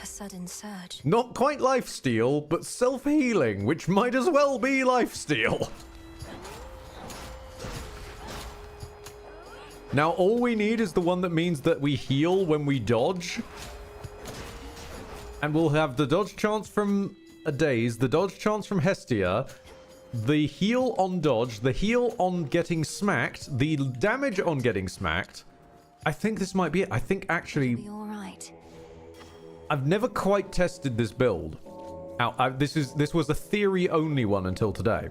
[SPEAKER 5] A sudden surge.
[SPEAKER 2] Not quite lifesteal, but self-healing, which might as well be lifesteal. Now, all we need is the one that means that we heal when we dodge. And we'll have the dodge chance from a daze, the dodge chance from Hestia, the heal on dodge, the heal on getting smacked, the damage on getting smacked. I think this might be it. I think actually...
[SPEAKER 5] Be all right.
[SPEAKER 2] I've never quite tested this build. This was a theory only one until today.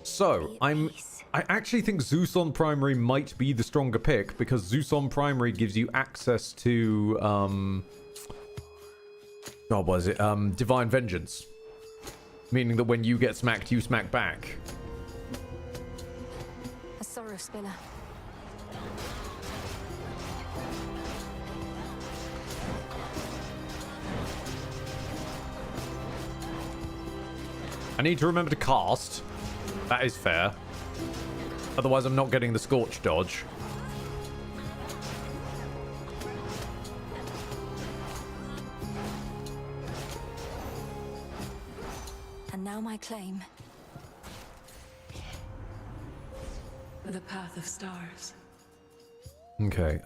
[SPEAKER 2] So, I actually think Zeus on Primary might be the stronger pick, because Zeus on Primary gives you access to, what was it? Divine Vengeance. Meaning that when you get smacked, you smack back.
[SPEAKER 5] A sorrow spiller.
[SPEAKER 2] I need to remember to cast. That is fair. Otherwise, I'm not getting the Scorch dodge.
[SPEAKER 5] And now my claim.
[SPEAKER 14] The path of stars.
[SPEAKER 2] Okay,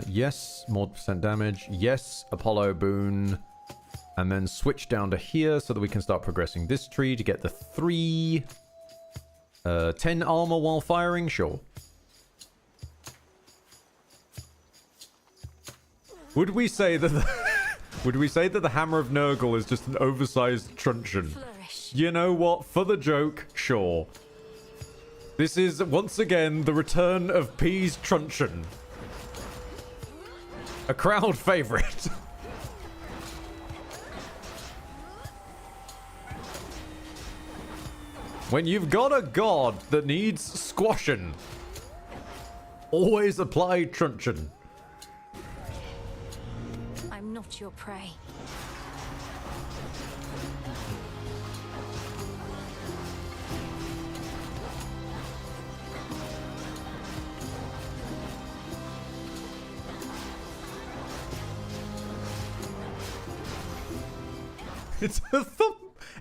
[SPEAKER 2] yes, more % damage. Yes, Apollo boon. And then switch down to here so that we can start progressing this tree to get the 3. 10 armor while firing, sure. Would we say that the Hammer of Nurgle is just an oversized truncheon? You know what? For the joke, sure. This is once again the return of P's truncheon. A crowd favorite. When you've got a god that needs squashing, always apply truncheon.
[SPEAKER 5] I'm not your prey.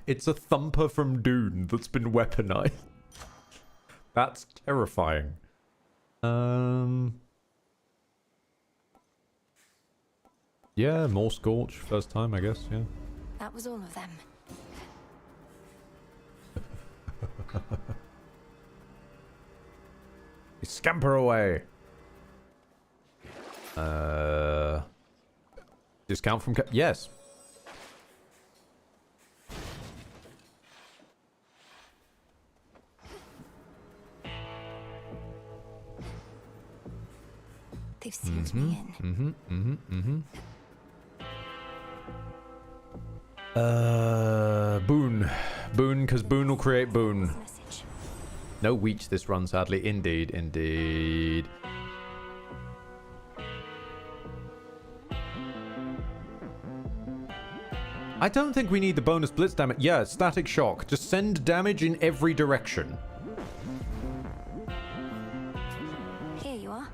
[SPEAKER 2] It's a thumper from Dune that's been weaponized. That's terrifying. Yeah, more Scorch. First time, I guess, yeah.
[SPEAKER 5] That was all of them.
[SPEAKER 2] Scamper away. Discount from... Yes.
[SPEAKER 5] They've sealed me in.
[SPEAKER 2] Boon. Boon, because Boon will create Boon. No Weech this run, sadly. Indeed, indeed. I don't think we need the bonus blitz damage. Yeah, static shock. Just send damage in every direction.
[SPEAKER 5] Here you are.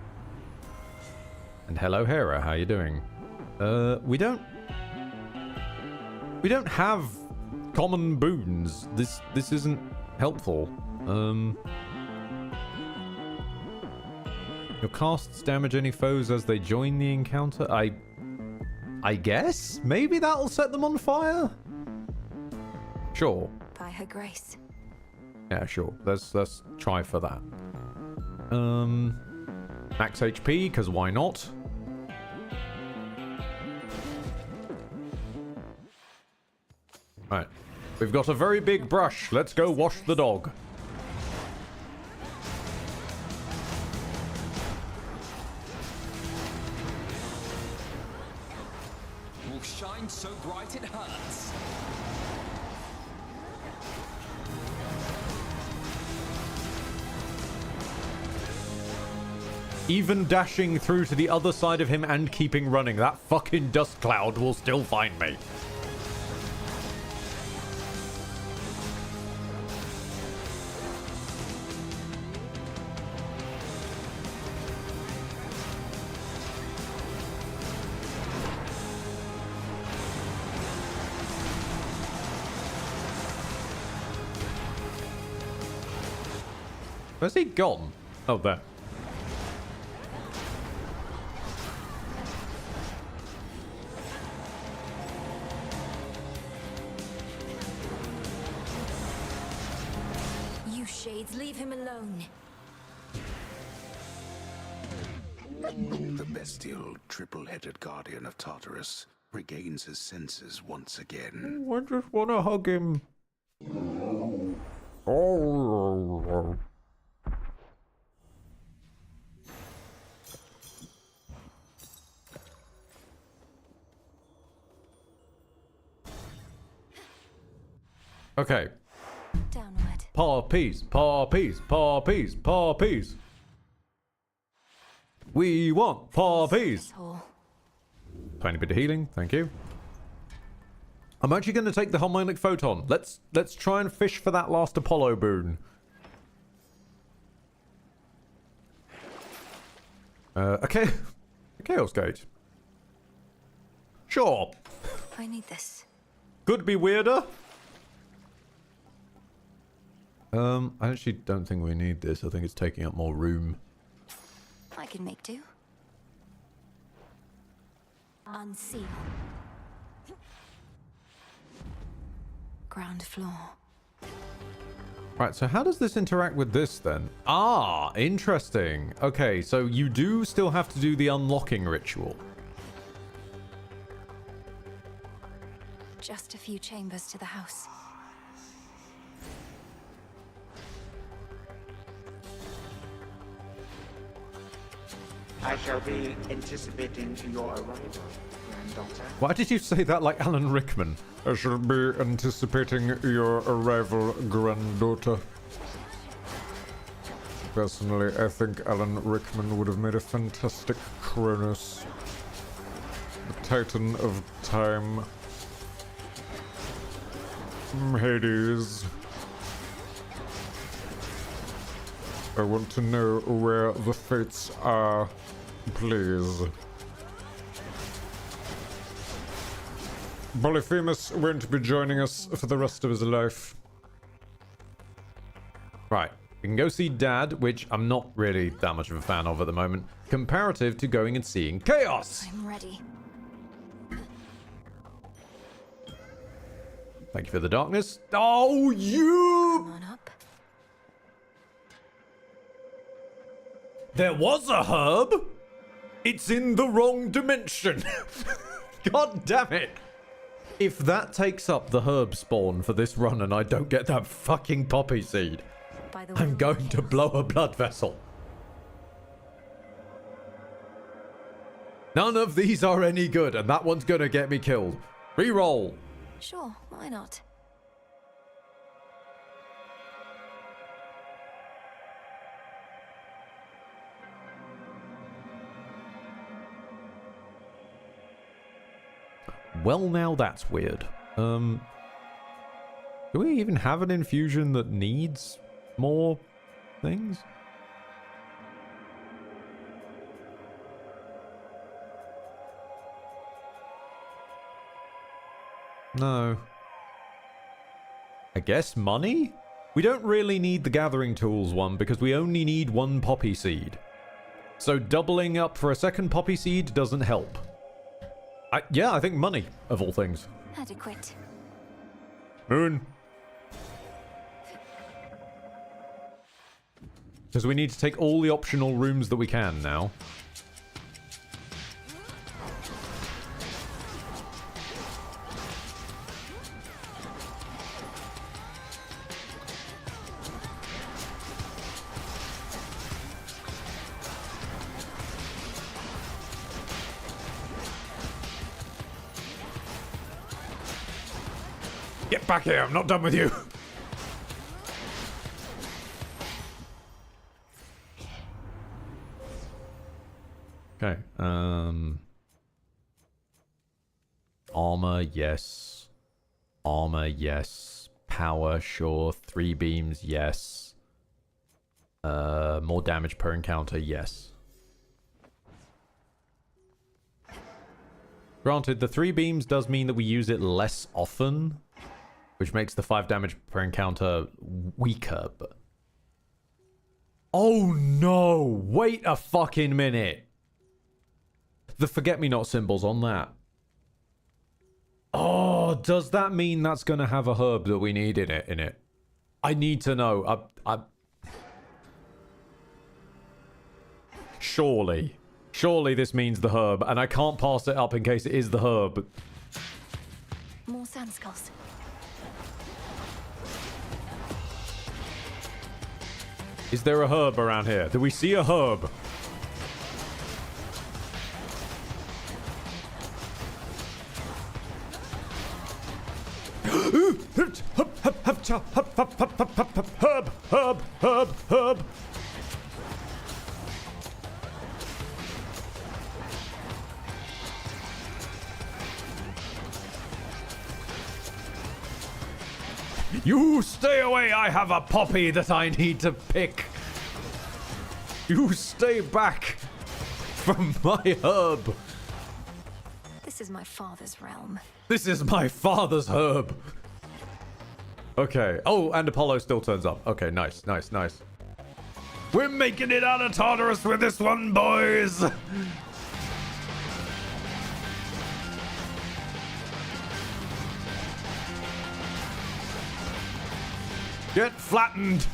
[SPEAKER 2] And hello, Hera. How you doing? We don't have common boons. This isn't helpful. Your casts damage any foes as they join the encounter. I guess maybe that'll set them on fire. Sure.
[SPEAKER 5] By her grace.
[SPEAKER 2] Yeah, sure. Let's try for that. Max HP, because why not? Right. We've got a very big brush. Let's go wash the dog.
[SPEAKER 21] Will shine so bright it hurts.
[SPEAKER 2] Even dashing through to the other side of him and keeping running, that fucking dust cloud will still find me. Where's he gone? Oh, there.
[SPEAKER 5] You shades, leave him alone.
[SPEAKER 18] The bestial, triple-headed guardian of Tartarus regains his senses once again.
[SPEAKER 10] I just want to hug him. Oh.
[SPEAKER 2] Okay.
[SPEAKER 5] Downward.
[SPEAKER 2] Poppies, poppies, poppies, poppies. We want poppies. Tiny bit of healing, thank you. I'm actually going to take the harmonic photon. Let's try and fish for that last Apollo boon. Okay. A Chaos Gate. Sure.
[SPEAKER 5] I need this.
[SPEAKER 2] Could be weirder. I actually don't think we need this. I think it's taking up more room.
[SPEAKER 5] I can make do. Unseal. Ground floor.
[SPEAKER 2] Right, so how does this interact with this then? Ah, interesting. Okay, so you do still have to do the unlocking ritual.
[SPEAKER 5] Just a few chambers to the house.
[SPEAKER 3] I shall be anticipating your arrival, granddaughter.
[SPEAKER 2] Why did you say that like Alan Rickman? I shall be anticipating your arrival, granddaughter. Personally, I think Alan Rickman would have made a fantastic Kronos. The Titan of Time. Hades. I want to know where the fates are, please. Polyphemus won't be joining us for the rest of his life. Right, we can go see Dad, which I'm not really that much of a fan of at the moment, comparative to going and seeing Chaos.
[SPEAKER 5] I'm ready.
[SPEAKER 2] Thank you for the darkness. Oh, you!
[SPEAKER 5] Come on up.
[SPEAKER 2] There was a herb? It's in the wrong dimension. God damn it. If that takes up the herb spawn for this run and I don't get that fucking poppy seed, I'm going to blow a blood vessel. None of these are any good, and that one's gonna get me killed. Reroll.
[SPEAKER 5] Sure, why not?
[SPEAKER 2] Well, now that's weird. Do we even have an infusion that needs more things? No. I guess money? We don't really need the gathering tools one because we only need one poppy seed. So doubling up for a second poppy seed doesn't help. Yeah, I think money, of all things.
[SPEAKER 5] Adequate.
[SPEAKER 2] Moon. Because we need to take all the optional rooms that we can now. Get back here, I'm not done with you. Okay, armor, yes. Armor, yes. Power, sure. 3 beams, yes. More damage per encounter, yes. Granted, the 3 beams does mean that we use it less often, which makes the 5 damage per encounter weaker, but Oh no! Wait a fucking minute. The forget-me-not symbol's on that. Oh, does that mean that's gonna have a herb that we need in it? I need to know. Surely this means the herb, and I can't pass it up in case it is the herb.
[SPEAKER 5] More sand skulls.
[SPEAKER 2] Is there a herb around here? Do we see a herb? Herb. You stay away, I have a poppy that I need to pick. You stay back from my herb.
[SPEAKER 5] This is my father's realm.
[SPEAKER 2] This is my father's herb. Okay. Oh, and Apollo still turns up. Okay, nice. We're making it out of Tartarus with this one, boys. Get flattened.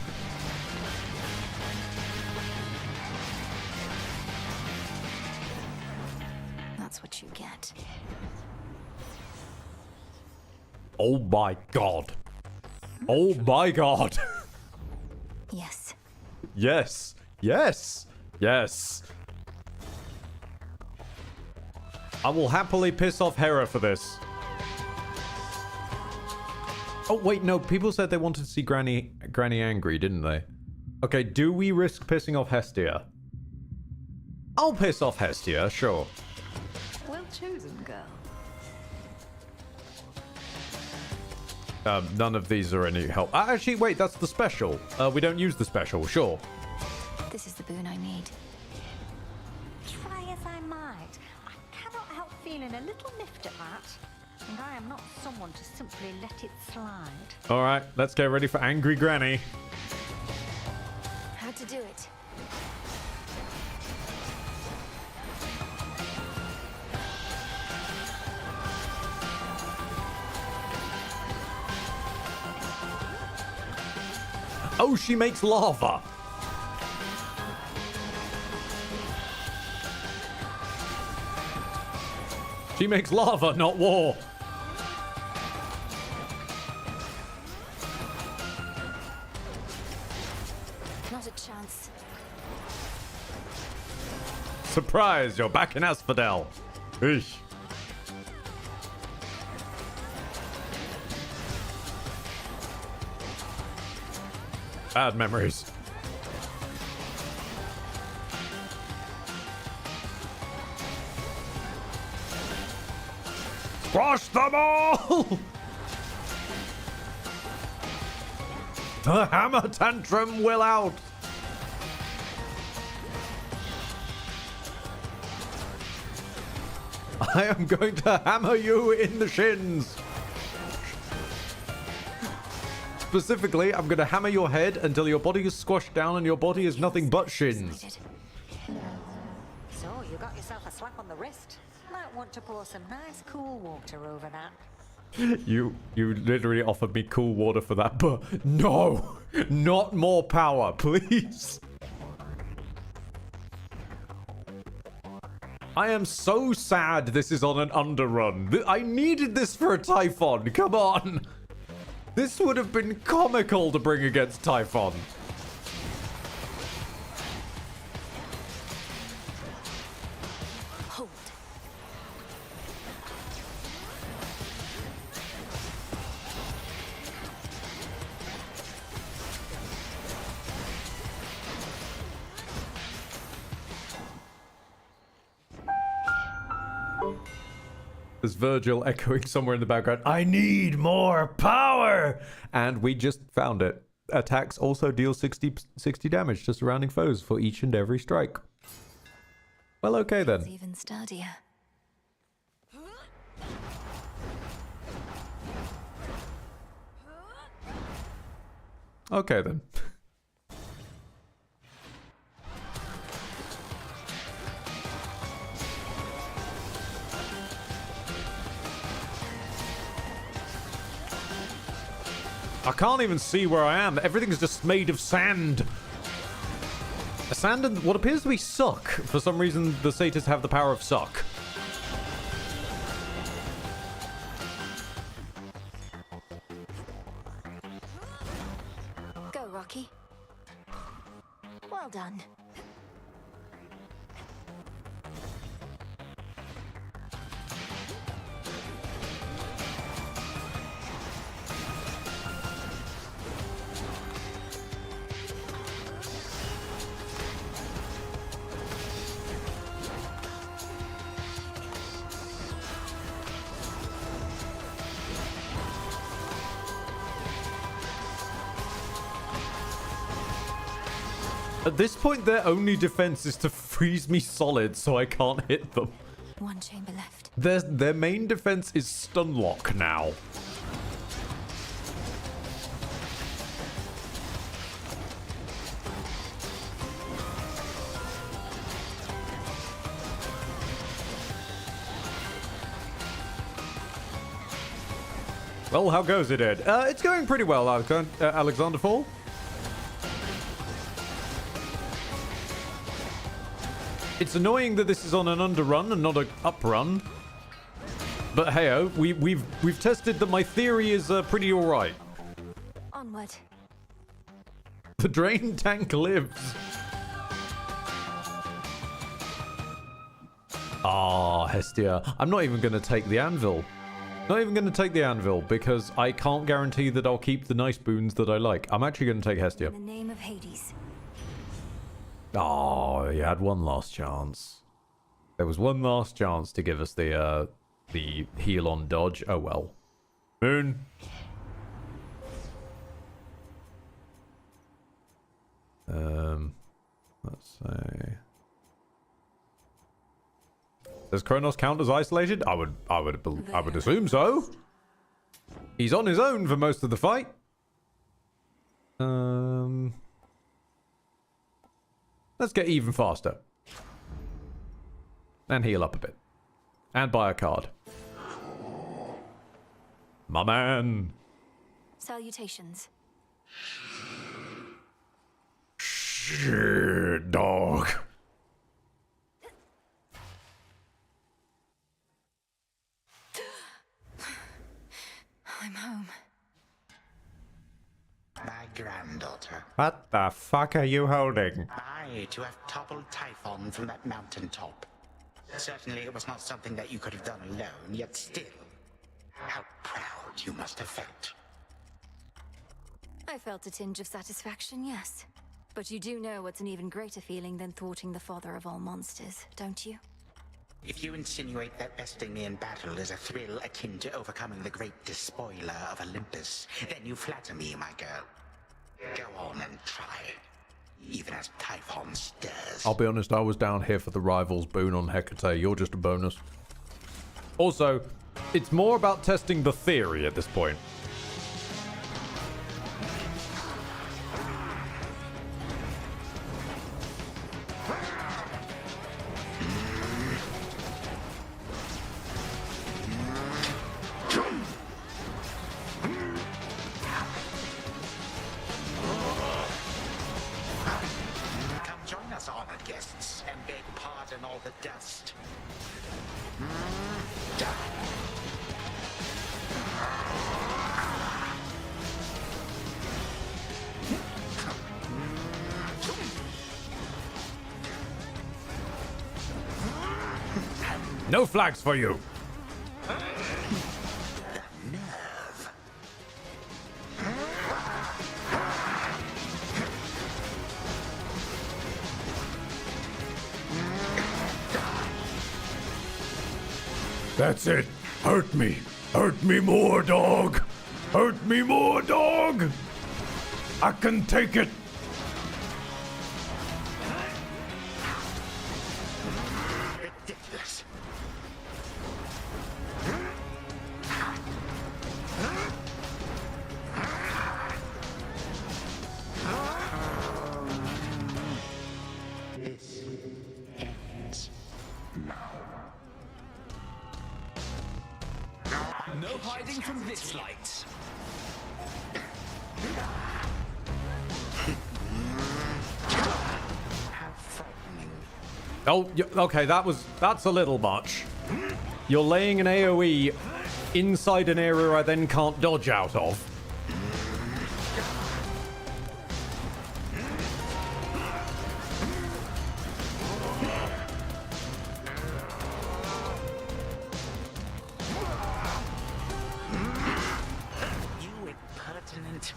[SPEAKER 5] That's what you get.
[SPEAKER 2] Oh my god. Oh my god.
[SPEAKER 5] Yes.
[SPEAKER 2] Yes. I will happily piss off Hera for this. Oh, wait, no. People said they wanted to see Granny angry, didn't they? Okay, do we risk pissing off Hestia? I'll piss off Hestia, sure.
[SPEAKER 6] Well chosen, girl.
[SPEAKER 2] None of these are any help. Actually, wait, that's the special. We don't use the special, sure.
[SPEAKER 5] This is the boon I need.
[SPEAKER 20] Try as I might, I cannot help feeling a little miffed at that. And I am not someone to simply let it slide.
[SPEAKER 2] All right, let's get ready for Angry Granny.
[SPEAKER 5] How to do it.
[SPEAKER 2] Oh, she makes lava. She makes lava, not war.
[SPEAKER 5] Not a chance.
[SPEAKER 2] Surprise, you're back in Asphodel. Eesh. Bad memories. Squash them all! The hammer tantrum will out. I am going to hammer you in the shins. Specifically, I'm going to hammer your head until your body is squashed down and your body is nothing but shins.
[SPEAKER 20] So, you got yourself a slap on the wrist. Might want to pour some nice cool water over that.
[SPEAKER 2] You literally offered me cool water for that, but no! Not more power, please! I am so sad this is on an underrun. I needed this for a Typhon, come on! This would have been comical to bring against Typhon.
[SPEAKER 5] Hold.
[SPEAKER 2] There's Virgil echoing somewhere in the background. I need more power! And we just found it. Attacks also deal 60 damage to surrounding foes for each and every strike. Well, okay then.
[SPEAKER 5] It's even sturdier.
[SPEAKER 2] Okay then. I can't even see where I am. Everything's just made of sand. Sand and what appears to be suck. For some reason, the satyrs have the power of suck.
[SPEAKER 5] Go, Rocky. Well done.
[SPEAKER 2] At this point, their only defense is to freeze me solid so I can't hit them.
[SPEAKER 5] One chamber left.
[SPEAKER 2] Their main defense is stun lock now. Well, how goes it, Ed? It's going pretty well, Alexander Fall. It's annoying that this is on an underrun and not an uprun. But hey-oh, we've tested that my theory is pretty alright.
[SPEAKER 5] Onward.
[SPEAKER 2] The drain tank lives. Ah, Hestia. I'm not even going to take the anvil. Not even going to take the anvil because I can't guarantee that I'll keep the nice boons that I like. I'm actually going to take Hestia.
[SPEAKER 5] In the name of Hades.
[SPEAKER 2] Oh, you had one last chance. There was one last chance to give us the heal on dodge. Oh well. Moon. Let's say. Does Kronos count as isolated? I would assume so. He's on his own for most of the fight. Let's get even faster. And heal up a bit. And buy a card. My man.
[SPEAKER 5] Salutations.
[SPEAKER 2] Shit, dog.
[SPEAKER 5] I'm home.
[SPEAKER 15] My granddaughter.
[SPEAKER 2] What the fuck are you holding?
[SPEAKER 15] I to have toppled Typhon from that mountaintop. Certainly it was not something that you could have done alone, yet still. How proud you must have felt.
[SPEAKER 5] I felt a tinge of satisfaction, yes. But you do know what's an even greater feeling than thwarting the father of all monsters, don't you?
[SPEAKER 15] If you insinuate that besting me in battle is a thrill akin to overcoming the great despoiler of Olympus, then you flatter me, my girl. Go on and try. Even as Typhon stirs.
[SPEAKER 2] I'll be honest, I was down here for the rivals boon on Hecate. You're just a bonus. Also, it's more about testing the theory at this point. No flags for you. That's it. Hurt me. Hurt me more, dog. Hurt me more, dog. I can take it.
[SPEAKER 15] Ridiculous. This ends now.
[SPEAKER 21] No hiding from this light.
[SPEAKER 2] Oh, okay, that's a little much. You're laying an AoE inside an area I then can't dodge out of.
[SPEAKER 3] You impertinent.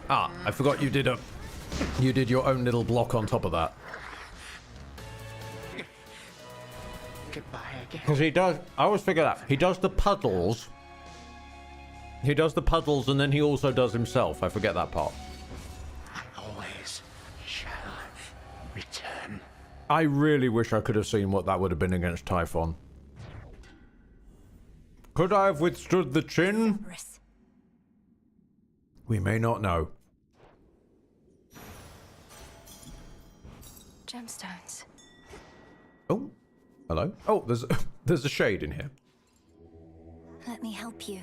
[SPEAKER 2] Ah, I forgot you did your own little block on top of that.
[SPEAKER 3] Goodbye again.
[SPEAKER 2] Because he does, I always figure that. He does the puddles. He does the puddles and then he also does himself. I forget that part.
[SPEAKER 3] I always shall return.
[SPEAKER 2] I really wish I could have seen what that would have been against Typhon. Could I have withstood the chin? We may not know.
[SPEAKER 5] Gemstones.
[SPEAKER 2] Oh, hello. Oh, there's a shade in here.
[SPEAKER 5] Let me help you.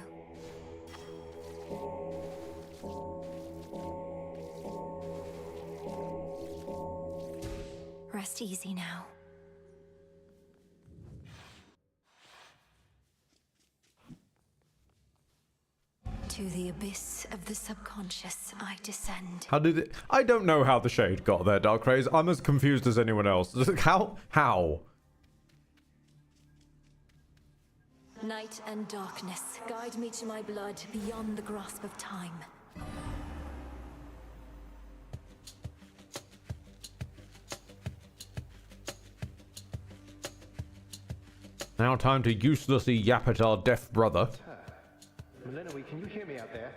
[SPEAKER 5] Rest easy now. To the abyss of the subconscious I descend.
[SPEAKER 2] How did it? I don't know how the shade got there, Darkrai. I'm as confused as anyone else. How?
[SPEAKER 5] Night and darkness, guide me to my blood beyond the grasp of time.
[SPEAKER 2] Now time to uselessly yap at our deaf brother.
[SPEAKER 4] Melinoe, can you hear me out there?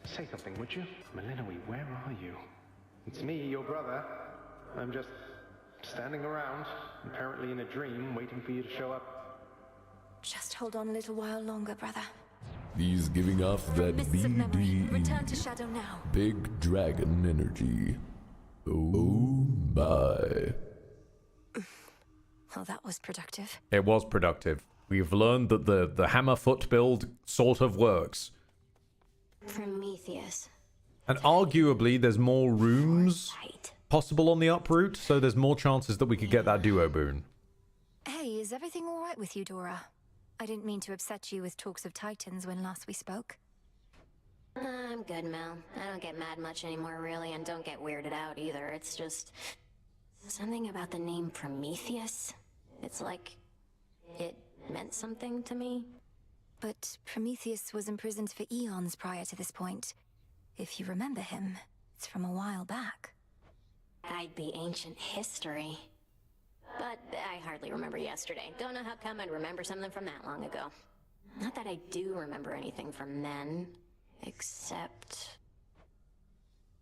[SPEAKER 4] Say something, would you? Melinoe, where are you? It's me, your brother. I'm just standing around, apparently in a dream, waiting for you to show up.
[SPEAKER 5] Just hold on a little while longer, brother.
[SPEAKER 22] He's giving off that
[SPEAKER 5] Mists of memory, return to
[SPEAKER 22] BD,
[SPEAKER 5] shadow now.
[SPEAKER 22] big dragon energy. Oh my.
[SPEAKER 5] Well, that was productive.
[SPEAKER 2] It was productive. We've learned that the hammer foot build sort of works.
[SPEAKER 9] Prometheus.
[SPEAKER 2] And arguably, there's more rooms possible on the uproot, so there's more chances that we could get that duo boon.
[SPEAKER 5] Hey, is everything all right with you, Dora? I didn't mean to upset you with talks of Titans when last we spoke.
[SPEAKER 9] I'm good, Mel. I don't get mad much anymore, really, and don't get weirded out either. It's just something about the name Prometheus. It's like it meant something to me.
[SPEAKER 5] But Prometheus was imprisoned for eons prior to this point. If you remember him, it's from a while back.
[SPEAKER 9] I'd be ancient history. But I hardly remember yesterday. Don't know how come I'd remember something from that long ago. Not that I do remember anything from then, except...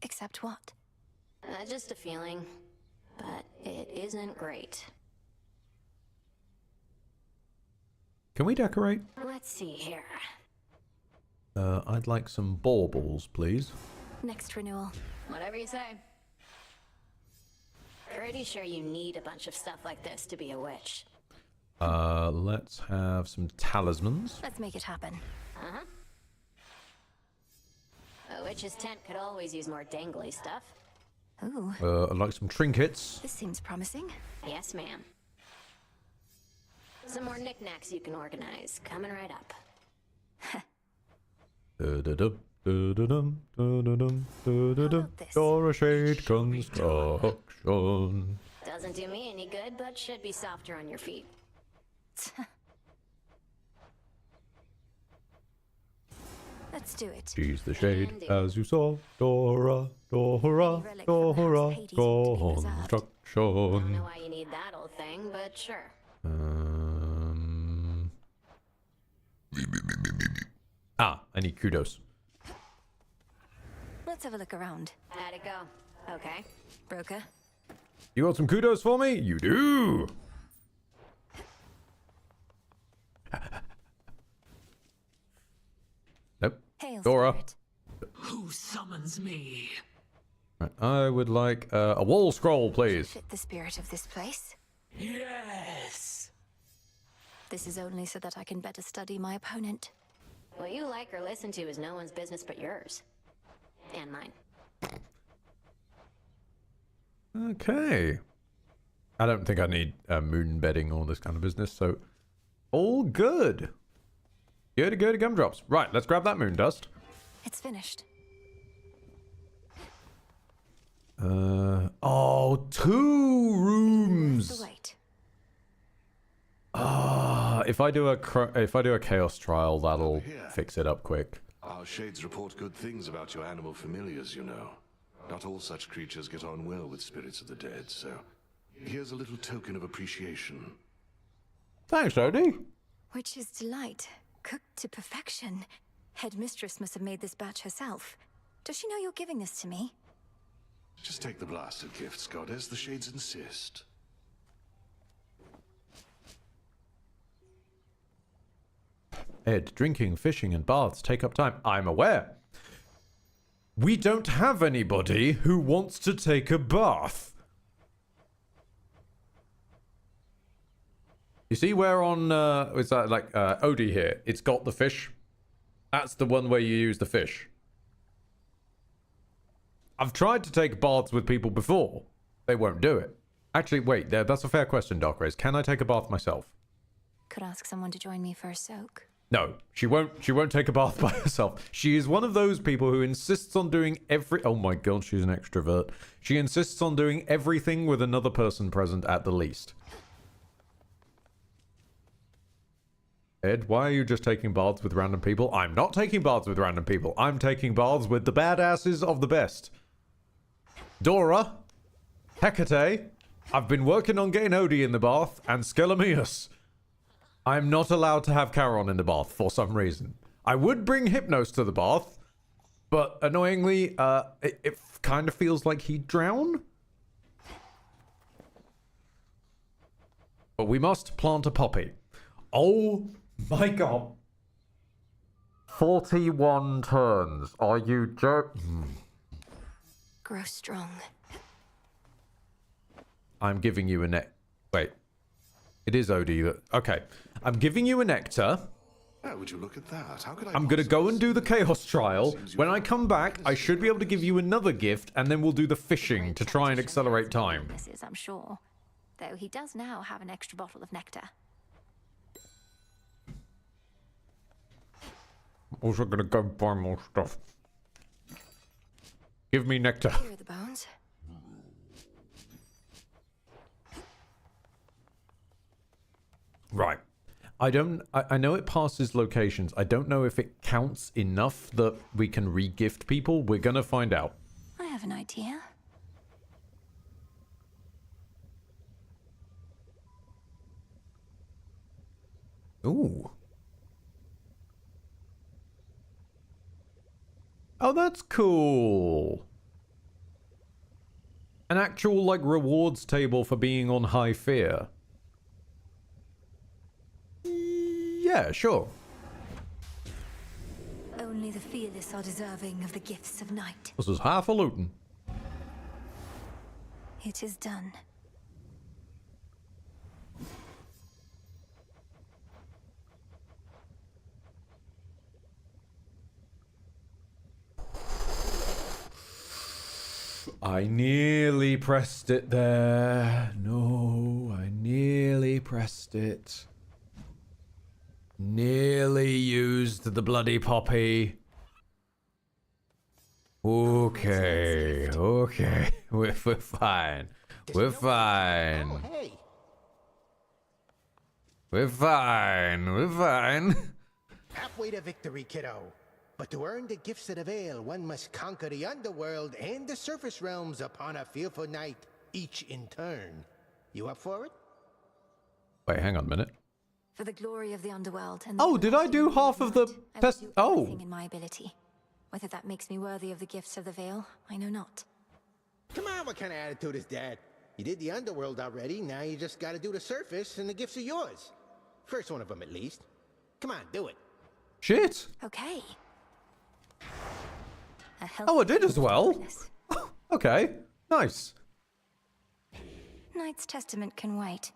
[SPEAKER 5] Except what?
[SPEAKER 9] Just a feeling. But it isn't great.
[SPEAKER 2] Can we decorate?
[SPEAKER 9] Let's see here.
[SPEAKER 2] I'd like some baubles, please.
[SPEAKER 5] Next renewal.
[SPEAKER 9] Whatever you say. Pretty sure you need a bunch of stuff like this to be a witch.
[SPEAKER 2] Let's have some talismans.
[SPEAKER 5] Let's make it happen.
[SPEAKER 9] Uh-huh. A witch's tent could always use more dangly stuff.
[SPEAKER 5] Ooh.
[SPEAKER 2] I'd like some trinkets.
[SPEAKER 5] This seems promising.
[SPEAKER 9] Yes, ma'am. Some more knickknacks you can organize. Coming right up.
[SPEAKER 2] Dora Shade Construction.
[SPEAKER 9] Doesn't do me any good, but should be softer on your feet.
[SPEAKER 5] Let's do it.
[SPEAKER 2] She's the shade, as you saw. Dora, Dora, Dora, Construction.
[SPEAKER 9] Don't know why you need that old thing, but sure.
[SPEAKER 2] I need kudos.
[SPEAKER 5] Let's have a look around.
[SPEAKER 9] How'd it go? Okay.
[SPEAKER 5] Broker?
[SPEAKER 2] You got some kudos for me? You do! Nope.
[SPEAKER 5] Hail,
[SPEAKER 2] Dora.
[SPEAKER 5] spirit.
[SPEAKER 14] Who summons me?
[SPEAKER 2] Right, I would like a wall scroll, please.
[SPEAKER 5] Fit the spirit of this place.
[SPEAKER 3] Yes!
[SPEAKER 5] This is only so that I can better study my opponent.
[SPEAKER 9] What you like or listen to is no one's business but yours. And mine.
[SPEAKER 2] Okay. I don't think I need moon bedding or this kind of business, so all good. Good gumdrops. Right, let's grab that moon dust.
[SPEAKER 5] It's finished.
[SPEAKER 2] Oh, 2 rooms.
[SPEAKER 5] The wait.
[SPEAKER 2] If I do a chaos trial, that'll fix it up quick.
[SPEAKER 12] Our shades report good things about your animal familiars, you know. Not all such creatures get on well with spirits of the dead, so here's a little token of appreciation.
[SPEAKER 2] Thanks, Odie.
[SPEAKER 5] Witch's delight. Cooked to perfection. Headmistress must have made this batch herself. Does she know you're giving this to me?
[SPEAKER 12] Just take the blasted gifts, goddess. The shades insist.
[SPEAKER 2] Ed, drinking, fishing, and baths take up time. I'm aware. We don't have anybody who wants to take a bath. You see where on, is that like Odie here? It's got the fish. That's the one where you use the fish. I've tried to take baths with people before. They won't do it. Actually, wait, that's a fair question, Darkrays. Can I take a bath myself?
[SPEAKER 5] Could ask someone to join me for a soak.
[SPEAKER 2] No, she won't take a bath by herself. She is one of those people who insists on doing oh my god, she's an extrovert. She insists on doing everything with another person present at the least. Ed, why are you just taking baths with random people? I'm not taking baths with random people. I'm taking baths with the badasses of the best. Dora, Hecate, I've been working on getting Odie in the bath, and Skelemius. I'm not allowed to have Charon in the bath for some reason. I would bring Hypnos to the bath, but annoyingly, it kind of feels like he'd drown. But we must plant a poppy. Oh my god. 41 turns. Are you joking?
[SPEAKER 5] Grow strong.
[SPEAKER 2] I'm giving you a Wait. It is Odie that... Okay. I'm giving you a nectar.
[SPEAKER 12] How would you look at that? How could I
[SPEAKER 2] I'm going to go and do the chaos trial. When I come back, I should be able to give you another gift, and then we'll do the fishing to try and accelerate time.
[SPEAKER 5] This is, I'm sure. Though he does now have an extra bottle of nectar.
[SPEAKER 2] Also going to go buy more stuff. Give me nectar.
[SPEAKER 5] Here are the bones.
[SPEAKER 2] Right. I know it passes locations. I don't know if it counts enough that we can re-gift people. We're gonna find out.
[SPEAKER 5] I have an idea.
[SPEAKER 2] Ooh. Oh, that's cool. An actual, like, rewards table for being on high fear. Yeah, sure.
[SPEAKER 5] Only the fearless are deserving of the gifts of night.
[SPEAKER 2] This is highfalutin.
[SPEAKER 5] It is done.
[SPEAKER 2] I nearly pressed it there. No, I nearly pressed it. Nearly used the bloody poppy. Okay, okay. We're fine. We're fine.
[SPEAKER 3] Hey.
[SPEAKER 2] We're fine. We're fine.
[SPEAKER 3] Halfway to victory, kiddo. But to earn the gifts of the Veil, one must conquer the underworld and the surface realms upon a fearful night, each in turn. You up for it?
[SPEAKER 2] Wait, hang on a minute.
[SPEAKER 5] For the glory of the underworld and
[SPEAKER 2] Oh, did I do half of the test? Oh.
[SPEAKER 5] in my ability. Whether that makes me worthy of the gifts of the Veil, I know not.
[SPEAKER 3] Come on, what kind of attitude is that? You did the underworld already, now you just gotta do the surface and the gifts are yours. First one of them at least. Come on, do it.
[SPEAKER 2] Shit.
[SPEAKER 5] Okay.
[SPEAKER 2] Oh, I did as well. Okay, nice.
[SPEAKER 5] Knight's Testament can wait.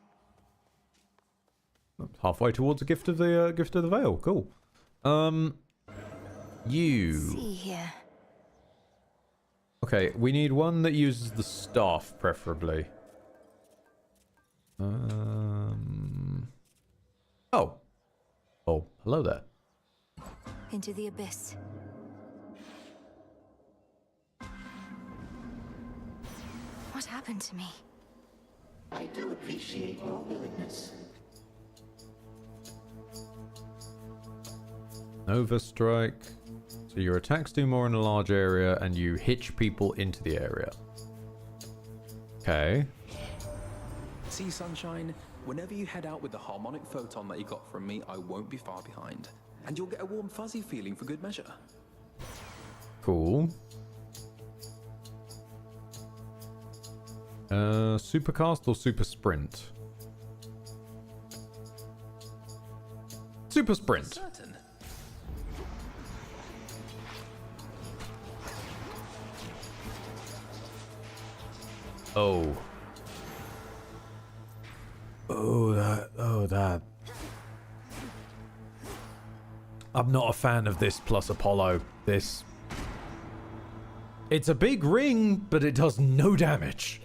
[SPEAKER 2] Halfway towards a gift of the veil. Cool. You.
[SPEAKER 5] See here.
[SPEAKER 2] Okay, we need one that uses the staff, preferably. Oh. Oh, hello there.
[SPEAKER 5] Into the abyss. What happened to me?
[SPEAKER 15] I do appreciate your willingness.
[SPEAKER 2] Nova Strike. So your attacks do more in a large area, and you hitch people into the area. Okay.
[SPEAKER 8] See, Sunshine, whenever you head out with the harmonic photon that you got from me, I won't be far behind. And you'll get a warm fuzzy feeling for good measure.
[SPEAKER 2] Cool. Supercast or super sprint? Super sprint.
[SPEAKER 8] Certain.
[SPEAKER 2] Oh. Oh, that. I'm not a fan of this plus Apollo. This. It's a big ring, but it does no damage.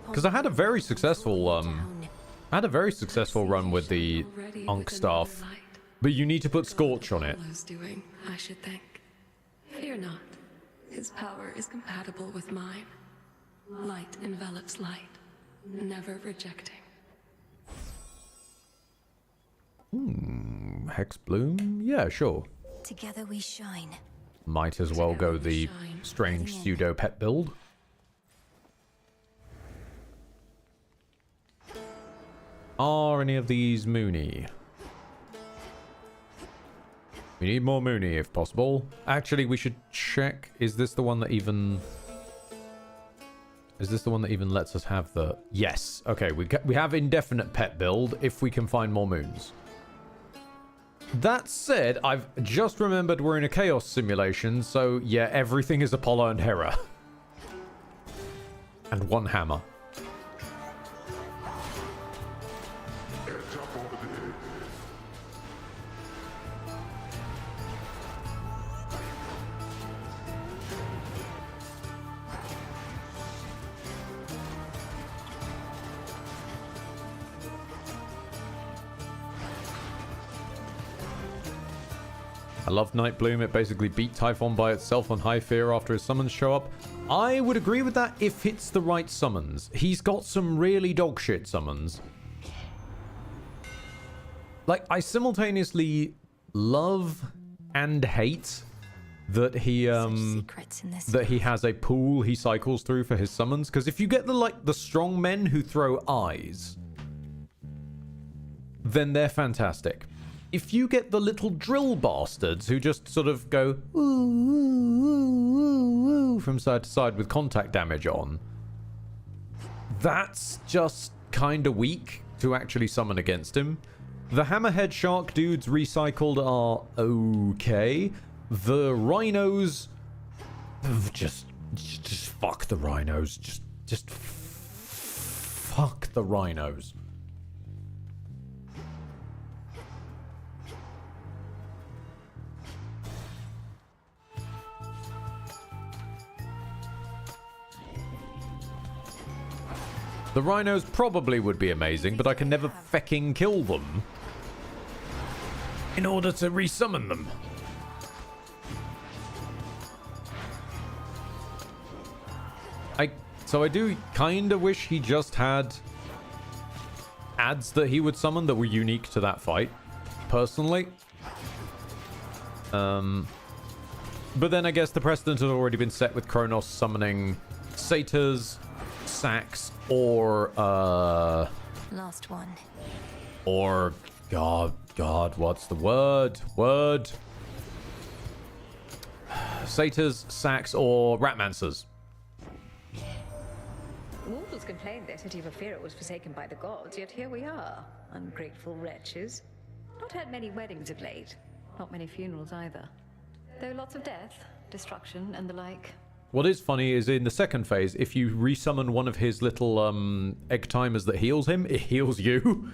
[SPEAKER 2] Because I had a very successful run with the Unk staff, but you need to put Scorch on it.
[SPEAKER 14] Doing, I should think. Fear not. His power is compatible with mine. Light envelops light, never rejecting.
[SPEAKER 2] Hex Bloom? Yeah, sure.
[SPEAKER 5] Together we shine.
[SPEAKER 2] Might as well go the strange pseudo pet build. Are any of these Moony? We need more Moony if possible. Actually, we should check. Is this the one that even... Is this the one that even lets us have the... Yes. Okay, we have indefinite pet build if we can find more moons. That said, I've just remembered we're in a chaos simulation, so yeah, everything is Apollo and Hera. And one hammer. I love Nightbloom. It basically beat Typhon by itself on high fear after his summons show up. I would agree with that if it's the right summons. He's got some really dogshit summons. Like, I simultaneously love and hate that he has a pool he cycles through for his summons. Because if you get the strong men who throw eyes, then they're fantastic. If you get the little drill bastards who just sort of go ooh, ooh, ooh, ooh, ooh, from side to side with contact damage on, that's just kind of weak to actually summon against him. The hammerhead shark dudes recycled are okay. The rhinos, just fuck the rhinos. Just fuck the rhinos. The rhinos probably would be amazing, but I can never fecking kill them in order to resummon them. So I do kind of wish he just had adds that he would summon that were unique to that fight, personally. But then I guess the precedent had already been set with Kronos summoning satyrs, sacks, or
[SPEAKER 5] Last one.
[SPEAKER 2] Or God, what's the word? Satyrs, Sacs, or Ratmancers?
[SPEAKER 6] Mortals complained their city of Ophira was forsaken by the gods, yet here we are, ungrateful wretches. Not had many weddings of late, not many funerals either. Though lots of death, destruction, and the like.
[SPEAKER 2] What is funny is in the second phase, if you resummon one of his little egg timers that heals him, it heals you.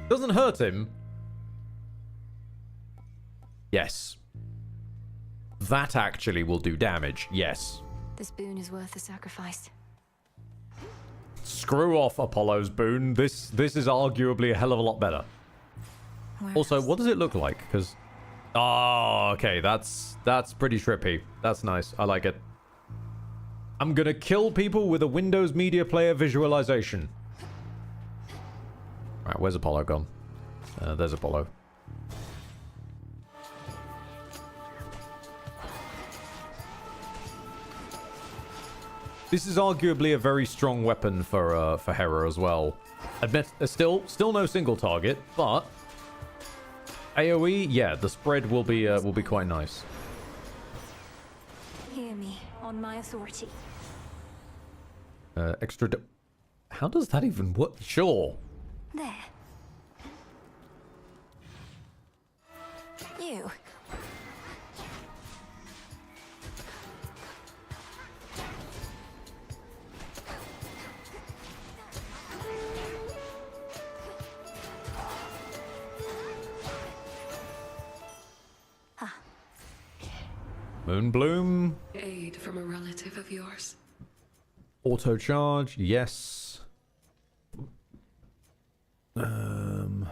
[SPEAKER 2] Doesn't hurt him. Yes. That actually will do damage, yes.
[SPEAKER 5] This boon is worth the sacrifice.
[SPEAKER 2] Screw off Apollo's boon. This is arguably a hell of a lot better. Also, what does it look like? Because... Oh, okay, that's pretty trippy. That's nice. I like it. I'm gonna kill people with a Windows Media Player visualization. Right, where's Apollo gone? There's Apollo. This is arguably a very strong weapon for Hera as well. Admit, still no single target, but AOE, yeah, the spread will be quite nice.
[SPEAKER 5] Hear me, on my authority.
[SPEAKER 2] How does that even work? Sure.
[SPEAKER 5] There. You.
[SPEAKER 2] Moonbloom.
[SPEAKER 14] Aid from a relative of yours.
[SPEAKER 2] Auto charge, yes. The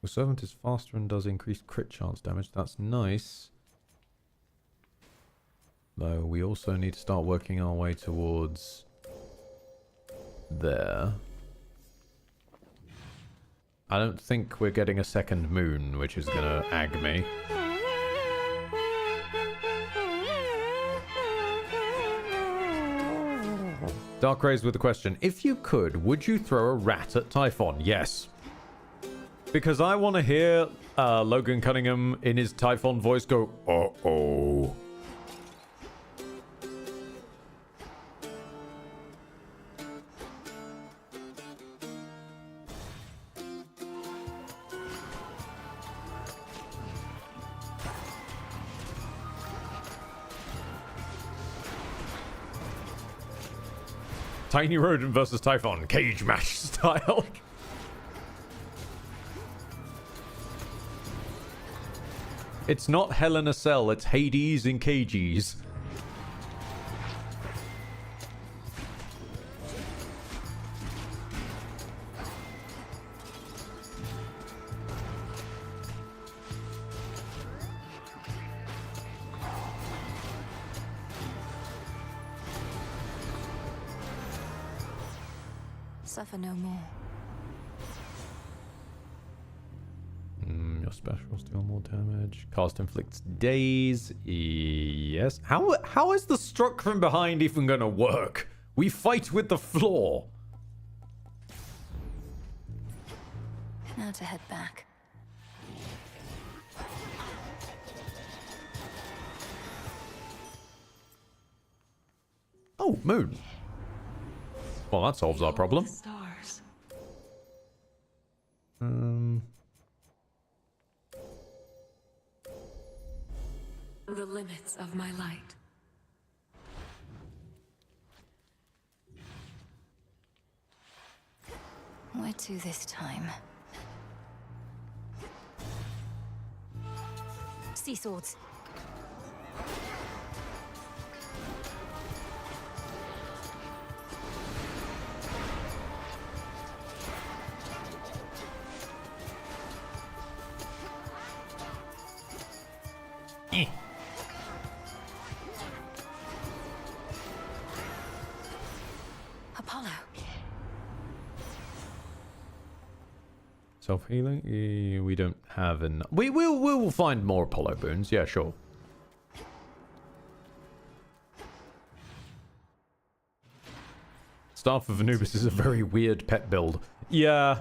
[SPEAKER 2] servant is faster and does increased crit chance damage. That's nice. Though we also need to start working our way towards there. I don't think we're getting a second moon, which is gonna ag me. Dark Rays with a question. If you could, would you throw a rat at Typhon? Yes. Because I want to hear Logan Cunningham in his Typhon voice go, uh-oh. Tiny Rodent versus Typhon, cage match style. It's not Hell in a Cell, it's Hades in cages.
[SPEAKER 5] Suffer no more.
[SPEAKER 2] Your specials deal more damage. Cast inflicts daze. Yes. How is the struck from behind even gonna work? We fight with the floor.
[SPEAKER 5] Now to head back.
[SPEAKER 2] Oh, moon. Well, that solves our problem.
[SPEAKER 14] Stars. The limits of my light.
[SPEAKER 5] Where to this time? Sea swords. Apollo.
[SPEAKER 2] Self-healing? We don't have enough. We will find more Apollo boons. Yeah, sure. Staff of Anubis is a very weird pet build. Yeah.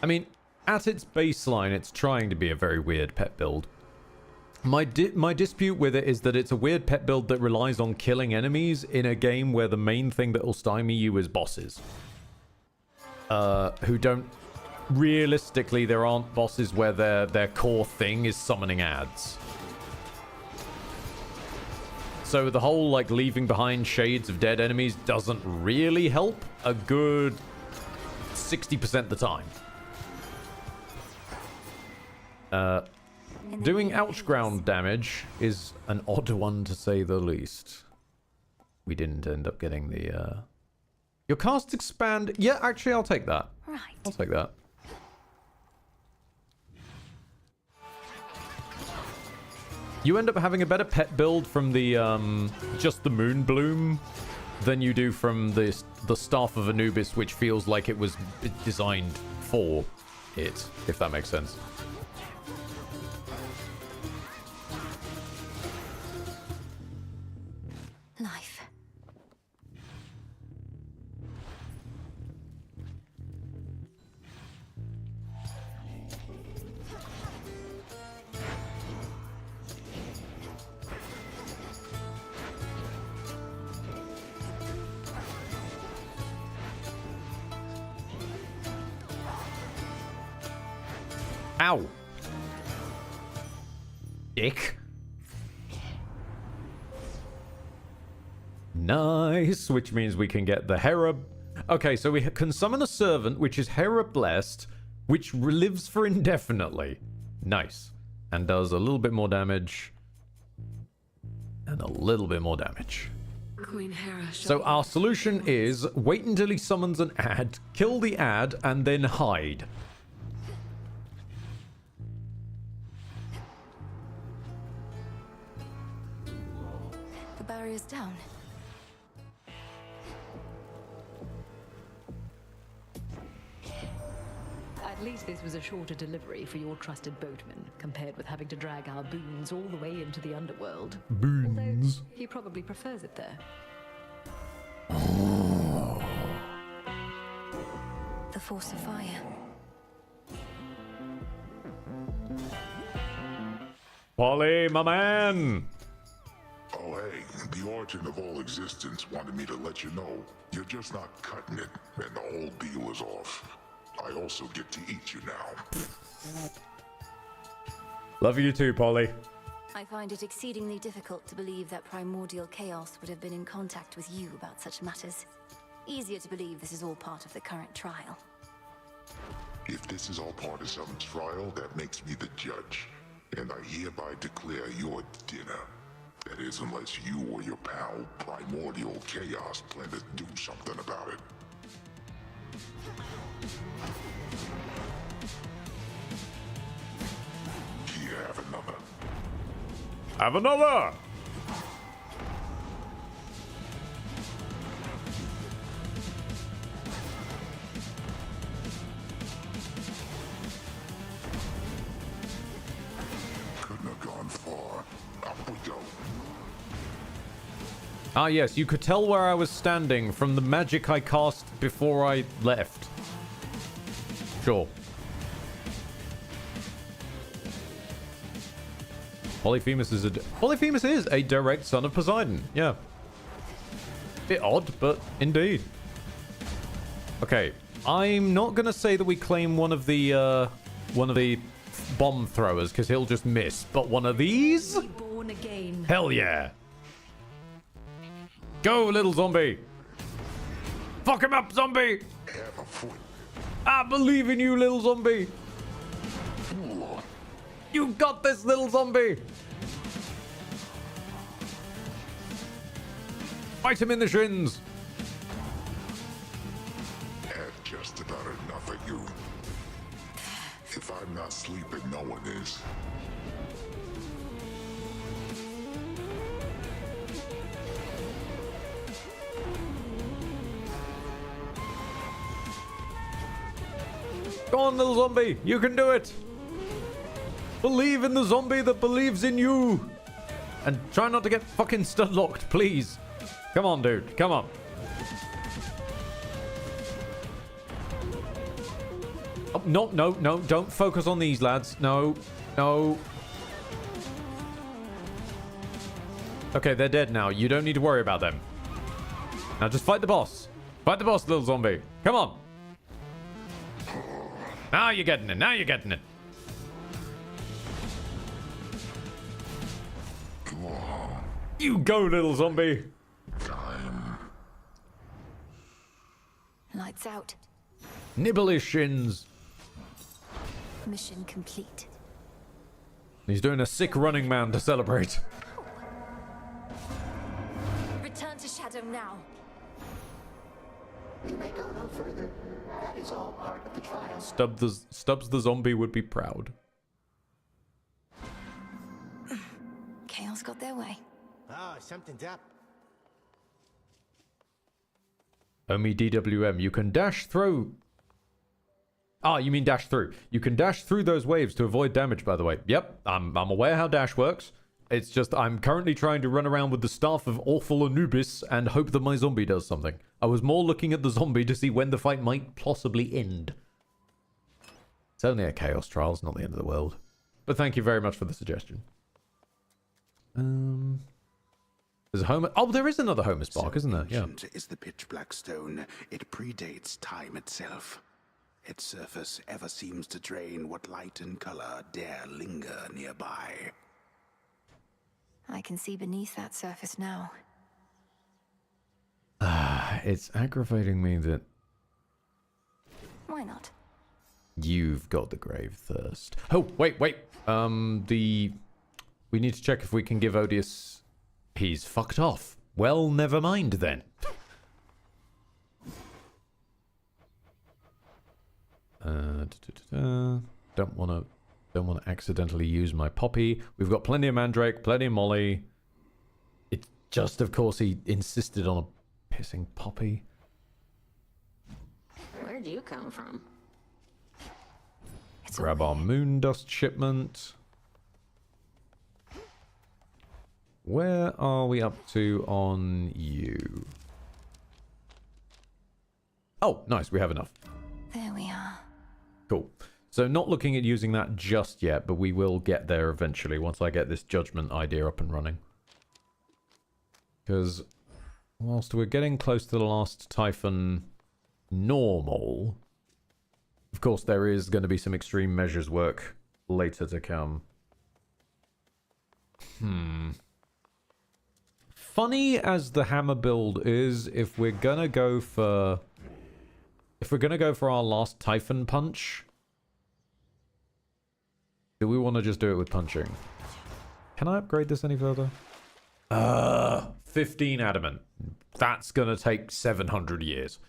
[SPEAKER 2] I mean, at its baseline, it's trying to be a very weird pet build. My dispute with it is that it's a weird pet build that relies on killing enemies in a game where the main thing that will stymie you is bosses. Who don't... Realistically, there aren't bosses where their core thing is summoning ads. So the whole, like, leaving behind shades of dead enemies doesn't really help a good 60% of the time. Doing ouch ground damage is an odd one to say the least. We didn't end up getting the, Your casts expand... Yeah, actually, I'll take that.
[SPEAKER 5] Right.
[SPEAKER 2] I'll take that. You end up having a better pet build from the, just the Moon Bloom than you do from the Staff of Anubis, which feels like it was designed for it, if that makes sense.
[SPEAKER 5] Life.
[SPEAKER 2] Ow. Dick. Nice, which means we can get the Hera. Okay, so we can summon a servant, which is Hera Blessed, which lives for indefinitely. Nice. And does a little bit more damage. And a little bit more damage.
[SPEAKER 14] Queen Hera.
[SPEAKER 2] So our solution is wait until he summons an ad, kill the ad, and then hide.
[SPEAKER 5] The barrier's down.
[SPEAKER 6] At least this was a shorter delivery for your trusted boatman, compared with having to drag our boons all the way into the underworld.
[SPEAKER 2] Boons.
[SPEAKER 6] Although he probably prefers it there.
[SPEAKER 5] The force of fire.
[SPEAKER 2] Polly, my man!
[SPEAKER 1] Oh, hey, the origin of all existence wanted me to let you know you're just not cutting it, and the whole deal is off. I also get to eat you now.
[SPEAKER 2] Love you too, Polly.
[SPEAKER 5] I find it exceedingly difficult to believe that primordial chaos would have been in contact with you about such matters. Easier to believe this is all part of the current trial.
[SPEAKER 1] If this is all part of some trial, that makes me the judge. And I hereby declare your dinner. That is, unless you or your pal, Primordial Chaos, plan to do something about it. Here, have another.
[SPEAKER 2] Have another!
[SPEAKER 1] Couldn't have gone far. Up we go.
[SPEAKER 2] Ah, yes, you could tell where I was standing from the magic I cast before I left. Sure. Polyphemus is a direct son of Poseidon. Yeah. Bit odd, but indeed. Okay, I'm not gonna say that we claim one of the bomb throwers because he'll just miss, but one of these?
[SPEAKER 6] Born again.
[SPEAKER 2] Hell yeah. Go, little zombie. Fuck him up, zombie.
[SPEAKER 1] Have a foot.
[SPEAKER 2] I believe in you, little zombie. You got this, little zombie. Fight him in the shins.
[SPEAKER 1] Had just about enough of you. If I'm not sleeping, no one is.
[SPEAKER 2] Go on, little zombie. You can do it. Believe in the zombie that believes in you. And try not to get fucking stud locked, please. Come on, dude. Come on. Oh, no. Don't focus on these, lads. No. Okay, they're dead now. You don't need to worry about them. Now just fight the boss. Fight the boss, little zombie. Come on. Now you're getting it. Now you're getting it. You go, little zombie.
[SPEAKER 5] Lights out.
[SPEAKER 2] Nibble his shins.
[SPEAKER 5] Mission complete.
[SPEAKER 2] He's doing a sick running man to celebrate.
[SPEAKER 5] Return to Shadow now.
[SPEAKER 15] You may go no further. That is all part of the trial.
[SPEAKER 2] Stubbs the zombie would be proud.
[SPEAKER 5] Chaos got their way.
[SPEAKER 3] Oh, something's up.
[SPEAKER 2] Omi DWM, you can dash through. Ah, you mean dash through. You can dash through those waves to avoid damage, by the way. Yep, I'm aware how dash works. It's just I'm currently trying to run around with the staff of Awful Anubis and hope that my zombie does something. I was more looking at the zombie to see when the fight might possibly end. It's only a chaos trial, it's not the end of the world. But thank you very much for the suggestion. There's a home. Oh, there is another Homer Spark, isn't there? Yeah.
[SPEAKER 18] Is the pitch black stone. It predates time itself. Its surface ever seems to drain what light and color dare linger nearby.
[SPEAKER 5] I can see beneath that surface now.
[SPEAKER 2] It's aggravating me that
[SPEAKER 5] Why not?
[SPEAKER 2] you've got the grave thirst. Oh, wait. We need to check if we can give Odious... He's fucked off. Well, never mind then. Don't want to accidentally use my poppy. We've got plenty of Mandrake, plenty of Molly. It's just, of course, he insisted on a pissing poppy.
[SPEAKER 9] Where'd you come from?
[SPEAKER 2] Grab our moon dust shipment. Where are we up to on you? Oh, nice. We have enough.
[SPEAKER 5] There we are.
[SPEAKER 2] Cool. So not looking at using that just yet, but we will get there eventually once I get this judgment idea up and running. Because whilst we're getting close to the last Typhon normal, of course there is going to be some extreme measures work later to come. Funny as the hammer build is, if we're gonna go for our last Typhon punch, do we want to just do it with punching? Can I upgrade this any further? 15 adamant. That's gonna take 700 years.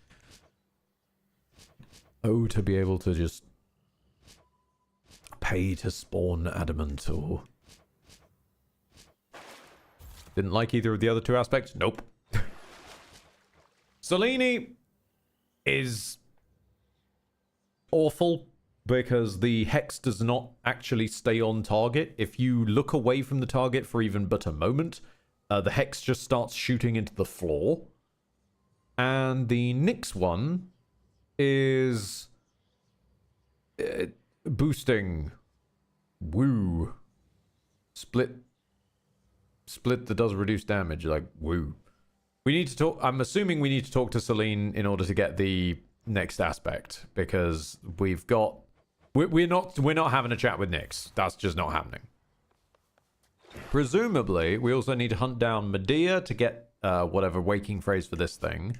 [SPEAKER 2] Oh, to be able to just pay to spawn adamant or... Didn't like either of the other two aspects? Nope. Selene is awful because the hex does not actually stay on target. If you look away from the target for even but a moment, the hex just starts shooting into the floor. And the Nyx one is boosting. Woo. Split that does reduce damage, like, woo. We need to talk... I'm assuming we need to talk to Selene in order to get the next aspect, because we've got... We're not having a chat with Nyx. That's just not happening. Presumably, we also need to hunt down Medea to get whatever waking phrase for this thing.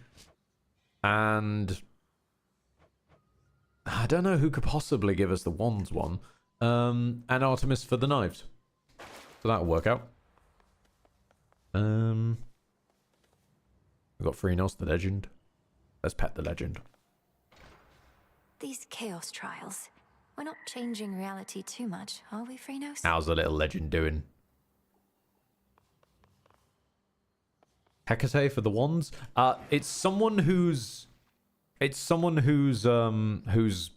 [SPEAKER 2] And... I don't know who could possibly give us the wands one. And Artemis for the knives. So that'll work out. We've got Phrenos, the legend. Let's pet the legend.
[SPEAKER 5] These chaos trials. We're not changing reality too much, are we, Phrenos?
[SPEAKER 2] How's the little legend doing? Hecate for the wands? It's someone whose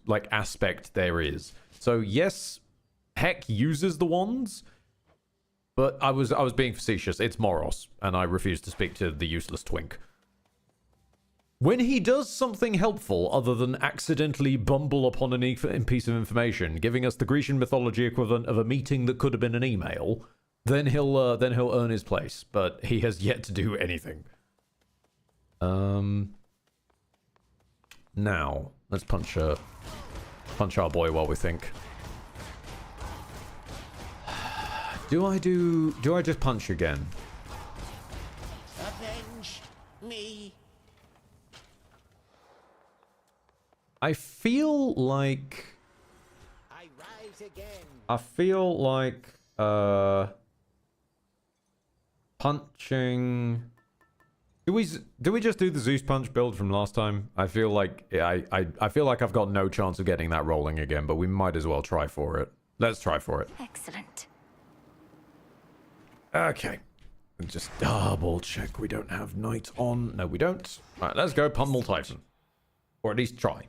[SPEAKER 2] like aspect there is. So yes, Heck uses the wands. But I was being facetious. It's Moros, and I refuse to speak to the useless twink. When he does something helpful other than accidentally bumble upon a piece of information, giving us the Grecian mythology equivalent of a meeting that could have been an email, then he'll earn his place, but he has yet to do anything. Now let's punch our boy while we think. Do I just punch again?
[SPEAKER 3] Avenge me.
[SPEAKER 2] I feel like
[SPEAKER 3] I rise again.
[SPEAKER 2] Punching. Do we just do the Zeus punch build from last time? I feel like I feel like I've got no chance of getting that rolling again, but we might as well try for it. Let's try for it.
[SPEAKER 5] Excellent.
[SPEAKER 2] Okay. Just double check we don't have Knight on. No, we don't. Alright, let's go Pummel Typhon. Or at least try.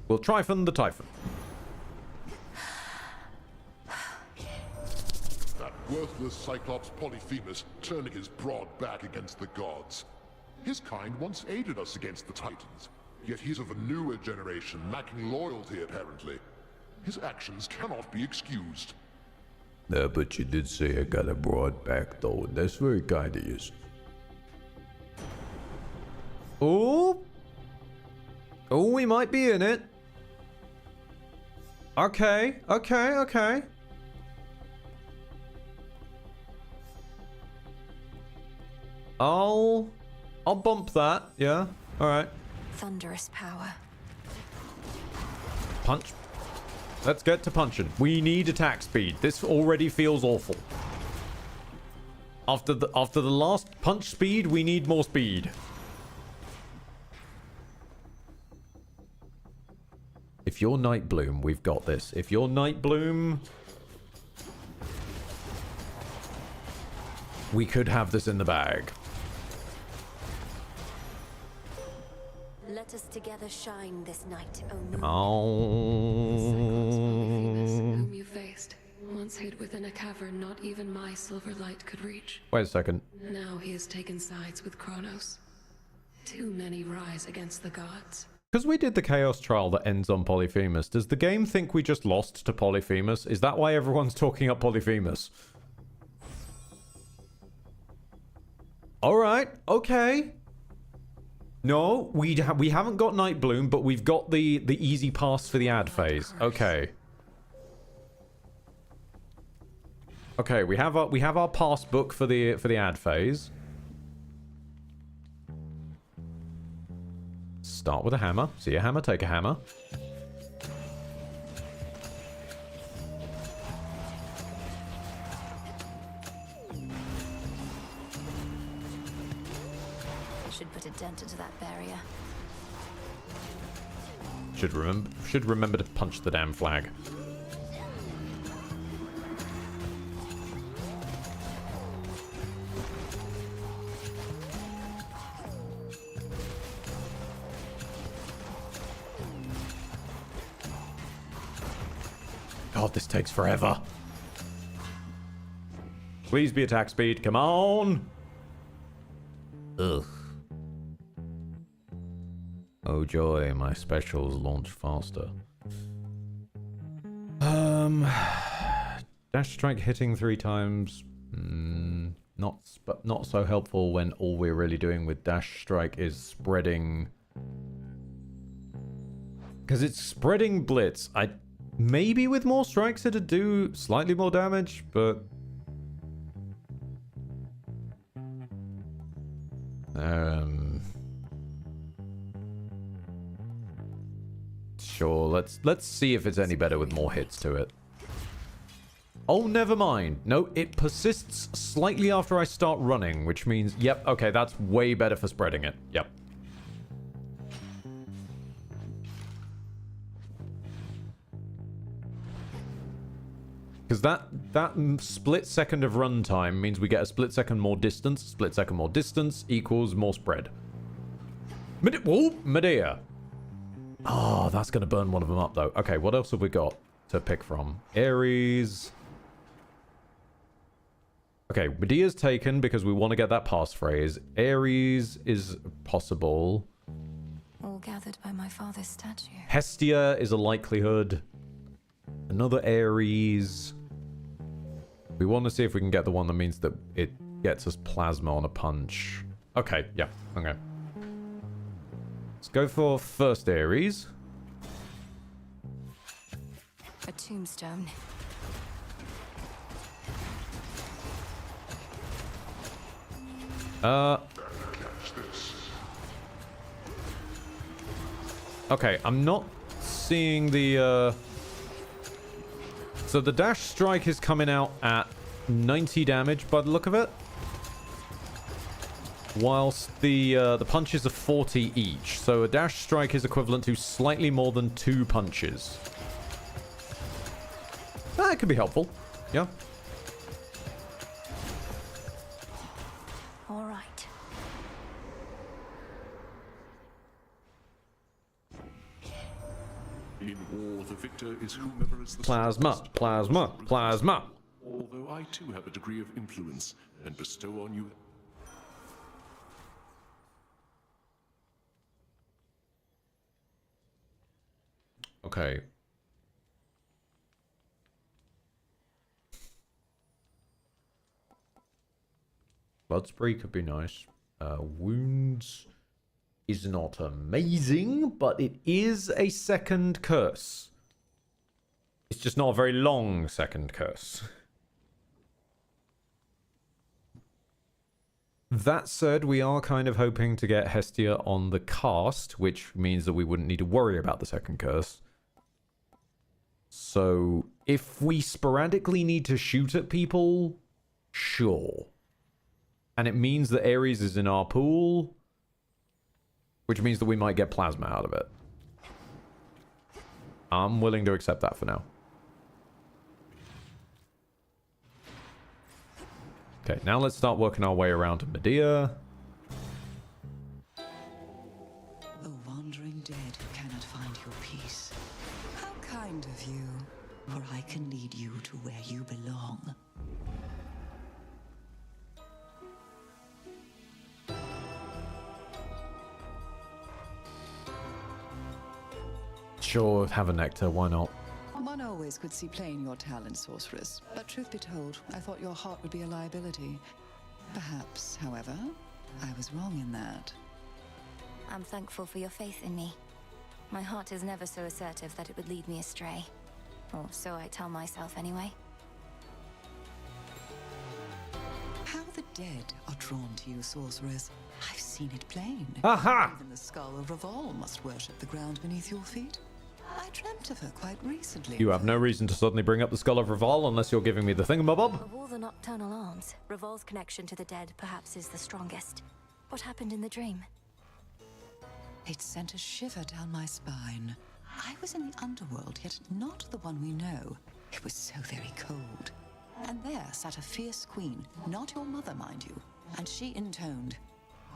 [SPEAKER 2] We'll Typhon the Typhon.
[SPEAKER 1] That worthless Cyclops Polyphemus turning his broad back against the gods. His kind once aided us against the Titans, yet he's of a newer generation, lacking loyalty apparently. His actions cannot be excused.
[SPEAKER 22] No, but you did say I got a broad back, though. That's very kind of you.
[SPEAKER 2] Oh, we might be in it. Okay. I'll bump that. Yeah. All right.
[SPEAKER 5] Thunderous power.
[SPEAKER 2] Punch. Let's get to punching. We need attack speed. This already feels awful. After the last punch speed, we need more speed. If you're Night Bloom, we've got this. If you're Night Bloom, we could have this in the bag.
[SPEAKER 5] Let us together shine this night, O moon.
[SPEAKER 2] Come on.
[SPEAKER 14] Whom you faced, once hid within a cavern not even my silver light could reach.
[SPEAKER 2] Wait a second.
[SPEAKER 14] Now he has taken sides with Kronos. Too many rise against the gods.
[SPEAKER 2] Because we did the Chaos Trial that ends on Polyphemus, does the game think we just lost to Polyphemus? Is that why everyone's talking up Polyphemus? Alright, okay. No, we haven't got Night Bloom, but we've got the easy pass for the ad phase. Okay. Okay, we have our pass book for the ad phase. Start with a hammer. See a hammer, take a hammer.
[SPEAKER 5] Should put a dent into that barrier.
[SPEAKER 2] Should remember to punch the damn flag. God, this takes forever. Please be attack speed. Come on. Ugh. Oh joy, my specials launch faster. Dash strike hitting 3 times. Not so helpful when all we're really doing with dash strike is spreading. Because it's spreading blitz. Maybe with more strikes it'd do slightly more damage, but sure, let's see if it's any better with more hits to it. Oh, never mind. No, it persists slightly after I start running, which means, yep, okay, that's way better for spreading it. Yep. Because that split second of runtime means we get a split second more distance. Split second more distance equals more spread. Medea. Oh, that's going to burn one of them up, though. Okay, what else have we got to pick from? Ares. Okay, Medea's taken because we want to get that passphrase. Ares is possible.
[SPEAKER 5] All gathered by my father's statue.
[SPEAKER 2] Hestia is a likelihood. Another Ares. We want to see if we can get the one that means that it gets us plasma on a punch. Okay, yeah, okay. Let's go for first Ares.
[SPEAKER 5] A tombstone.
[SPEAKER 2] Okay, I'm not seeing the, So the dash strike is coming out at 90 damage by the look of it. Whilst the punches are 40 each. So a dash strike is equivalent to slightly more than 2 punches. That could be helpful. Yeah.
[SPEAKER 5] All right.
[SPEAKER 12] In war, the victor is whomever is the
[SPEAKER 2] Plasma, plasma, plasma.
[SPEAKER 12] Although I too have a degree of influence and bestow on you.
[SPEAKER 2] Okay. Blood spray could be nice. Wounds is not amazing, but it is a second curse. It's just not a very long second curse. That said, we are kind of hoping to get Hestia on the cast, which means that we wouldn't need to worry about the second curse. So, if we sporadically need to shoot at people, sure. And it means that Ares is in our pool, which means that we might get plasma out of it. I'm willing to accept that for now. Okay, now let's start working our way around to Medea.
[SPEAKER 7] O wandering dead who cannot find your peace. How kind of you, for I can lead you to where you belong.
[SPEAKER 2] Sure, have a nectar, why not?
[SPEAKER 7] One always could see plain your talent, sorceress. But truth be told, I thought your heart would be a liability. Perhaps, however, I was wrong in that.
[SPEAKER 5] I'm thankful for your faith in me. My heart is never so assertive that it would lead me astray. Or so I tell myself anyway.
[SPEAKER 7] How the dead are drawn to you, sorceress. I've seen it plain.
[SPEAKER 2] Aha!
[SPEAKER 7] Even the skull of Revol must worship the ground beneath your feet. I dreamt of her quite recently.
[SPEAKER 2] You have no reason to suddenly bring up the skull of Revol unless you're giving me the thingamabob.
[SPEAKER 5] Of all the nocturnal arms, Revol's connection to the dead perhaps is the strongest. What happened in the dream?
[SPEAKER 7] It sent a shiver down my spine. I was in the underworld, yet not the one we know. It was so very cold. And there sat a fierce queen, not your mother, mind you. And she intoned,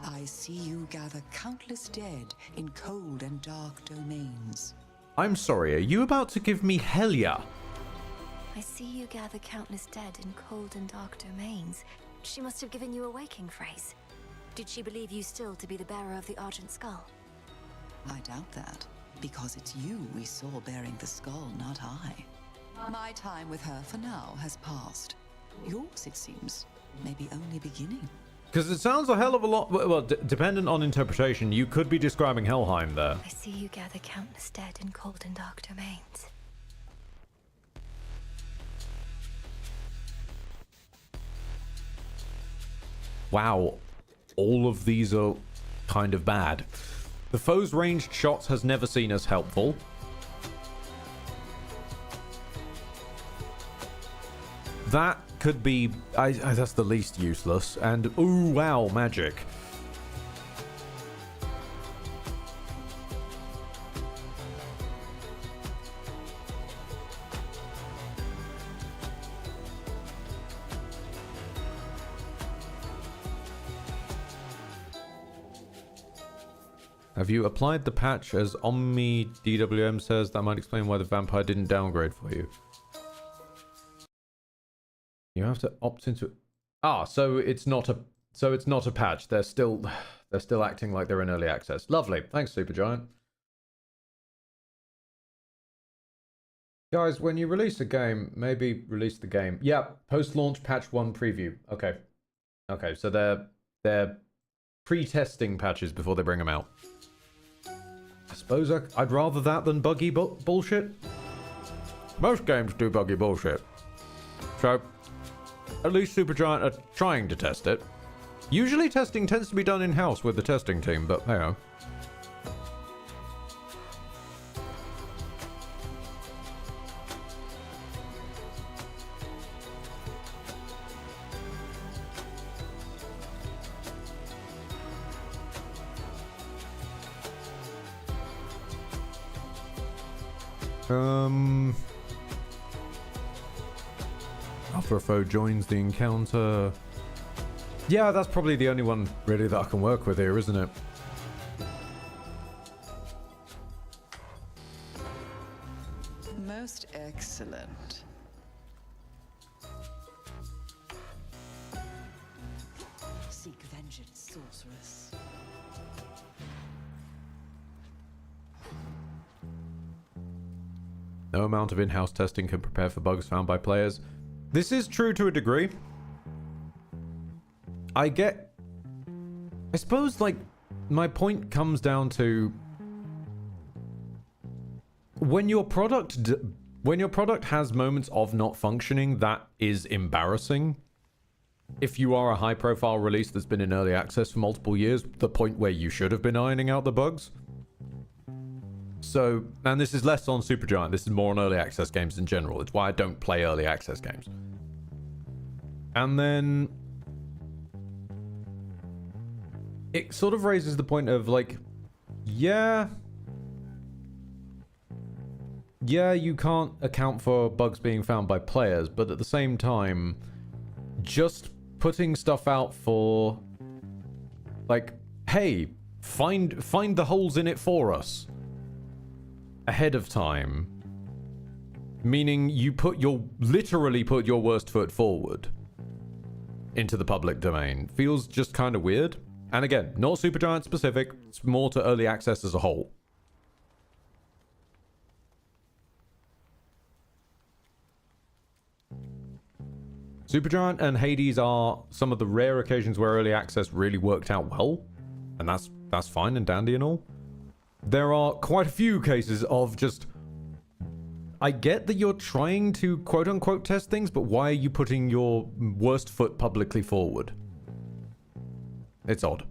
[SPEAKER 7] I see you gather countless dead in cold and dark domains.
[SPEAKER 2] I'm sorry, are you about to give me Helia?
[SPEAKER 5] I see you gather countless dead in cold and dark domains. She must have given you a waking phrase. Did she believe you still to be the bearer of the Argent Skull?
[SPEAKER 7] I doubt that, because it's you we saw bearing the skull, not I. My time with her for now has passed. Yours, it seems, may be only beginning.
[SPEAKER 2] Because it sounds a hell of a lot... Well, dependent on interpretation, you could be describing Helheim there.
[SPEAKER 5] I see you gather countless dead in cold and dark domains.
[SPEAKER 2] Wow. All of these are kind of bad. The foe's ranged shots has never seen us helpful. That could be... that's the least useless. And, ooh, wow, magic. Have you applied the patch as Omni DWM says? That might explain why the vampire didn't downgrade for you. You have to opt into... Ah, so it's not a patch. They're still acting like they're in early access. Lovely. Thanks, Supergiant. Guys, when you release a game, maybe release the game. Yeah, post-launch patch 1 preview. Okay. Okay, so they're pre-testing patches before they bring them out. I suppose I'd rather that than buggy bullshit. Most games do buggy bullshit. So, at least Supergiant are trying to test it. Usually testing tends to be done in-house with the testing team, but hey ho. After a foe joins the encounter. Yeah, that's probably the only one really that I can work with here, isn't it?
[SPEAKER 7] Most excellent. Seek vengeance, sorceress.
[SPEAKER 2] No amount of in-house testing can prepare for bugs found by players. This is true to a degree. I suppose, like, my point comes down to when your product has moments of not functioning, that is embarrassing. If you are a high-profile release that's been in early access for multiple years, the point where you should have been ironing out the bugs. So, and this is less on Supergiant, this is more on early access games in general. It's why I don't play early access games. And then it sort of raises the point of, like, yeah, you can't account for bugs being found by players, but at the same time, just putting stuff out for, like, hey, find the holes in it for us ahead of time, meaning you literally put your worst foot forward into the public domain, feels just kind of weird. And again, not Supergiant specific, it's more to early access as a whole. Supergiant and Hades are some of the rare occasions where early access really worked out well, and that's fine and dandy and all. There are quite a few cases of just, I get that you're trying to quote-unquote test things, but why are you putting your worst foot publicly forward? It's odd.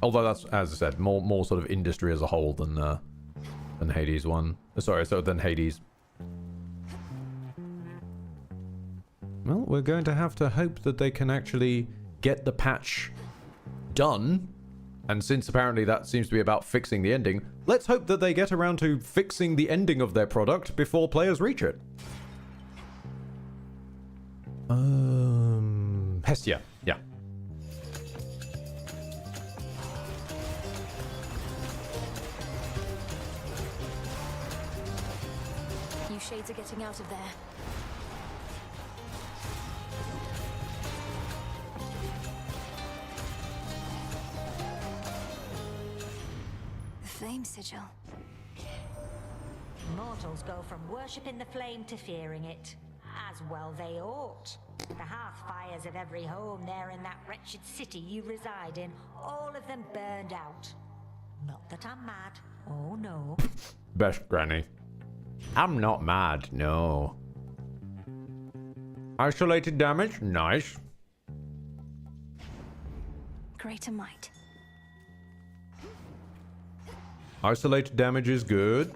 [SPEAKER 2] Although that's, as I said, more sort of industry as a whole than Hades one. Sorry, so than Hades. Well, we're going to have to hope that they can actually get the patch done. And since apparently that seems to be about fixing the ending, let's hope that they get around to fixing the ending of their product before players reach it. Hestia, yeah.
[SPEAKER 5] You shades are getting out of there. Flame sigil.
[SPEAKER 20] Mortals go from worshipping the flame to fearing it. As well they ought. The hearth fires of every home there in that wretched city you reside in, all of them burned out. Not that I'm mad. Oh no.
[SPEAKER 2] Best granny. I'm not mad, no. Isolated damage? Nice.
[SPEAKER 5] Greater might.
[SPEAKER 2] Isolated damage is good.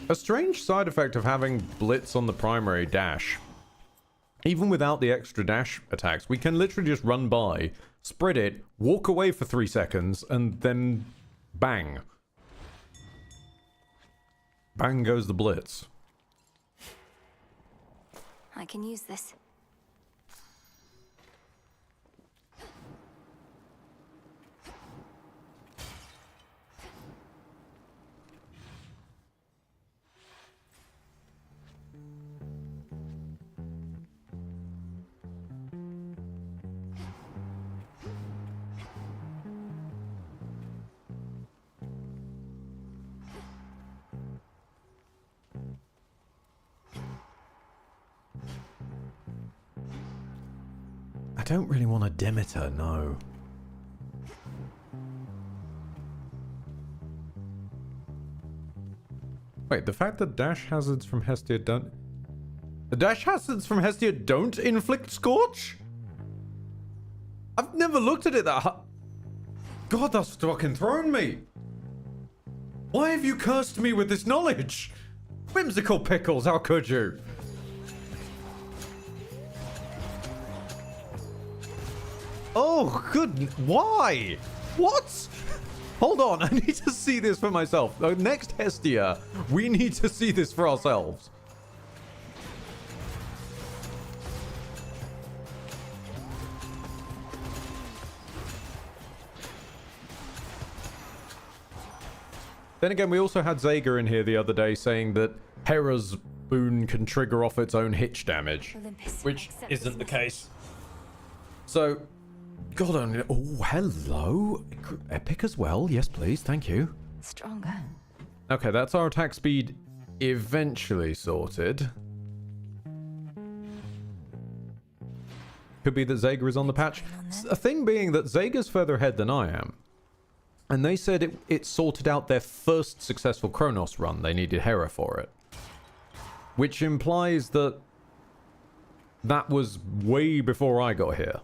[SPEAKER 2] A strange side effect of having Blitz on the primary dash. Even without the extra dash attacks, we can literally just run by, spread it, walk away for 3 seconds, and then bang. Bang goes the Blitz.
[SPEAKER 5] I can use this.
[SPEAKER 2] don't really want a Demeter, no. Wait, the fact that dash hazards from Hestia don't... The dash hazards from Hestia don't inflict Scorch? I've never looked at it that hard. God, that's fucking thrown me. Why have you cursed me with this knowledge? Whimsical pickles, how could you? Oh, good. Why? What? Hold on, I need to see this for myself. Next Hestia, we need to see this for ourselves. Then again, we also had Zager in here the other day saying that Hera's boon can trigger off its own hitch damage, which isn't the case. So, God only... Oh, hello. Epic as well. Yes, please. Thank you.
[SPEAKER 5] Stronger.
[SPEAKER 2] Okay, that's our attack speed eventually sorted. Could be that Zager is on the patch. A thing being that Zager's further ahead than I am. And they said it sorted out their first successful Kronos run. They needed Hera for it. Which implies that that was way before I got here.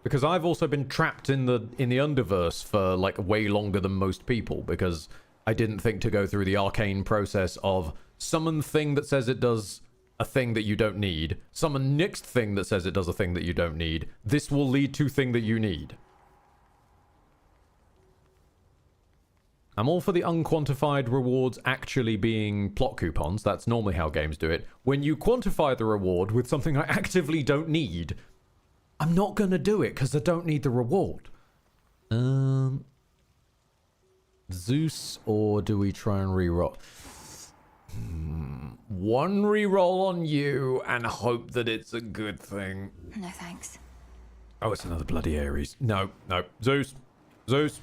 [SPEAKER 2] Because I've also been trapped in the Underverse for like way longer than most people, because I didn't think to go through the arcane process of summon thing that says it does a thing that you don't need, summon next thing that says it does a thing that you don't need. This will lead to thing that you need. I'm all for the unquantified rewards actually being plot coupons. That's normally how games do it. When you quantify the reward with something I actively don't need, I'm not going to do it because I don't need the reward. Zeus, or do we try and reroll? One reroll on you and hope that it's a good thing.
[SPEAKER 5] No thanks.
[SPEAKER 2] Oh, it's another bloody Ares. No, no. Zeus. Zeus.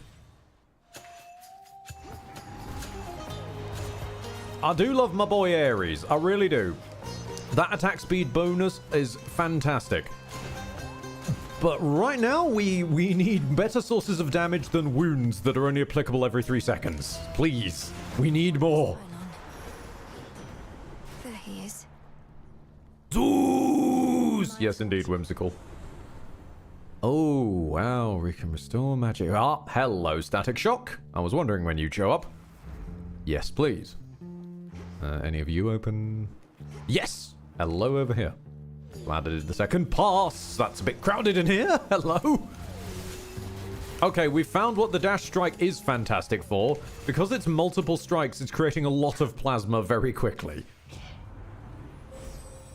[SPEAKER 2] I do love my boy Ares. I really do. That attack speed bonus is fantastic. But right now, we need better sources of damage than wounds that are only applicable every 3 seconds. Please. We need more.
[SPEAKER 5] There he is.
[SPEAKER 2] Zeus! Yes, indeed, whimsical. Oh, wow. We can restore magic. Ah, hello, Static Shock. I was wondering when you'd show up. Yes, please. Any of you open? Yes! Hello over here. Glad I did the second pass. That's a bit crowded in here. Hello. Okay, we found what the dash strike is fantastic for. Because it's multiple strikes, it's creating a lot of plasma very quickly.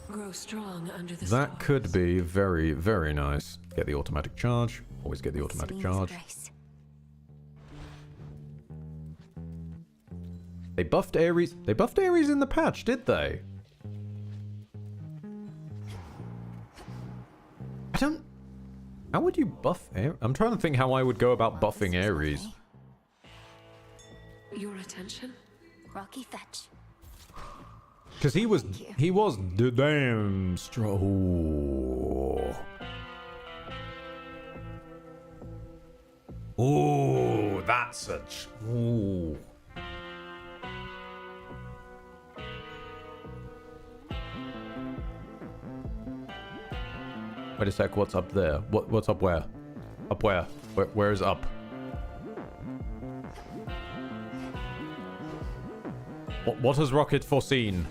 [SPEAKER 14] Grow strong under the
[SPEAKER 2] That could be very, very nice. Get the automatic charge. Always get the automatic charge. They buffed Ares. They buffed Ares in the patch, did they? I don't... How would you buff Ares? I'm trying to think how I would go about buffing Ares.
[SPEAKER 14] Your attention?
[SPEAKER 5] Rocky Fetch.
[SPEAKER 2] Because he was the damn strong. Ooh, that's a... Ooh. Wait a sec, what's up there? What's up where? Up where? Where is up? What has Rocket foreseen?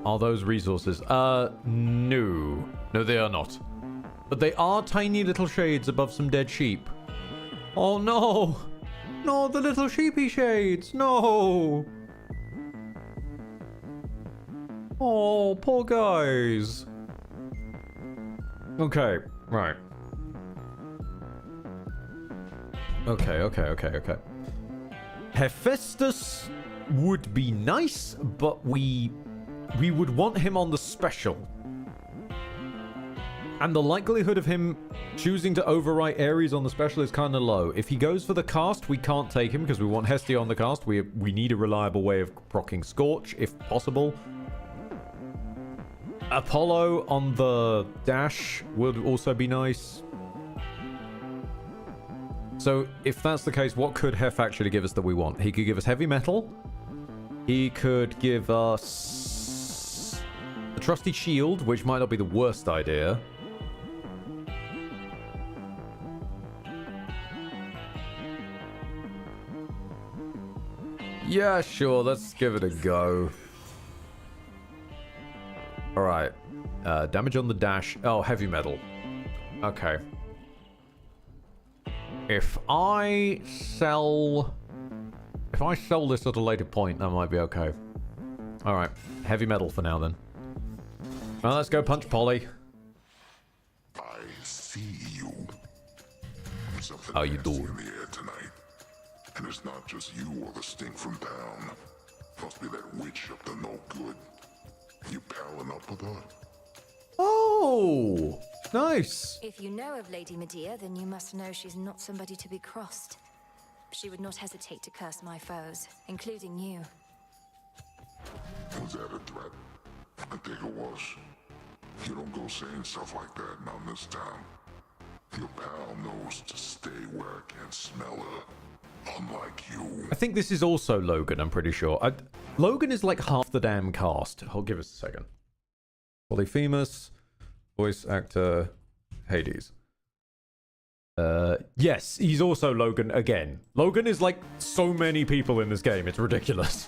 [SPEAKER 2] Are those resources? No. No, they are not. But they are tiny little shades above some dead sheep. Oh no! No, the little sheepy shades! No! Oh, poor guys. Okay, right. Okay. Hephaestus would be nice, but we would want him on the special. And the likelihood of him choosing to overwrite Ares on the special is kind of low. If he goes for the cast, we can't take him because we want Hestia on the cast. We need a reliable way of proccing Scorch, if possible. Apollo on the dash would also be nice. So, if that's the case, what could Hef actually give us that we want? He could give us heavy metal. He could give us the trusty shield, which might not be the worst idea. Yeah, sure, let's give it a go. Alright. Damage on the dash. Oh, heavy metal. Okay. If I sell this at a later point, that might be okay. Alright. Heavy metal for now, then. Well, let's go punch Polly.
[SPEAKER 1] I see you. Something
[SPEAKER 2] How you
[SPEAKER 1] nasty
[SPEAKER 2] doing?
[SPEAKER 1] in the air tonight. And it's not just you or the stink from town. Must be that witch up to no good. You palling up with her?
[SPEAKER 2] Oh! Nice!
[SPEAKER 5] If you know of Lady Medea, then you must know she's not somebody to be crossed. She would not hesitate to curse my foes, including you.
[SPEAKER 1] Was that a threat? I think it was. You don't go saying stuff like that around this town. Your pal knows to stay where I can't smell her. Unlike you.
[SPEAKER 2] I think this is also Logan, I'm pretty sure. Logan is like half the damn cast. I'll give us a second. Polyphemus, voice actor, Hades. Yes, he's also Logan again. Logan is like so many people in this game, it's ridiculous.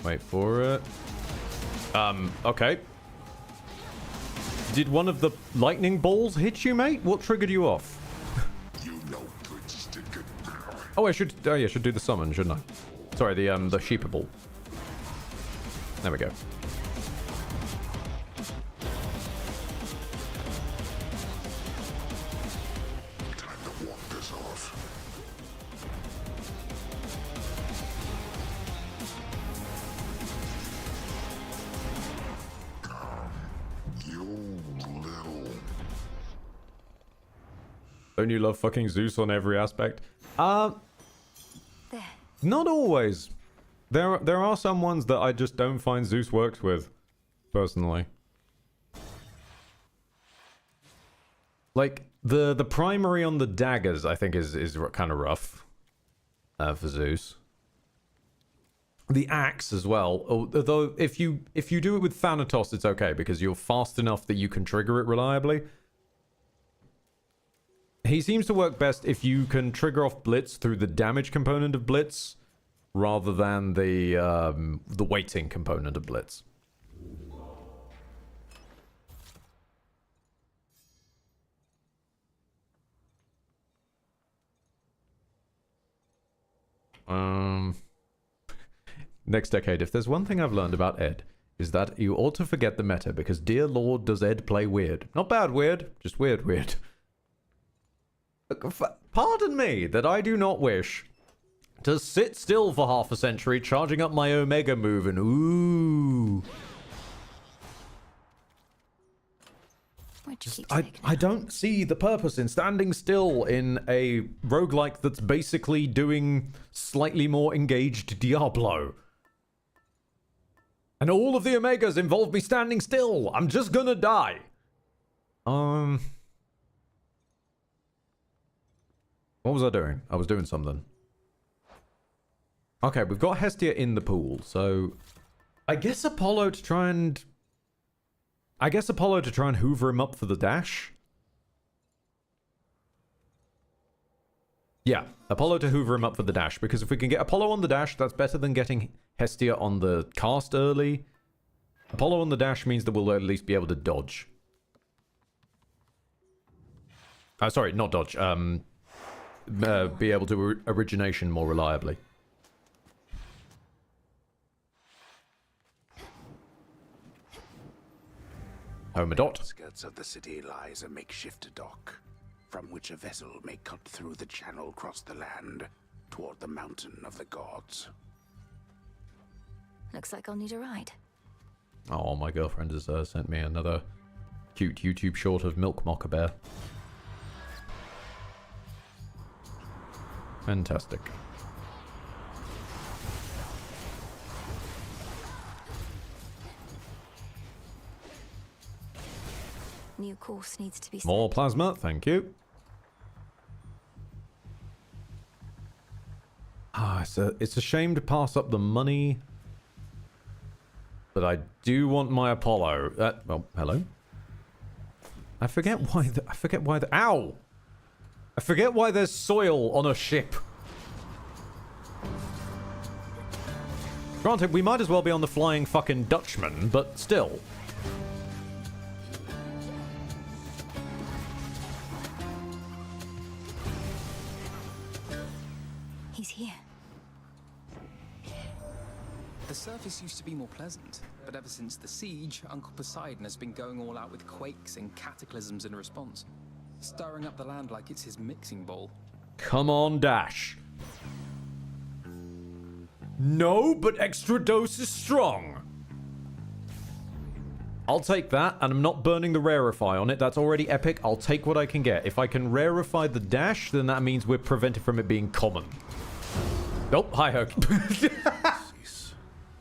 [SPEAKER 2] Wait for it. Okay. Did one of the lightning balls hit you, mate? What triggered you off?
[SPEAKER 1] You know good stick it.
[SPEAKER 2] Oh, I should do the summon, shouldn't I? Sorry, the sheepable. There we go.
[SPEAKER 1] Time to walk this off. You little.
[SPEAKER 2] Don't you love fucking Zeus on every aspect? Not always. There are some ones that I just don't find Zeus works with, personally. Like the primary on the daggers, I think is kind of rough for Zeus. The axe as well, although if you do it with Thanatos, it's okay because you're fast enough that you can trigger it reliably. He seems to work best if you can trigger off Blitz through the damage component of Blitz, rather than the weighting component of Blitz. Next decade, if there's one thing I've learned about Ed, is that you ought to forget the meta, because dear lord does Ed play weird. Not bad weird, just weird. Pardon me that I do not wish to sit still for half a century charging up my Omega move and ooh. I don't see the purpose in standing still in a roguelike that's basically doing slightly more engaged Diablo. And all of the Omegas involve me standing still. I'm just gonna die. What was I doing? I was doing something. Okay, we've got Hestia in the pool, so I guess Apollo to try and hoover him up for the dash. Yeah, Apollo to hoover him up for the dash, because if we can get Apollo on the dash, that's better than getting Hestia on the cast early. Apollo on the dash means that we'll at least be able to dodge. Sorry, not dodge. Be able to origination more reliably. Home a dot.
[SPEAKER 18] Outskirts of the city lies a makeshift dock, from which a vessel may cut through the channel across the land toward the mountain of the gods.
[SPEAKER 5] Looks like I'll need a ride.
[SPEAKER 2] Oh, my girlfriend has sent me another cute YouTube short of Milk Mocker Bear. Fantastic.
[SPEAKER 5] New course needs to be set.
[SPEAKER 2] More plasma, thank you. Ah, it's a shame to pass up the money, but I do want my Apollo. Well, hello. I forget why. Ow! I forget why there's soil on a ship. Granted, we might as well be on the Flying fucking Dutchman, but still.
[SPEAKER 5] He's here.
[SPEAKER 8] The surface used to be more pleasant, but ever since the siege, Uncle Poseidon has been going all out with quakes and cataclysms in response, stirring up the land like it's his mixing bowl.
[SPEAKER 2] Come on, Dash. No, but extra dose is strong. I'll take that, and I'm not burning the rarefy on it. That's already epic. I'll take what I can get. If I can rarefy the Dash, then that means we're prevented from it being common. Nope, hi, Herc.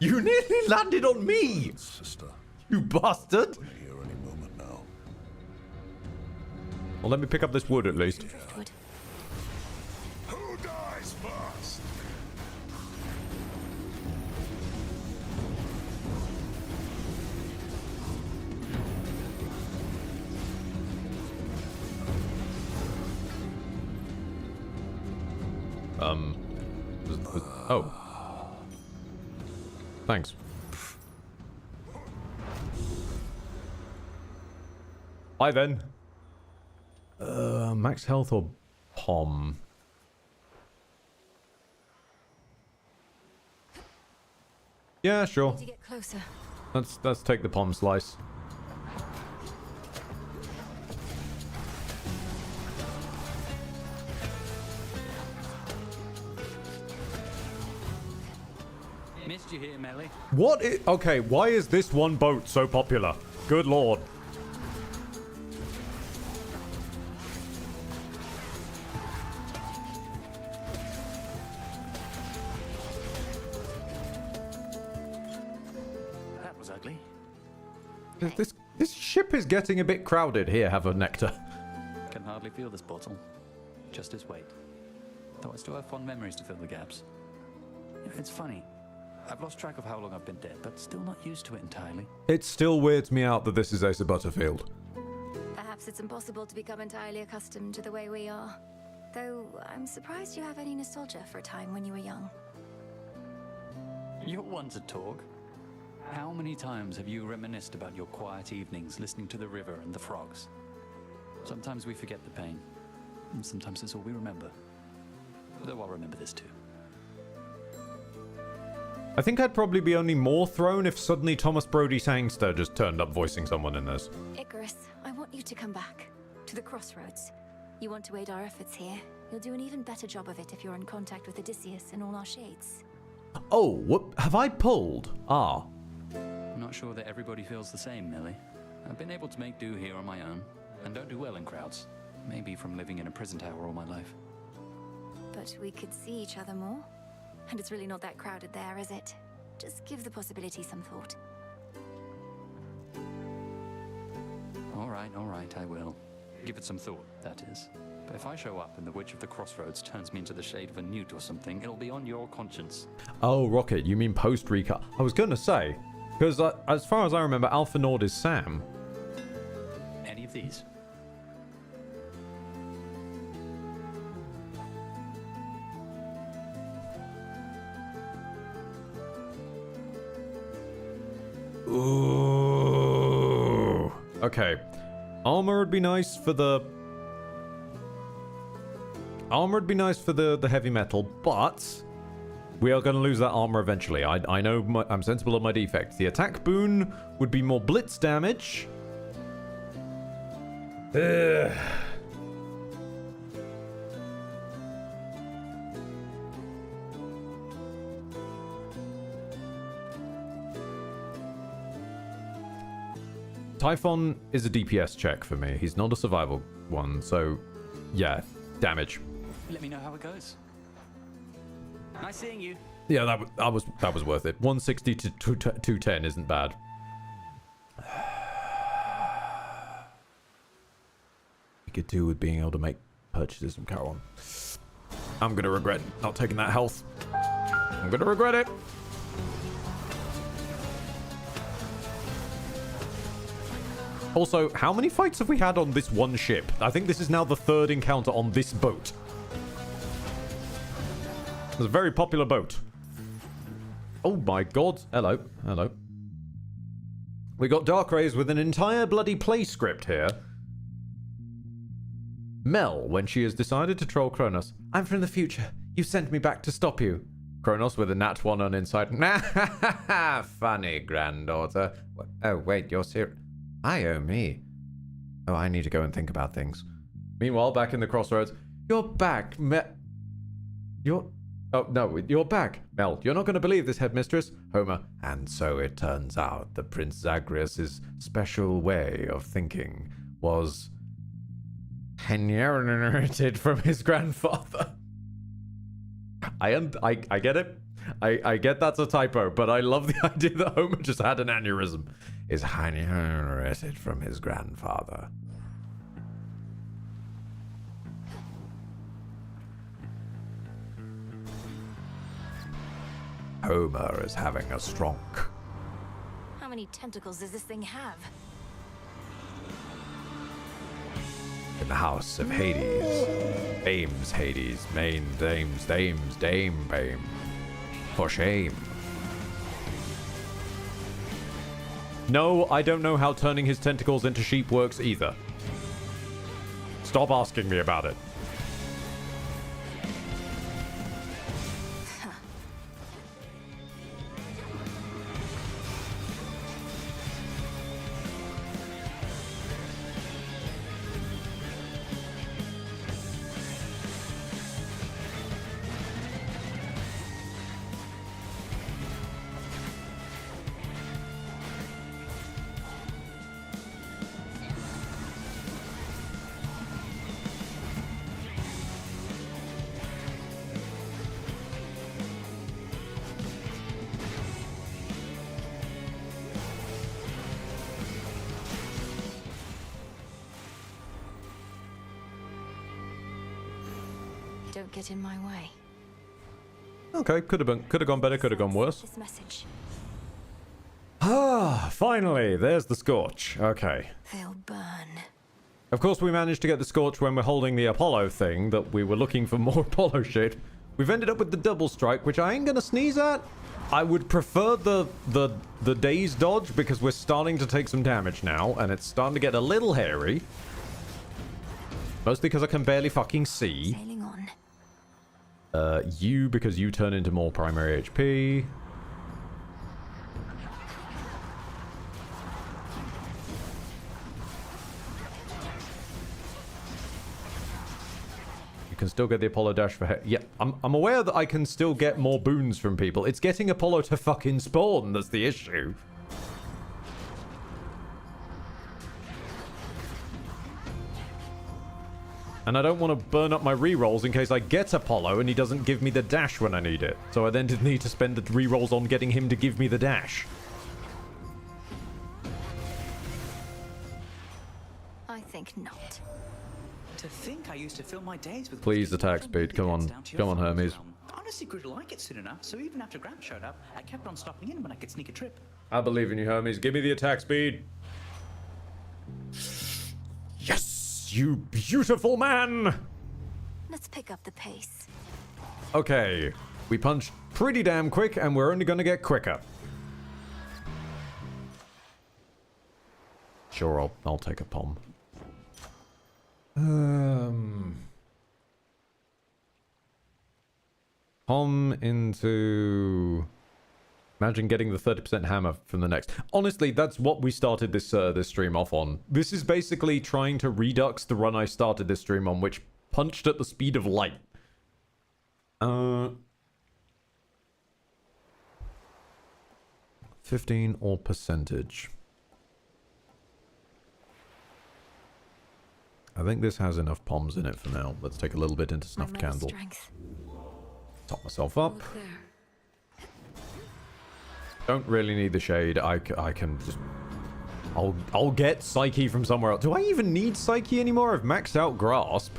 [SPEAKER 2] You nearly landed on me!
[SPEAKER 1] Sister.
[SPEAKER 2] You bastard!
[SPEAKER 1] Here any moment now.
[SPEAKER 2] Well, let me pick up this wood at least.
[SPEAKER 12] Who dies first?
[SPEAKER 2] Oh. Thanks. Bye then. Max health or POM? Yeah, sure.
[SPEAKER 5] Need to get closer.
[SPEAKER 2] Let's take the POM slice.
[SPEAKER 17] Missed you here, Melly.
[SPEAKER 2] What is... Okay, why is this one boat so popular? Good lord.
[SPEAKER 17] That was ugly.
[SPEAKER 2] This ship is getting a bit crowded. Here, have a nectar.
[SPEAKER 17] Can hardly feel this bottle. Just its weight. Though I still have fond memories to fill the gaps. It's funny. I've lost track of how long I've been dead, but still not used to it entirely.
[SPEAKER 2] It still weirds me out that this is Asa Butterfield.
[SPEAKER 5] Perhaps it's impossible to become entirely accustomed to the way we are. Though, I'm surprised you have any nostalgia for a time when you were young.
[SPEAKER 17] You're one to talk. How many times have you reminisced about your quiet evenings listening to the river and the frogs? Sometimes we forget the pain, and sometimes it's all we remember. Though I'll remember this too.
[SPEAKER 2] I think I'd probably be only more thrown if suddenly Thomas Brody Sangster just turned up voicing someone in this.
[SPEAKER 5] Icarus, I want you to come back. To the crossroads. You want to aid our efforts here. You'll do an even better job of it if you're in contact with Odysseus and all our shades.
[SPEAKER 2] Oh, what have I pulled? Ah.
[SPEAKER 17] I'm not sure that everybody feels the same, Millie. I've been able to make do here on my own, and don't do well in crowds. Maybe from living in a prison tower all my life.
[SPEAKER 5] But we could see each other more. And it's really not that crowded there, is it? Just give the possibility some thought.
[SPEAKER 17] All right, I will. Give it some thought, that is. But if I show up and the Witch of the Crossroads turns me into the shade of a newt or something, it'll be on your conscience.
[SPEAKER 2] Oh, Rocket, you mean post-recut? I was going to say, because as far as I remember, Alpha Nord is Sam.
[SPEAKER 17] Any of these?
[SPEAKER 2] Ooh. Okay. Armor would be nice for the... Armor would be nice for the heavy metal, but... we are going to lose that armor eventually. I know I'm sensible of my defects. The attack boon would be more blitz damage. Ugh. Typhon is a DPS check for me. He's not a survival one, so yeah, damage.
[SPEAKER 17] Let me know how it goes. Nice seeing you.
[SPEAKER 2] Yeah, that was worth it. 160 to 210 isn't bad. We could do with being able to make purchases from Caron. I'm gonna regret not taking that health. I'm gonna regret it. Also, how many fights have we had on this one ship? I think this is now the third encounter on this boat. It's a very popular boat. Oh my god. Hello. Hello. We got Dark Rays with an entire bloody play script here. Mel, when she has decided to troll Kronos. I'm from the future. You sent me back to stop you. Kronos with a nat 1 on insight. Funny, granddaughter. Oh, wait, you're serious? Oh, me. Oh, I need to go and think about things. Meanwhile, back in the crossroads. You're back, Oh, no, you're back. Mel, you're not going to believe this, headmistress. Homer. And so it turns out that Prince Zagreus' special way of thinking was inherited from his grandfather. I get it. I get that's a typo, but I love the idea that Homer just had an aneurysm. Is inherited from his grandfather. Homer is having a stroke.
[SPEAKER 5] How many tentacles does this thing have?
[SPEAKER 2] In the house of Hades. Dames Hades. Main dames. Dames. Dame Bame. For shame. No, I don't know how turning his tentacles into sheep works either. Stop asking me about it.
[SPEAKER 5] Don't get in my way.
[SPEAKER 2] Okay, could have gone better, could have gone worse.
[SPEAKER 5] This message.
[SPEAKER 2] Ah, finally, there's the Scorch. Okay.
[SPEAKER 5] They'll burn.
[SPEAKER 2] Of course, we managed to get the Scorch when we're holding the Apollo thing, that we were looking for more Apollo shit. We've ended up with the double strike, which I ain't gonna sneeze at. I would prefer the daze dodge, because we're starting to take some damage now, and it's starting to get a little hairy. Mostly because I can barely fucking see.
[SPEAKER 5] Sailing on.
[SPEAKER 2] You, because you turn into more primary HP. You can still get the Apollo dash for... Yeah, I'm aware that I can still get more boons from people. It's getting Apollo to fucking spawn that's the issue. And I don't want to burn up my rerolls in case I get Apollo and he doesn't give me the dash when I need it. So I then did need to spend the rerolls on getting him to give me the dash.
[SPEAKER 5] I think not.
[SPEAKER 13] To think I used to fill my days with...
[SPEAKER 2] Please attack speed. Come on. Come on, Hermes.
[SPEAKER 13] I honestly grew to like it soon enough, so even after Gramp showed up, I kept on stopping in when I could sneak a trip.
[SPEAKER 2] I believe in you, Hermes. Give me the attack speed. Yes! You beautiful man!
[SPEAKER 5] Let's pick up the pace.
[SPEAKER 2] Okay. We punched pretty damn quick, and we're only gonna get quicker. Sure, I'll take a pom. Pom into... Imagine getting the 30% hammer from the next. Honestly, that's what we started this this stream off on. This is basically trying to redux the run I started this stream on, which punched at the speed of light. 15 or percentage. I think this has enough poms in it for now. Let's take a little bit into snuffed candle. Top myself up. Don't really need the shade. I can just... I'll get Psyche from somewhere else. Do I even need Psyche anymore? I've maxed out Grasp.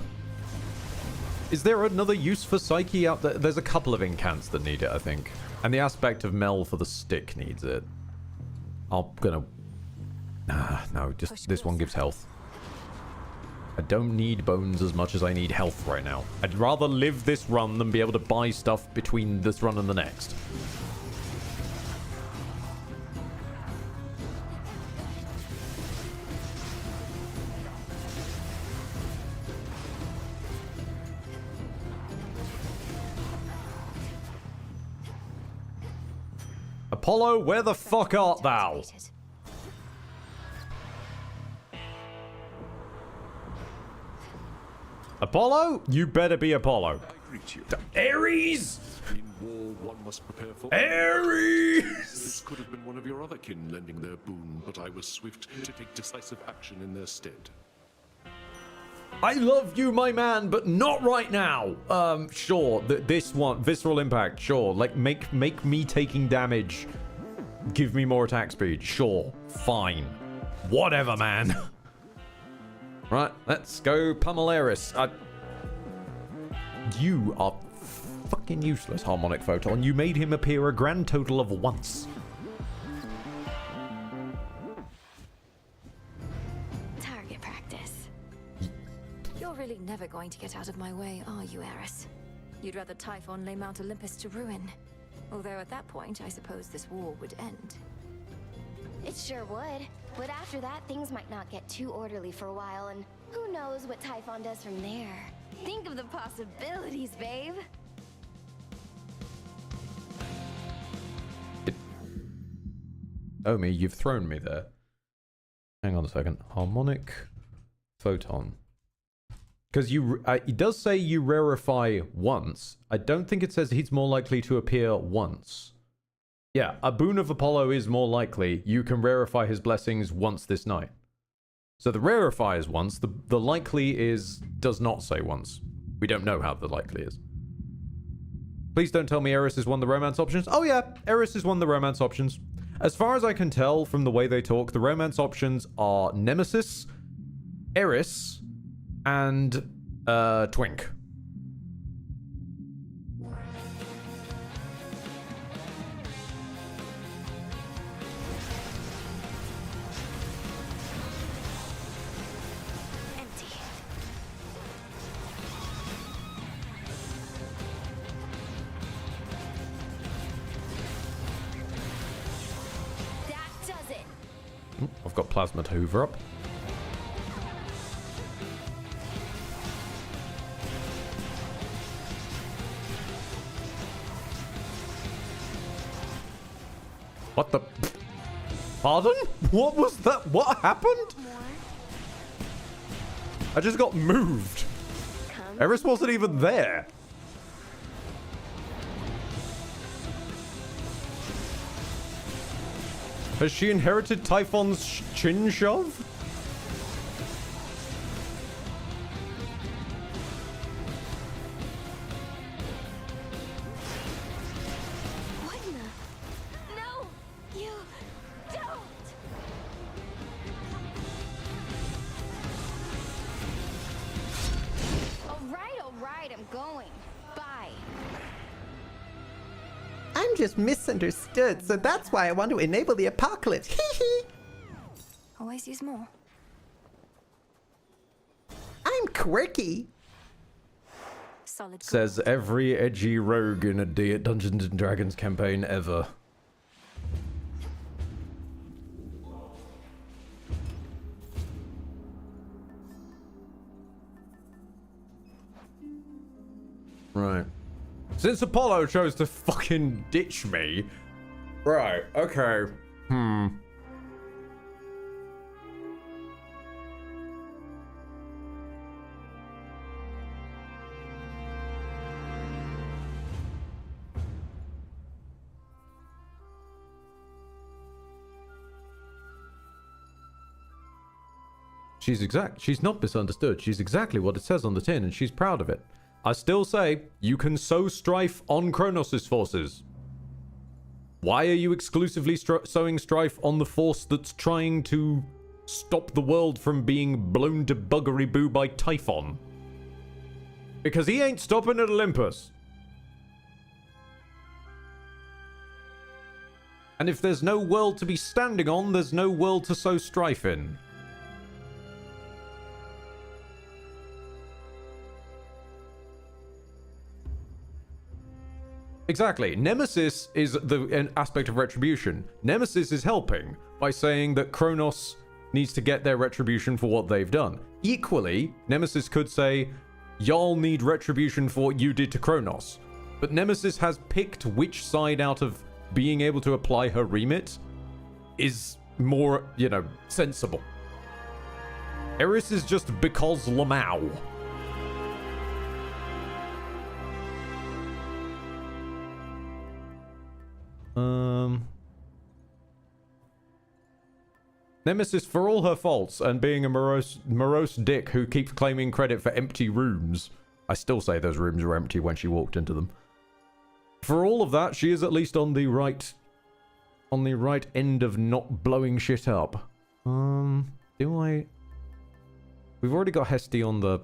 [SPEAKER 2] Is there another use for Psyche out there? There's a couple of incants that need it, I think. And the aspect of Mel for the stick needs it. I'm gonna... no, just this one gives health. I don't need bones as much as I need health right now. I'd rather live this run than be able to buy stuff between this run and the next. Apollo, where the fuck art thou? Apollo? You better be Apollo.
[SPEAKER 12] I greet you.
[SPEAKER 2] Ares!
[SPEAKER 12] In war, one must prepare for...
[SPEAKER 2] Ares!
[SPEAKER 12] This could have been one of your other kin lending their boon, but I was swift to take decisive action in their stead.
[SPEAKER 2] I love you, my man, but not right now. Sure, this one, Visceral Impact, sure. Like, make me taking damage. Give me more attack speed. Sure, fine. Whatever, man. Right, let's go Pummelaris. You are fucking useless, Harmonic Photon. You made him appear a grand total of once.
[SPEAKER 5] Target practice. You're really never going to get out of my way, are you, Eris? You'd rather Typhon lay Mount Olympus to ruin. Although at that point, I suppose this war would end.
[SPEAKER 9] It sure would. But after that, things might not get too orderly for a while, and who knows what Typhon does from there. Think of the possibilities, babe.
[SPEAKER 2] Omi, you've thrown me there. Hang on a second. Harmonic Photon. Because it does say you rarefy once. I don't think it says he's more likely to appear once. Yeah, a boon of Apollo is more likely. You can rarefy his blessings once this night. So the rarefy is once. The likely does not say once. We don't know how the likely is. Please don't tell me Eris is one of the romance options. Oh yeah, Eris is one of the romance options. As far as I can tell from the way they talk, the romance options are Nemesis, Eris, and Twink. I've got Plasma to hoover up. What the... Pardon? What was that? What happened? I just got moved. Eris wasn't even there. Has she inherited Typhon's chin shove?
[SPEAKER 9] What in the... No! You... don't! Alright, I'm going. Bye.
[SPEAKER 11] I'm just misunderstood, so that's why I want to enable the apocalypse. Hee hee.
[SPEAKER 5] Always use more.
[SPEAKER 11] I'm quirky.
[SPEAKER 5] Solid.
[SPEAKER 2] Says every edgy rogue in a Dungeons and Dragons campaign ever. Right. Since Apollo chose to fucking ditch me. Right, okay. She's not misunderstood. She's exactly what it says on the tin, and she's proud of it. I still say, you can sow strife on Kronos' forces. Why are you exclusively sowing strife on the force that's trying to stop the world from being blown to buggery-boo by Typhon? Because he ain't stopping at Olympus. And if there's no world to be standing on, there's no world to sow strife in. Exactly. Nemesis is an aspect of retribution. Nemesis is helping by saying that Kronos needs to get their retribution for what they've done. Equally, Nemesis could say, y'all need retribution for what you did to Kronos. But Nemesis has picked which side out of being able to apply her remit is more, sensible. Eris is just because Lamau. Nemesis, for all her faults and being a morose dick who keeps claiming credit for empty rooms. I still say those rooms were empty when she walked into them. For all of that, she is at least on the right end of not blowing shit up. Do I? We've already got Hesty on the.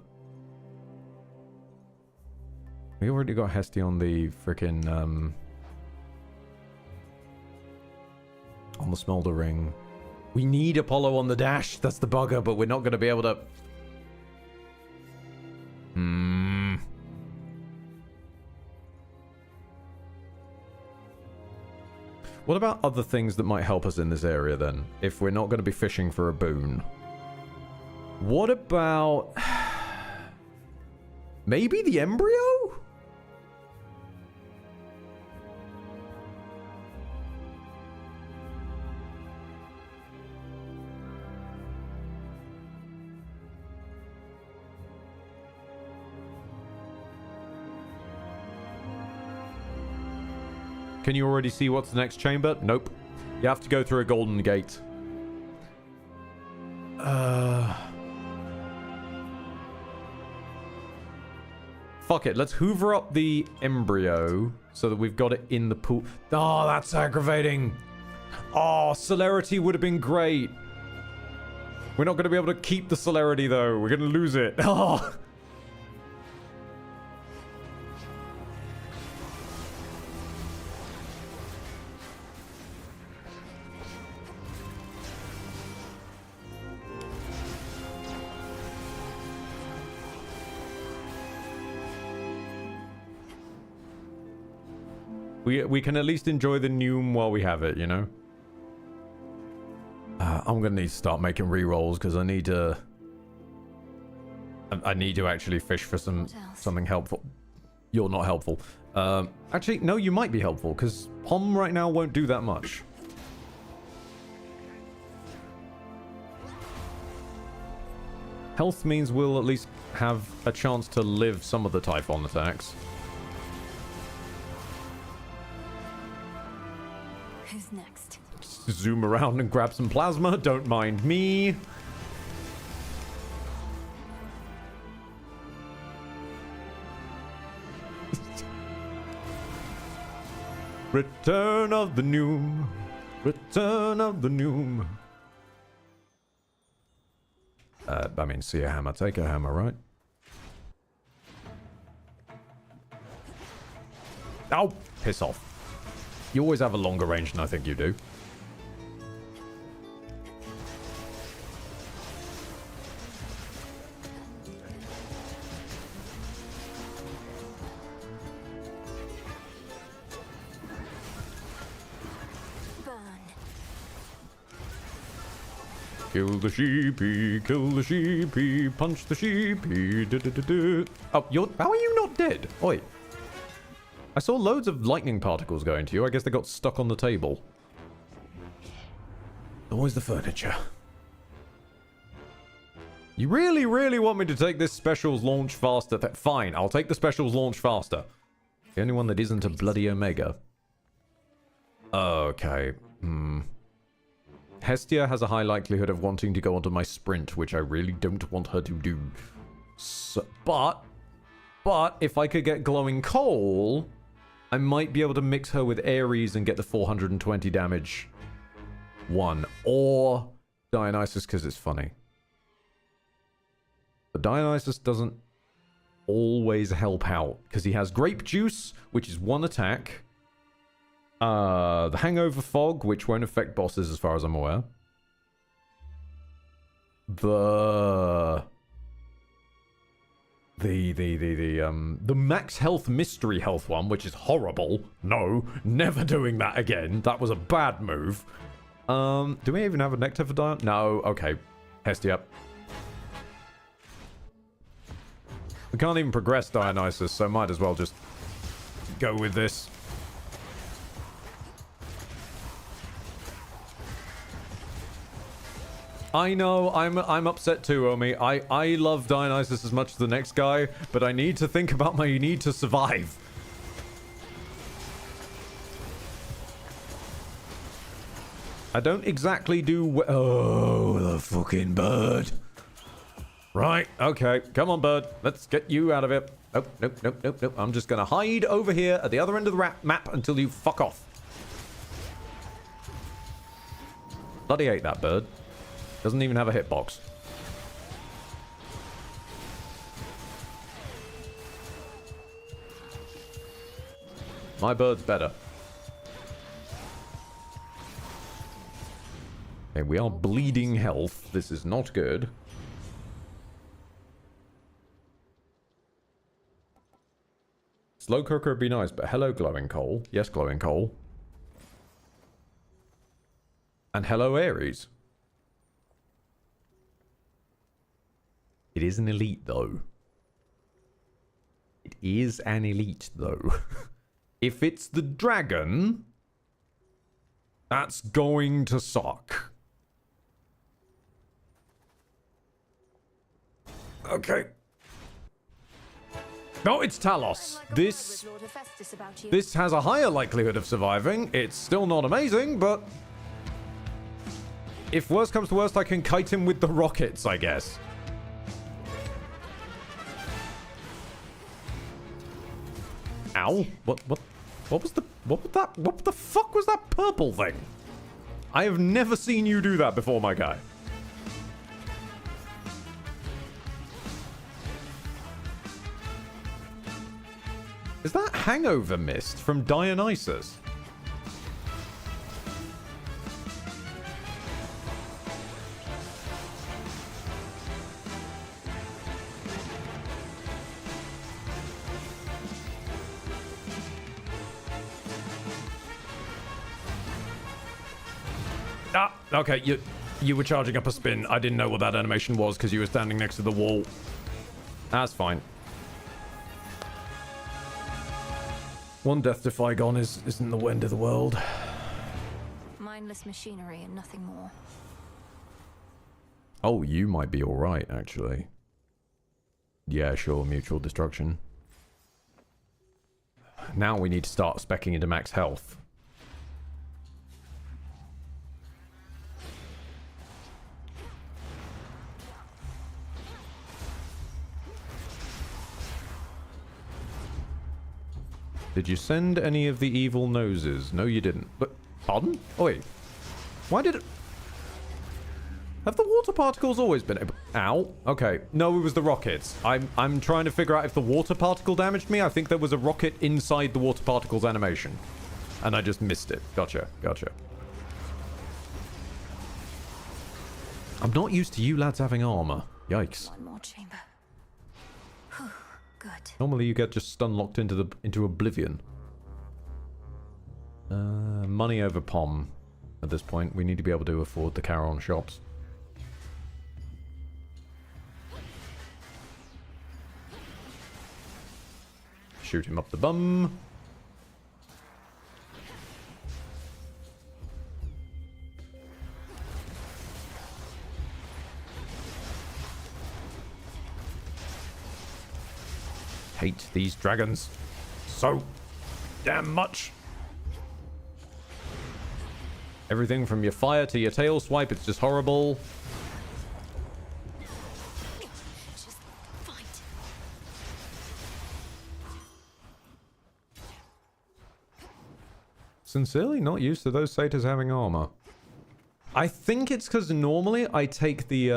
[SPEAKER 2] We already got Hesty on the freaking on the smolder ring. We need Apollo on the dash. That's the bugger, but we're not going to be able to. What about other things that might help us in this area then? If we're not going to be fishing for a boon. What about maybe the embryo? Can you already see what's the next chamber? Nope. You have to go through a golden gate. Fuck it. Let's hoover up the embryo so that we've got it in the pool. Oh, that's aggravating. Oh, celerity would have been great. We're not going to be able to keep the celerity, though. We're going to lose it. Oh. We can at least enjoy the Noom while we have it, I'm gonna need to start making rerolls because I need to actually fish for something helpful. You're not helpful. Actually, no, you might be helpful because Hom right now won't do that much. Health means we'll at least have a chance to live some of the Typhon attacks.
[SPEAKER 5] Who's next?
[SPEAKER 2] Zoom around and grab some plasma. Don't mind me. Return of the Noom. Return of the Noom. I mean, see a hammer, take a hammer, right? Oh, piss off. You always have a longer range than I think you do. Kill the sheepy, punch the sheepy. Oh, how are you not dead? Oi, I saw loads of lightning particles going to you. I guess they got stuck on the table. Always the furniture. You really, really want me to take this specials launch faster? Fine, I'll take the specials launch faster. The only one that isn't a bloody Omega. Okay. Hestia has a high likelihood of wanting to go onto my sprint, which I really don't want her to do. So, but if I could get glowing coal, I might be able to mix her with Ares and get the 420 damage one. Or Dionysus, because it's funny. But Dionysus doesn't always help out, because he has Grape Juice, which is one attack. The Hangover Fog, which won't affect bosses as far as I'm aware. The Max Health Mystery Health one, which is horrible. No, never doing that again. That was a bad move. Do we even have a Nectar for Dion? No, okay. Hestia. We can't even progress Dionysus, so might as well just go with this. I know, I'm upset too, Omi. I love Dionysus as much as the next guy, but I need to think about my need to survive. I don't exactly do oh, the fucking bird. Right, okay. Come on, bird. Let's get you out of here. Nope. I'm just gonna hide over here at the other end of the map until you fuck off. Bloody hate that bird. Doesn't even have a hitbox. My bird's better. Okay, we are bleeding health. This is not good. Slow cooker would be nice, but hello, glowing coal. Yes, glowing coal. And hello, Ares. It is an elite, though. It is an elite, though. If it's the dragon, that's going to suck. Okay. No, it's Talos. This has a higher likelihood of surviving. It's still not amazing, but if worst comes to worst, I can kite him with the rockets, I guess. Ow. What was what the fuck was that purple thing? I have never seen you do that before, my guy. Is that hangover mist from Dionysus? Ah, okay, you were charging up a spin. I didn't know what that animation was because you were standing next to the wall. That's fine. One death to Flygon isn't the end of the world.
[SPEAKER 5] Mindless machinery and nothing more.
[SPEAKER 2] Oh, you might be alright, actually. Yeah, sure, mutual destruction. Now we need to start speccing into max health. Did you send any of the evil noses? No, you didn't. But, pardon? Oh, wait. Why did it... Have the water particles always been able... Ow. Okay. No, it was the rockets. I'm trying to figure out if the water particle damaged me. I think there was a rocket inside the water particles animation. And I just missed it. Gotcha. I'm not used to you lads having armor. Yikes.
[SPEAKER 5] One more chamber. Good.
[SPEAKER 2] Normally you get just stun locked into oblivion. Money over Pom. At this point, we need to be able to afford the Charon shops. Shoot him up the bum. Hate these dragons so damn much. Everything from your fire to your tail swipe, it's just horrible.
[SPEAKER 5] Just fight.
[SPEAKER 2] Sincerely not used to those satyrs having armor. I think it's because normally I take the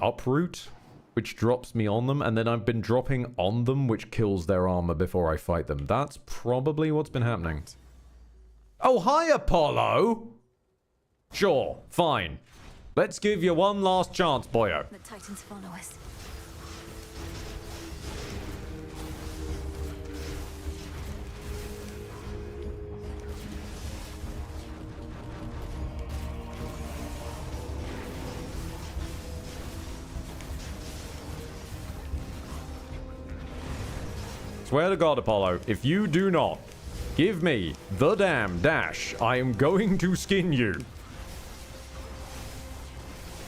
[SPEAKER 2] up route, which drops me on them, and then I've been dropping on them, which kills their armor before I fight them. That's probably what's been happening. Oh, hi, Apollo! Sure, fine. Let's give you one last chance, boyo.
[SPEAKER 5] The Titans follow us.
[SPEAKER 2] Swear to God, Apollo, if you do not give me the damn dash, I am going to skin you.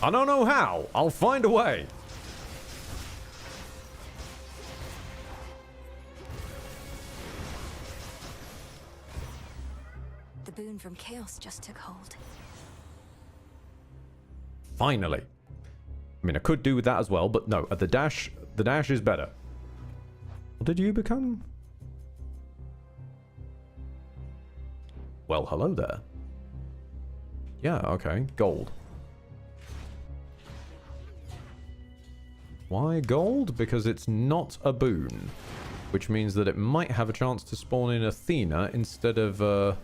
[SPEAKER 2] I don't know how. I'll find a way.
[SPEAKER 5] The boon from chaos just took hold.
[SPEAKER 2] Finally. I mean, I could do with that as well, but no, the dash is better. What did you become? Well, hello there. Yeah, okay, gold. Why gold? Because it's not a boon, which means that it might have a chance to spawn in Athena instead of the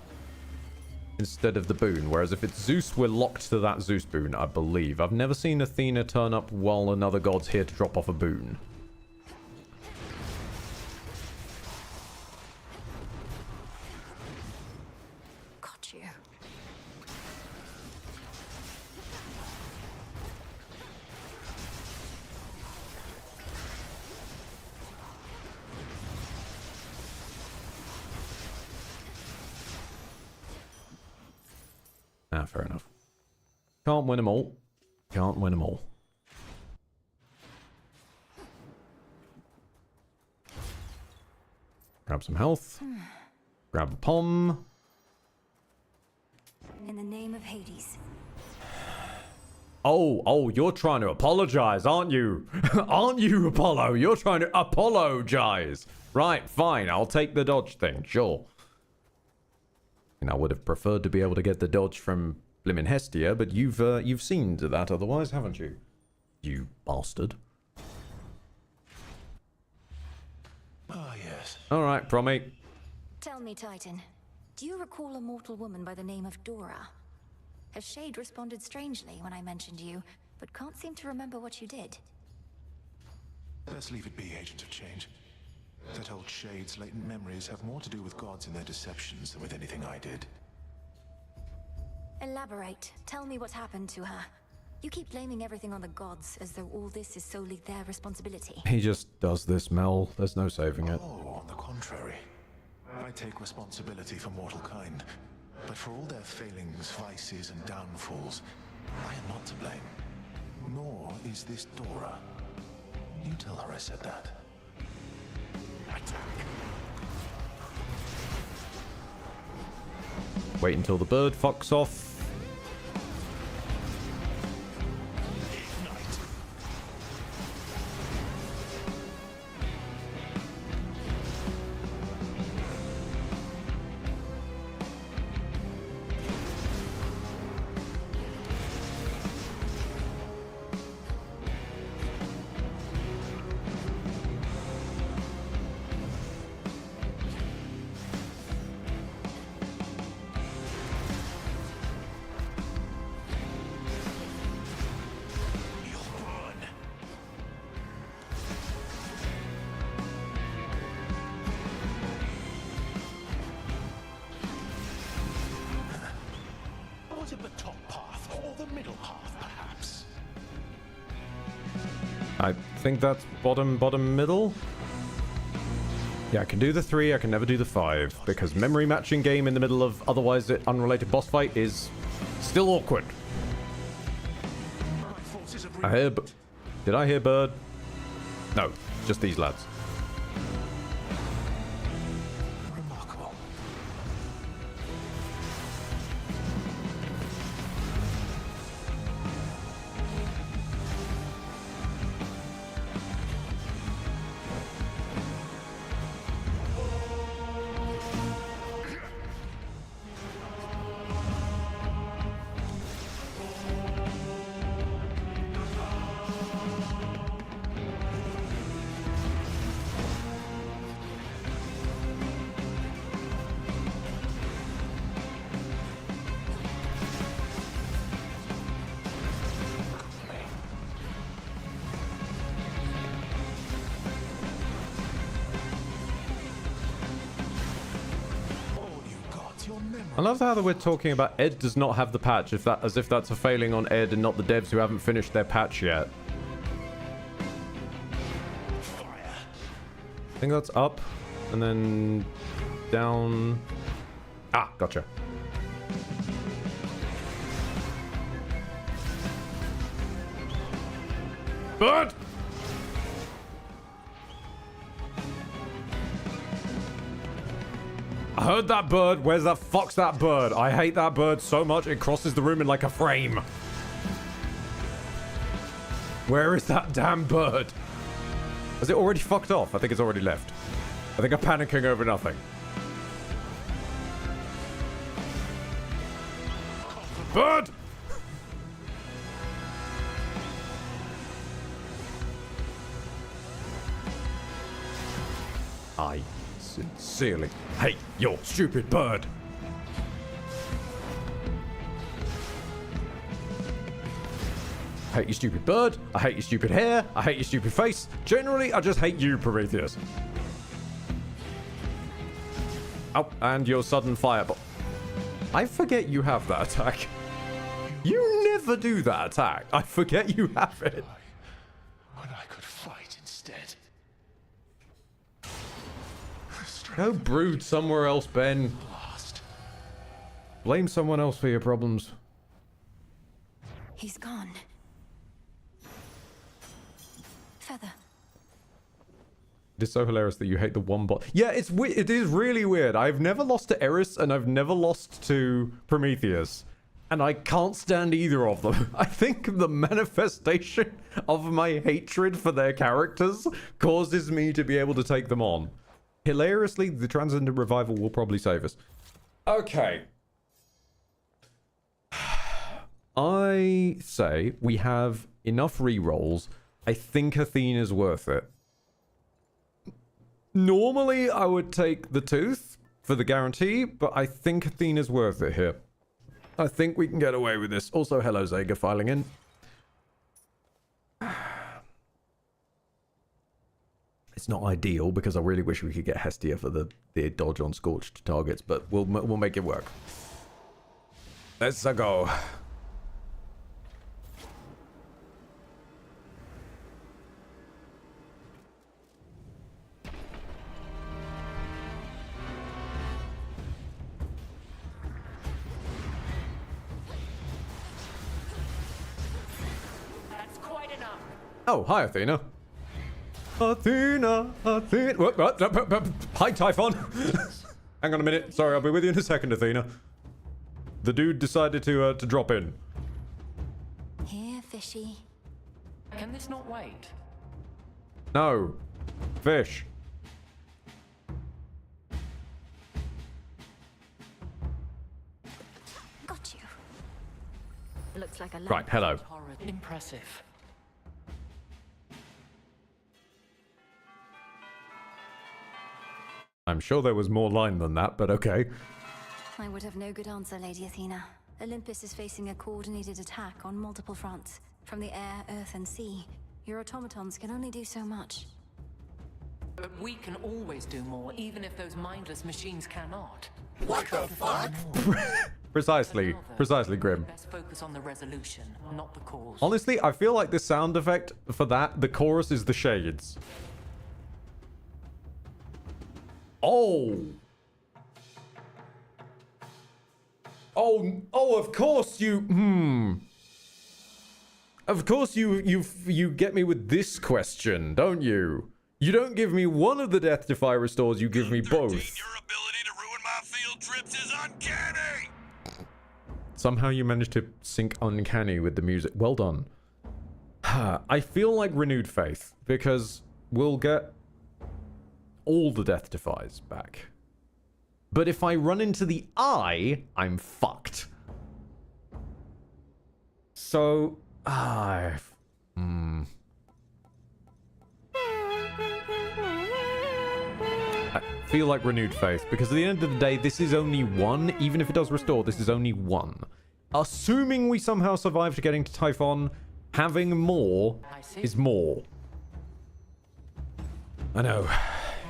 [SPEAKER 2] boon. Whereas if it's Zeus, we're locked to that Zeus boon, I believe. I've never seen Athena turn up while another god's here to drop off a boon.
[SPEAKER 5] Got you.
[SPEAKER 2] Ah, fair enough. Can't win them all. Can't win them all. Grab some health. Grab a pom.
[SPEAKER 5] In the name of Hades.
[SPEAKER 2] Oh, you're trying to apologize, aren't you? Aren't you, Apollo? You're trying to apologize. Right, fine. I'll take the dodge thing, sure. And I would have preferred to be able to get the dodge from Blimmin' Hestia, but you've seen to that otherwise, haven't you? You bastard.
[SPEAKER 12] Ah, yes.
[SPEAKER 2] All right, Promi.
[SPEAKER 5] Tell me, Titan, do you recall a mortal woman by the name of Dora? Her shade responded strangely when I mentioned you, but can't seem to remember what you did.
[SPEAKER 12] Let's leave it be, Agent of Change. That old shade's latent memories have more to do with gods and their deceptions than with anything I did.
[SPEAKER 5] Elaborate. Tell me what happened to her. You keep blaming everything on the gods, as though all this is solely their responsibility.
[SPEAKER 2] He just does this, Mel. There's no saving it.
[SPEAKER 12] Oh, on the contrary. I take responsibility for mortal kind. But for all their failings, vices, and downfalls, I am not to blame. Nor is this Dora. You tell her I said that. Attack.
[SPEAKER 2] Wait until the bird fucks off. I think that's bottom, middle. Yeah, I can do the 3, I can never do the 5, because memory matching game in the middle of otherwise unrelated boss fight is still awkward. Did I hear bird? No, just these lads. I love how that we're talking about Ed does not have the patch, as if that's a failing on Ed and not the devs who haven't finished their patch yet. I think that's up, and then down. Ah, gotcha. Bird! I heard that bird. Where's that fuck's that bird? I hate that bird so much it crosses the room in like a frame. Where is that damn bird? Has it already fucked off? I think it's already left. I think I'm panicking over nothing. Bird! I sincerely hate your stupid bird. I hate your stupid bird. I hate your stupid hair. I hate your stupid face. Generally, I just hate you, Prometheus. Oh, and your sudden fireball. I forget you have that attack. You never do that attack. I forget you have it.
[SPEAKER 12] When I could fight instead.
[SPEAKER 2] Go brood somewhere else, Ben. Blame someone else for your problems.
[SPEAKER 5] He's gone. Feather.
[SPEAKER 2] It is so hilarious that you hate the one bot. Yeah, it is really weird. I've never lost to Eris and I've never lost to Prometheus. And I can't stand either of them. I think the manifestation of my hatred for their characters causes me to be able to take them on. Hilariously, the Transcendent Revival will probably save us. Okay. I say we have enough rerolls. I think Athena's worth it. Normally, I would take the tooth for the guarantee, but I think Athena's worth it here. I think we can get away with this. Also, hello, Zega, filing in. It's not ideal because I really wish we could get Hestia for the dodge on scorched targets, but we'll make it work. Let's go.
[SPEAKER 16] That's quite enough.
[SPEAKER 2] Oh, hi, Athena. Athena. What? Hi, Typhon. Hang on a minute. Sorry, I'll be with you in a second, Athena. The dude decided to drop in.
[SPEAKER 5] Here, fishy.
[SPEAKER 16] Can this not wait?
[SPEAKER 2] No. Fish.
[SPEAKER 5] Got you. Looks like a lamp.
[SPEAKER 2] Right, hello.
[SPEAKER 16] Horrid. Impressive.
[SPEAKER 2] I'm sure there was more line than that, but okay.
[SPEAKER 5] I would have no good answer, Lady Athena. Olympus is facing a coordinated attack on multiple fronts. From the air, earth, and sea. Your automatons can only do so much.
[SPEAKER 16] But we can always do more, even if those mindless machines cannot.
[SPEAKER 15] What the fuck?
[SPEAKER 2] Precisely, Grim.
[SPEAKER 16] Best focus on the resolution, not the cause.
[SPEAKER 2] Honestly, I feel like the sound effect for that, the chorus is the shades. Oh, of course you, Of course you get me with this question, don't you? You don't give me one of the Death Defy restores, you give me both.
[SPEAKER 19] Your ability to ruin my field trips is uncanny!
[SPEAKER 2] Somehow you managed to sync uncanny with the music. Well done. I feel like renewed faith, because we'll get all the Death Defies back. But if I run into the eye, I'm fucked. So, I feel like renewed faith, because at the end of the day, this is only one. Even if it does restore, this is only one. Assuming we somehow survive to getting to Typhon, having more is more. I know.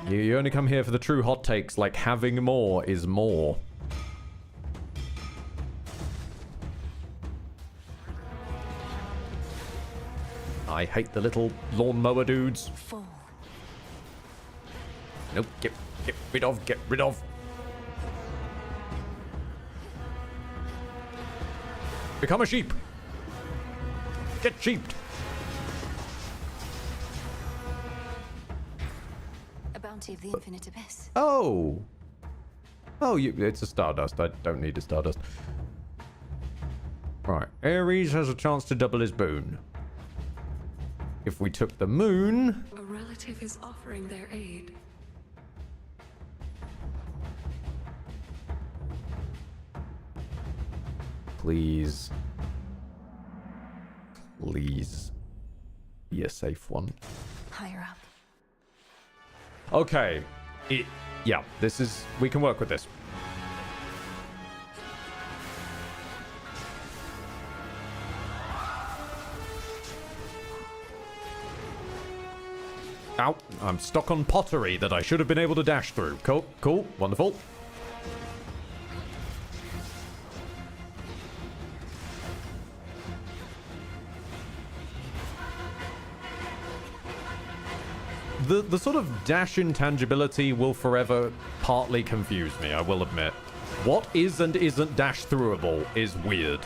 [SPEAKER 2] You only come here for the true hot takes, like having more is more. I hate the little lawnmower dudes.
[SPEAKER 5] Fall.
[SPEAKER 2] Nope, get rid of, get rid of. Become a sheep. Get sheeped.
[SPEAKER 5] A bounty of the infinite abyss.
[SPEAKER 2] Oh. Oh, it's a Stardust. I don't need a Stardust. Right. Ares has a chance to double his boon. If we took the moon...
[SPEAKER 14] A relative is offering their aid.
[SPEAKER 2] Please. Please. Be a safe one.
[SPEAKER 5] Higher up.
[SPEAKER 2] Okay. Yeah, this is... We can work with this. Ow. I'm stuck on pottery that I should have been able to dash through. Cool, cool, wonderful. The sort of dash intangibility will forever partly confuse me, I will admit. What is and isn't dash throughable is weird.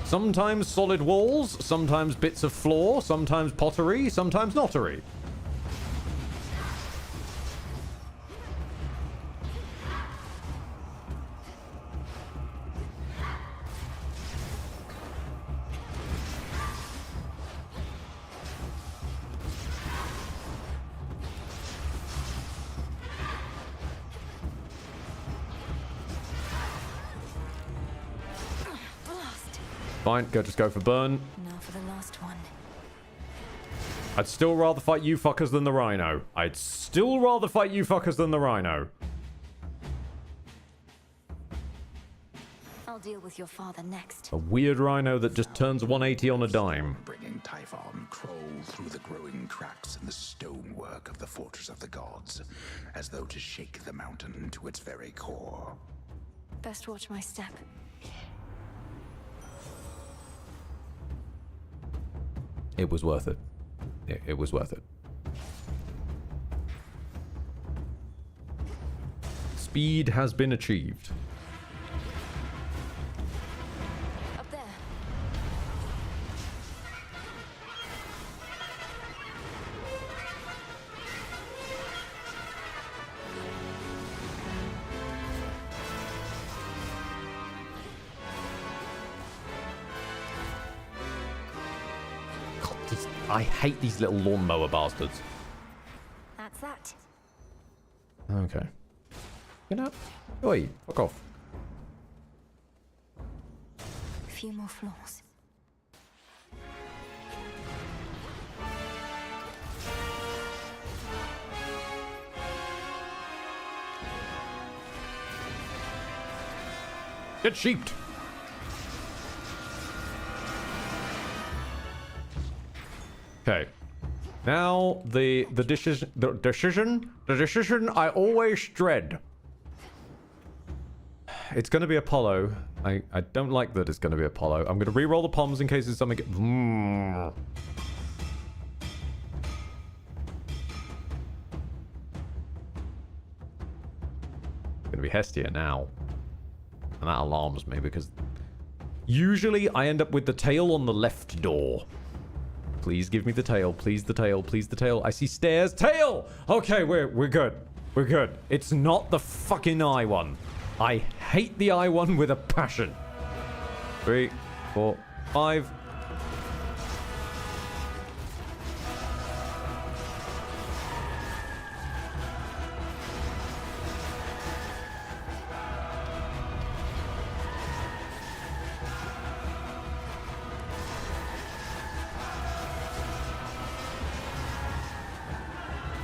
[SPEAKER 2] Sometimes solid walls, sometimes bits of floor, sometimes pottery, sometimes nottery. Fine, just go for burn.
[SPEAKER 5] Now for the last one.
[SPEAKER 2] I'd still rather fight you fuckers than the rhino. I'd still rather fight you fuckers than the rhino.
[SPEAKER 5] I'll deal with your father next.
[SPEAKER 2] A weird rhino that just turns 180 on a dime.
[SPEAKER 18] Bringing Typhon crawl through the growing cracks in the stonework of the Fortress of the Gods, as though to shake the mountain to its very core.
[SPEAKER 5] Best watch my step.
[SPEAKER 2] It was worth it. It was worth it. Speed has been achieved.
[SPEAKER 5] Up there.
[SPEAKER 2] I hate these little lawnmower bastards.
[SPEAKER 5] That's that.
[SPEAKER 2] Okay. Get up. Oi, fuck off.
[SPEAKER 5] A few more floors.
[SPEAKER 2] Get sheeped. Okay. Now the decision I always dread. It's going to be Apollo. I don't like that it's going to be Apollo. I'm going to re-roll the palms in case it's something. Going to be Hestia now. And that alarms me because usually I end up with the tail on the left door. Please give me the tail. Please the tail. Please the tail. I see stairs. Tail! Okay, we're good. We're good. It's not the fucking eye one. I hate the eye one with a passion. 3, 4, 5.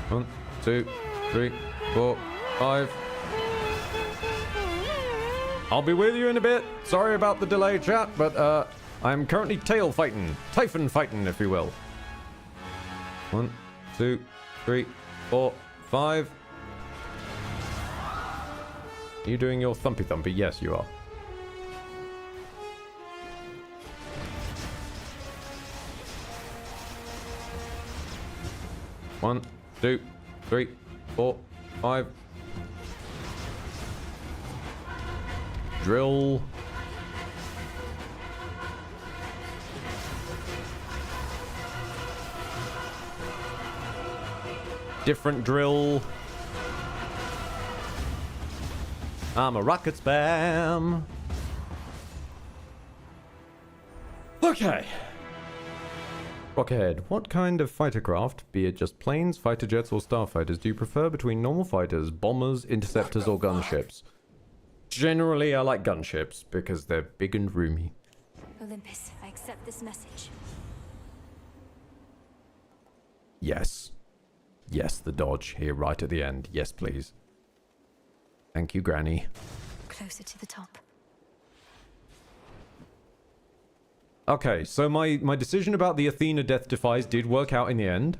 [SPEAKER 2] One, 2, 3, 4, 5. I'll be with you in a bit. Sorry about the delay, chat, but I'm currently tail fighting. Typhon fighting, if you will. 1, 2, 3, 4, 5. Are you doing your thumpy thumpy? Yes, you are. 1, 2, 3, 4, 5. Drill. Different drill. I'm a rocket spam. Okay. Rockhead, what kind of fighter craft, be it just planes, fighter jets, or starfighters, do you prefer between normal fighters, bombers, interceptors, or gunships? Generally, I like gunships because they're big and roomy.
[SPEAKER 5] Olympus, I accept this message.
[SPEAKER 2] Yes. Yes, the dodge here right at the end. Yes, please. Thank you, Granny.
[SPEAKER 5] Closer to the top.
[SPEAKER 2] Okay, so my decision about the Athena Death Defies did work out in the end.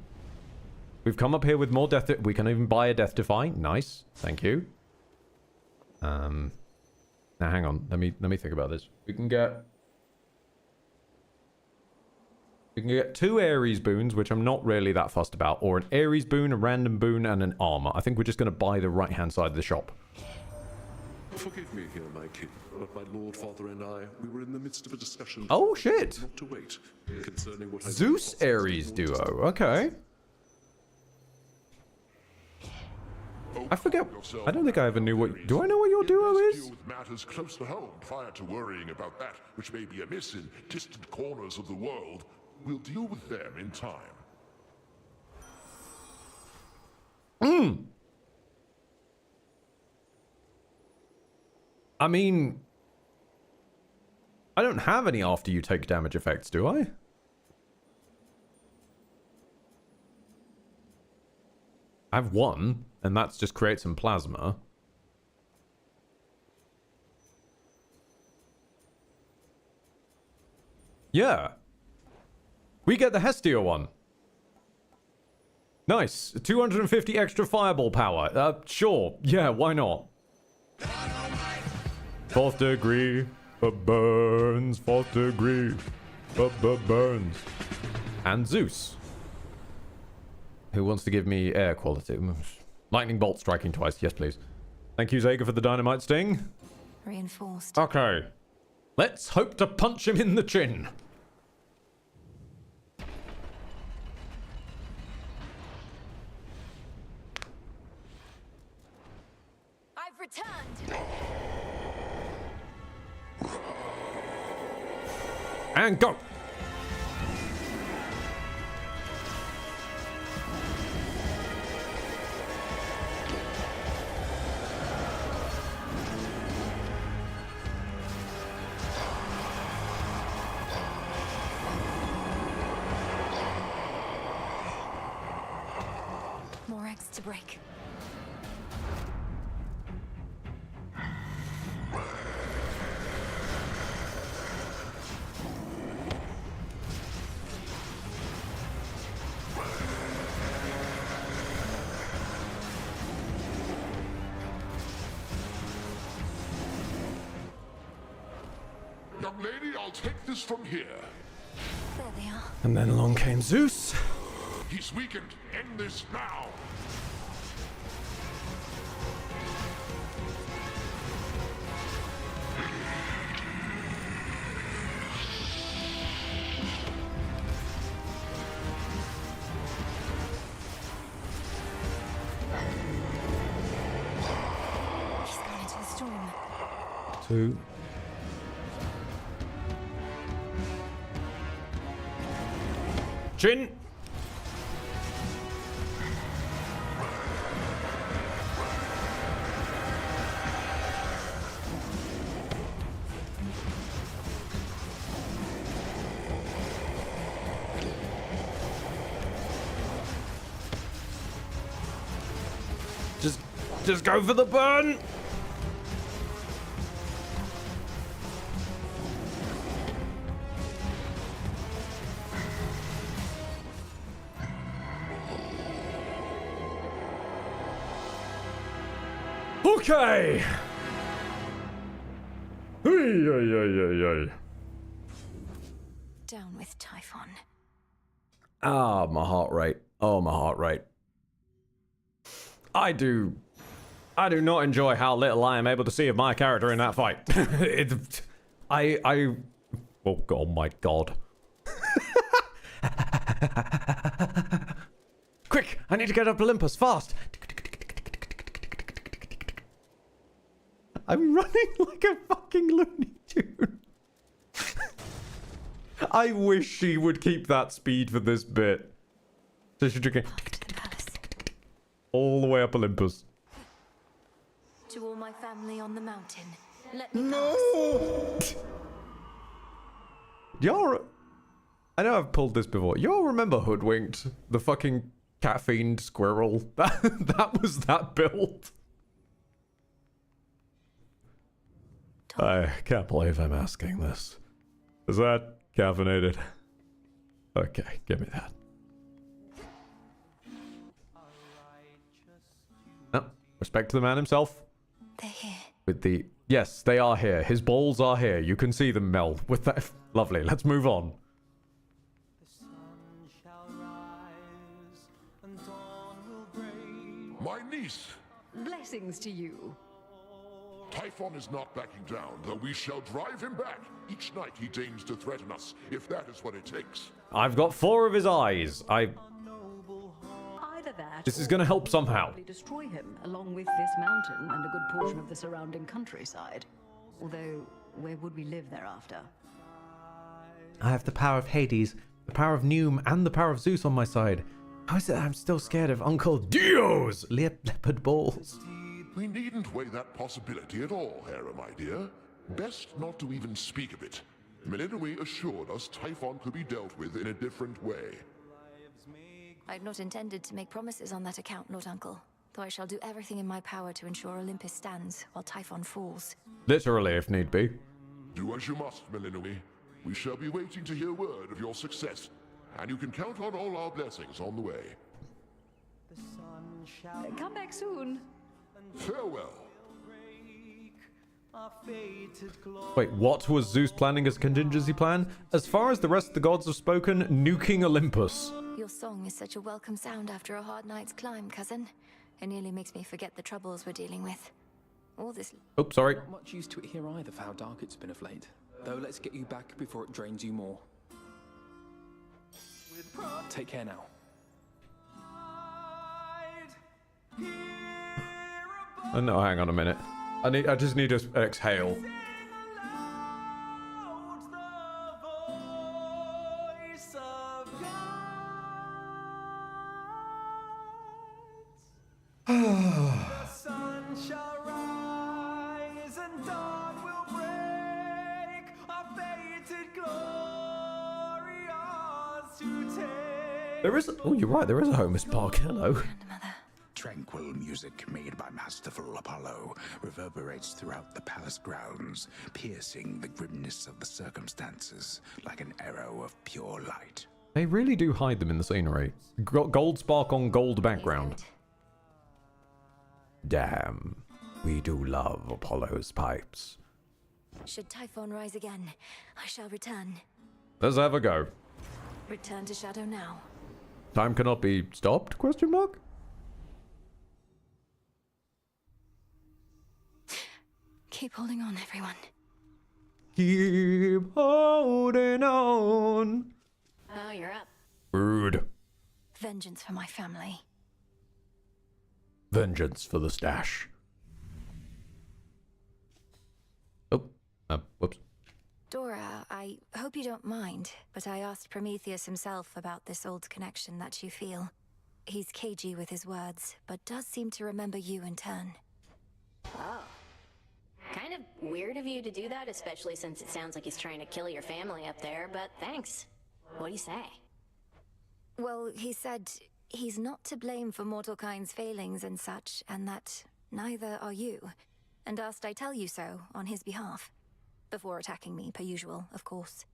[SPEAKER 2] We've come up here with more death. We can even buy a Death Defy. Nice. Thank you. Now hang on. Let me think about this. We can get 2 Ares boons, which I'm not really that fussed about, or an Ares boon, a random boon, and an armor. I think we're just going to buy the right-hand side of the shop.
[SPEAKER 10] Forgive me here, my king, but my lord father and I, we were in the midst of a discussion.
[SPEAKER 2] Oh, shit.
[SPEAKER 10] Not to wait, concerning what
[SPEAKER 2] Zeus Ares duo. Okay. I forget. I don't think I ever knew what. Do I know what your duo is?
[SPEAKER 1] Deal with matters close to home prior to worrying about that which may be amiss in distant corners of the world. We'll deal with them in time.
[SPEAKER 2] I mean, I don't have any after you take damage effects, do I? I have 1, and that's just create some plasma. Yeah. We get the Hestia one. Nice. 250 extra fireball power. Sure. Yeah, why not? 4th degree. Burns. 4th degree. Burns. And Zeus. Who wants to give me air quality? Lightning bolt striking twice. Yes, please. Thank you, Zega, for the dynamite sting.
[SPEAKER 5] Reinforced.
[SPEAKER 2] Okay. Let's hope to punch him in the chin.
[SPEAKER 5] I've returned.
[SPEAKER 2] And go.
[SPEAKER 5] More eggs to break.
[SPEAKER 1] Young lady, I'll take this from here.
[SPEAKER 5] There they are.
[SPEAKER 2] And then along came Zeus.
[SPEAKER 1] He's weakened. End this now.
[SPEAKER 5] He's gone into the storm.
[SPEAKER 2] 2. Chin. Just go for the burn. Okay.
[SPEAKER 5] Down with Typhon.
[SPEAKER 2] Ah, my heart rate. Oh, my heart rate. I do not enjoy how little I am able to see of my character in that fight. Oh, oh my god. Quick, I need to get up Olympus, fast. I'm running like a fucking Looney Tune. I wish she would keep that speed for this bit. So she's drinking all the way up Olympus.
[SPEAKER 5] To all my family on the mountain, let me pass.
[SPEAKER 2] Y'all, I know I've pulled this before. Y'all remember Hoodwinked? The fucking cat fiend squirrel? That was that build. I can't believe I'm asking this. Is that caffeinated? Okay, give me that. No, respect to the man himself.
[SPEAKER 5] They're here.
[SPEAKER 2] With the... Yes, they are here. His balls are here. You can see them, Mel. With that... Lovely. Let's move on.
[SPEAKER 1] My niece!
[SPEAKER 6] Blessings to you.
[SPEAKER 1] Typhon is not backing down, though we shall drive him back. Each night he deigns to threaten us, if that is what it takes.
[SPEAKER 2] I've got 4 of his eyes.
[SPEAKER 6] Either that,
[SPEAKER 2] This is going to help somehow.
[SPEAKER 6] destroy him, along with this mountain and a good portion of the surrounding countryside. Although, where would we live thereafter?
[SPEAKER 2] I have the power of Hades, the power of Neum, and the power of Zeus on my side. How is it I'm still scared of Uncle Dio's leopard balls?
[SPEAKER 1] We needn't weigh that possibility at all, Hera, my dear. Best not to even speak of it. Melinoi assured us Typhon could be dealt with in a different way.
[SPEAKER 5] I'd not intended to make promises on that account, Lord Uncle, though I shall do everything in my power to ensure Olympus stands while Typhon falls.
[SPEAKER 2] Literally, if need be.
[SPEAKER 1] Do as you must, Melinoi. We shall be waiting to hear word of your success, and you can count on all our blessings on the way.
[SPEAKER 6] Come back soon.
[SPEAKER 1] Farewell.
[SPEAKER 2] Wait, what was Zeus planning as a contingency plan? As far as the rest of the gods have spoken, nuking Olympus.
[SPEAKER 5] Your song is such a welcome sound after a hard night's climb, cousin. It nearly makes me forget the troubles we're dealing with. All this...
[SPEAKER 2] Oh, sorry.
[SPEAKER 8] Not much used to it here either for how dark it's been of late. Though let's get you back before it drains you more. Take care now.
[SPEAKER 2] Oh, no, hang on a minute. I just need to exhale. There is... Oh, you're right. There is a Homer's Park. Hello.
[SPEAKER 18] Tranquil music made by masterful Apollo reverberates throughout the palace grounds, piercing the grimness of the circumstances like an arrow of pure light.
[SPEAKER 2] They really do hide them in the scenery. Gold spark on gold background. Damn. We do love Apollo's pipes.
[SPEAKER 5] Should Typhon rise again, I shall return.
[SPEAKER 2] Let's have a go.
[SPEAKER 5] Return to Shadow now.
[SPEAKER 2] Time cannot be stopped? Question mark?
[SPEAKER 5] Keep holding on, everyone.
[SPEAKER 2] Keep holding on.
[SPEAKER 9] Oh, you're up.
[SPEAKER 2] Rude.
[SPEAKER 5] Vengeance for my family.
[SPEAKER 2] Vengeance for the stash. Oh, whoops.
[SPEAKER 5] Dora, I hope you don't mind, but I asked Prometheus himself about this old connection that you feel. He's cagey with his words, but does seem to remember you in turn.
[SPEAKER 9] Oh. Kind of weird of you to do that, especially since it sounds like he's trying to kill your family up there, but thanks. What do you say?
[SPEAKER 5] Well, he said he's not to blame for mortal kind's failings and such, and that neither are you, and asked I tell you so on his behalf. Before attacking me, per usual, of course.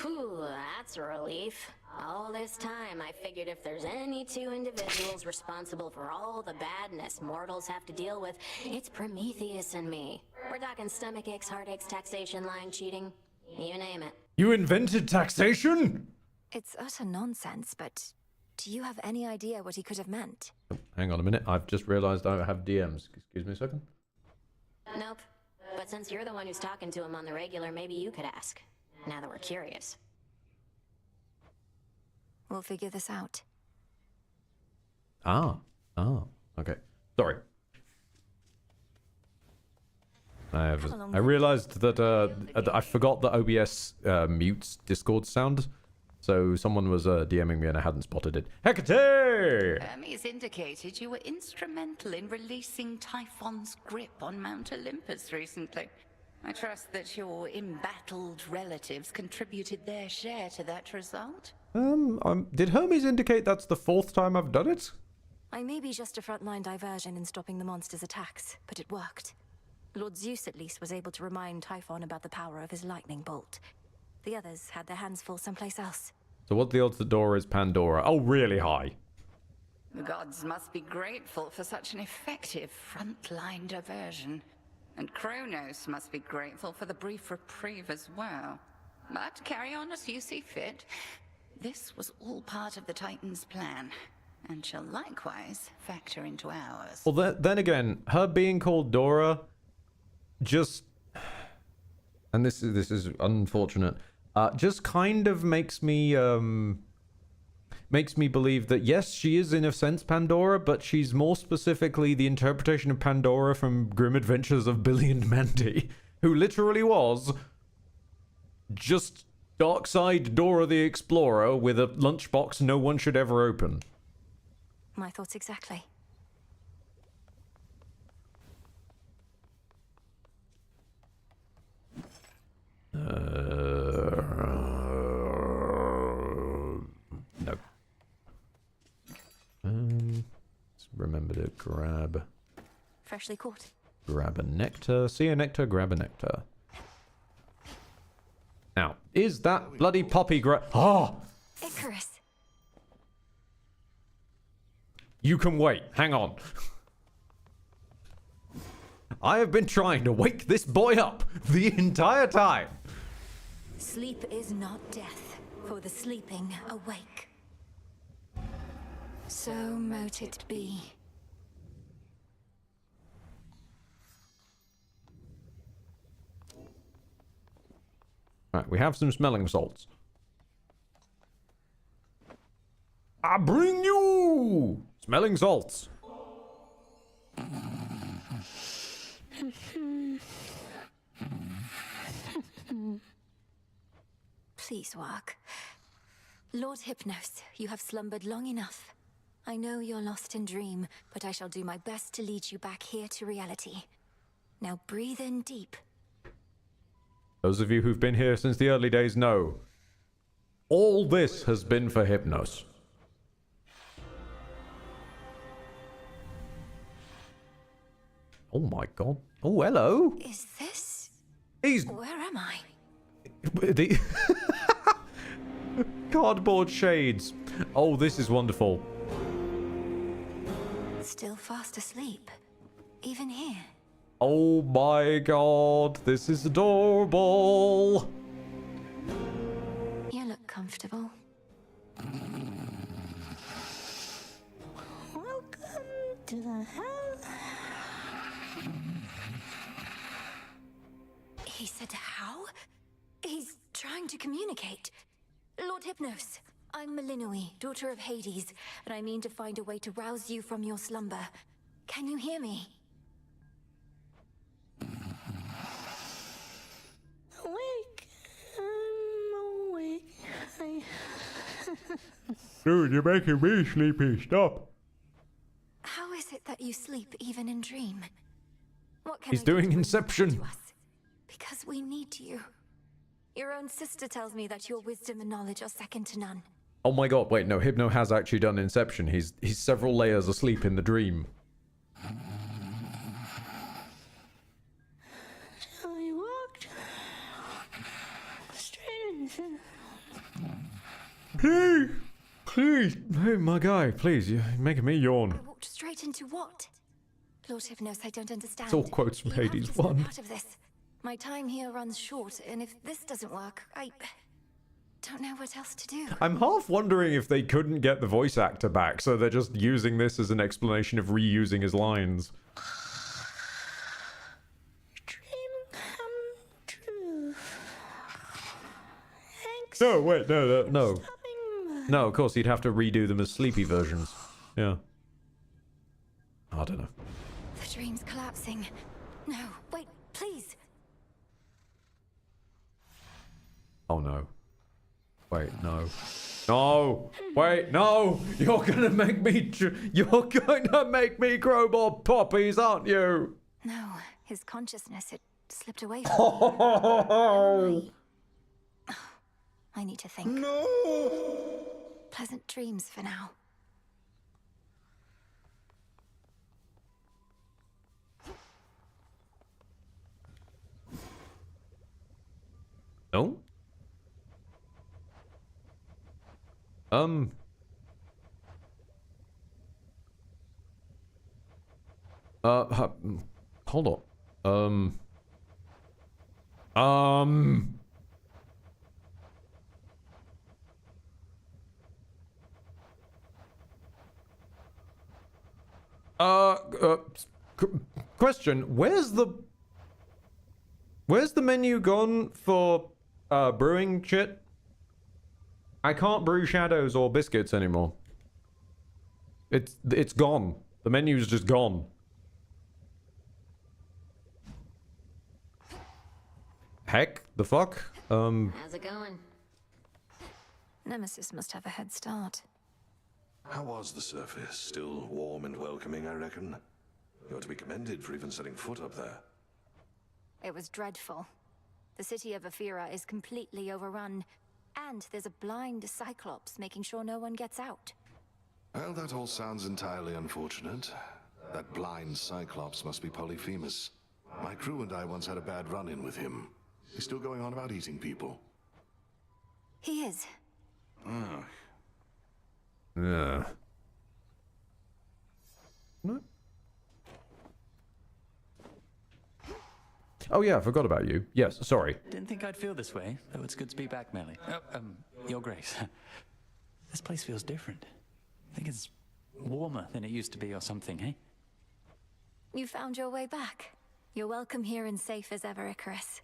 [SPEAKER 9] Whew, that's a relief. All this time, I figured if there's any two individuals responsible for all the badness mortals have to deal with, it's Prometheus and me. We're talking stomach aches, heartaches, taxation, lying, cheating, you name it.
[SPEAKER 2] You invented taxation?
[SPEAKER 5] It's utter nonsense, but do you have any idea what he could have meant?
[SPEAKER 2] Oh, hang on a minute. I've just realised I have DMs. Excuse me a second.
[SPEAKER 9] Nope. But since you're the one who's talking to him on the regular, maybe you could ask. Now that we're curious.
[SPEAKER 5] We'll figure this out.
[SPEAKER 2] Ah. Okay. Sorry. I realised that I forgot that OBS mutes Discord sound, so someone was DMing me and I hadn't spotted it. Hecate!
[SPEAKER 4] Hermes indicated you were instrumental in releasing Typhon's grip on Mount Olympus recently. I trust that your embattled relatives contributed their share to that result?
[SPEAKER 2] Did Hermes indicate that's the 4th time I've done it?
[SPEAKER 5] I may be just a frontline diversion in stopping the monster's attacks, but it worked. Lord Zeus at least was able to remind Typhon about the power of his lightning bolt. The others had their hands full someplace else.
[SPEAKER 2] So what's the odds that Dora is Pandora? Oh, really high.
[SPEAKER 4] The gods must be grateful for such an effective frontline diversion. And Kronos must be grateful for the brief reprieve as well. But carry on as you see fit. This was all part of the Titan's plan, and shall likewise factor into ours.
[SPEAKER 2] Well, then again, her being called Dora just, and this is unfortunate, just kind of makes me believe that yes, she is in a sense Pandora, but she's more specifically the interpretation of Pandora from Grim Adventures of Billy and Mandy, who literally was just Darkside Dora the Explorer with a lunchbox no one should ever open.
[SPEAKER 5] My thoughts exactly.
[SPEAKER 2] No. Let's remember to grab
[SPEAKER 5] Freshly caught.
[SPEAKER 2] Grab a nectar. See a nectar, grab a nectar. Now, is that bloody poppy Oh!
[SPEAKER 5] Icarus.
[SPEAKER 2] You can wait. Hang on. I have been trying to wake this boy up the entire time.
[SPEAKER 5] Sleep is not death, for the sleeping awake. So mote it be.
[SPEAKER 2] Right, we have some smelling salts. I bring you smelling salts.
[SPEAKER 5] Please work. Lord Hypnos, you have slumbered long enough. I know you're lost in dream, but I shall do my best to lead you back here to reality. Now breathe in deep.
[SPEAKER 2] Those of you who've been here since the early days know, all this has been for Hypnos. Oh my god. Oh, hello.
[SPEAKER 5] Is this...
[SPEAKER 2] He's...
[SPEAKER 5] Where am I?
[SPEAKER 2] The... Cardboard shades. Oh, this is wonderful.
[SPEAKER 5] Still fast asleep. Even here.
[SPEAKER 2] Oh my god, this is adorable.
[SPEAKER 5] You look comfortable.
[SPEAKER 20] Welcome to the house.
[SPEAKER 5] He said how? He's trying to communicate. Lord Hypnos, I'm Melinoi, daughter of Hades, and I mean to find a way to rouse you from your slumber. Can you hear me?
[SPEAKER 20] Awake. I'm awake.
[SPEAKER 2] Dude, you're making me sleepy. Stop.
[SPEAKER 5] How is it that you sleep even in dream? What can
[SPEAKER 2] He's
[SPEAKER 5] I do
[SPEAKER 2] doing
[SPEAKER 5] to bring
[SPEAKER 2] Inception.
[SPEAKER 5] you to us? Because we need you. Your own sister tells me that your wisdom and knowledge are second to none.
[SPEAKER 2] Oh my god, wait, no, Hypno has actually done Inception. He's several layers asleep in the dream.
[SPEAKER 20] I walked straight into...
[SPEAKER 2] Please, hey, my guy, please, you're making me yawn.
[SPEAKER 5] I walked straight into what? Lord Hypnos, I don't understand.
[SPEAKER 2] It's all quotes from Hades 1.
[SPEAKER 5] Out of this. My time here runs short, and if this doesn't work, don't know what else to do.
[SPEAKER 2] I'm half wondering if they couldn't get the voice actor back, so they're just using this as an explanation of reusing his lines. No, wait, no. No, of course, he'd have to redo them as sleepy versions. Yeah. I don't know.
[SPEAKER 5] The dream's collapsing. No, wait, please.
[SPEAKER 2] Oh, no. Wait, no. No! Wait, no! You're gonna make me... You're gonna make me grow more poppies, aren't you?
[SPEAKER 5] No, his consciousness, it slipped away from
[SPEAKER 2] Oh!
[SPEAKER 5] I need to think. No! Pleasant dreams for now.
[SPEAKER 2] No? Hold on. Question, where's the menu gone for, brewing shit? I can't brew shadows or biscuits anymore. It's gone. The menu's just gone. Heck, the fuck?
[SPEAKER 9] How's it going?
[SPEAKER 5] Nemesis must have a head start.
[SPEAKER 12] How was the surface? Still warm and welcoming, I reckon. You're to be commended for even setting foot up there.
[SPEAKER 5] It was dreadful. The city of Aphira is completely overrun, and there's a blind Cyclops making sure no one gets out.
[SPEAKER 12] Well, that all sounds entirely unfortunate. That blind Cyclops must be Polyphemus. My crew and I once had a bad run-in with him. He's still going on about eating people.
[SPEAKER 5] He is.
[SPEAKER 12] Ah.
[SPEAKER 2] Yeah. No. Oh yeah, I forgot about you. Yes, sorry.
[SPEAKER 17] Didn't think I'd feel this way, though it's good to be back, Melly. Your Grace. This place feels different. I think it's warmer than it used to be or something, eh?
[SPEAKER 5] You found your way back. You're welcome here and safe as ever, Icarus.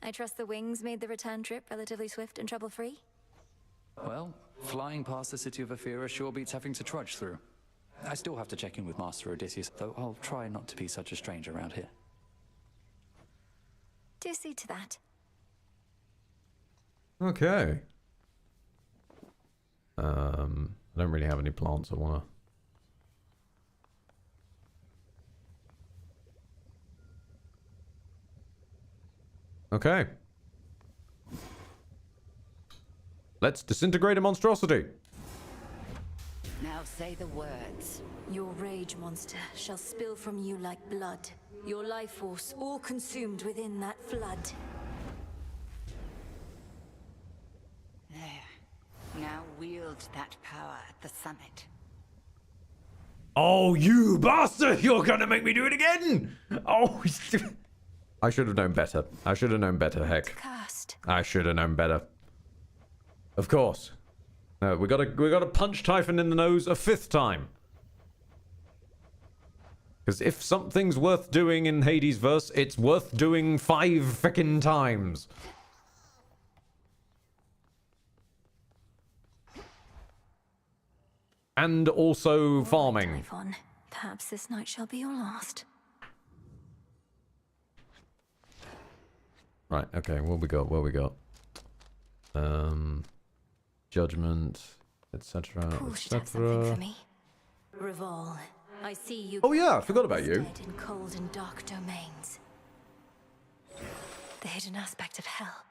[SPEAKER 5] I trust the wings made the return trip relatively swift and trouble-free?
[SPEAKER 17] Well, flying past the city of Aphira sure beats having to trudge through. I still have to check in with Master Odysseus, though I'll try not to be such a stranger around here.
[SPEAKER 5] Do see to that.
[SPEAKER 2] Okay. I don't really have any plants I wanna... Okay. Let's disintegrate a monstrosity.
[SPEAKER 4] Now say the words.
[SPEAKER 5] Your rage monster shall spill from you like blood. Your life force all consumed within that flood.
[SPEAKER 4] There. Now wield that power at the summit.
[SPEAKER 2] Oh, you bastard! You're gonna make me do it again! Oh, I should have known better. I should have known better, heck. I should have known better. Of course. No, we gotta punch Typhon in the nose a 5th time. Because if something's worth doing in Hades' verse, it's worth doing 5 frickin' times. And also farming.
[SPEAKER 5] Typhon, perhaps this night shall be your last.
[SPEAKER 2] Right, okay, what we got? What we got? Judgment, etc., etc.
[SPEAKER 5] Revol, I see you.
[SPEAKER 2] Oh yeah, I forgot about you.
[SPEAKER 5] In cold and dark domains. The hidden aspect of hell.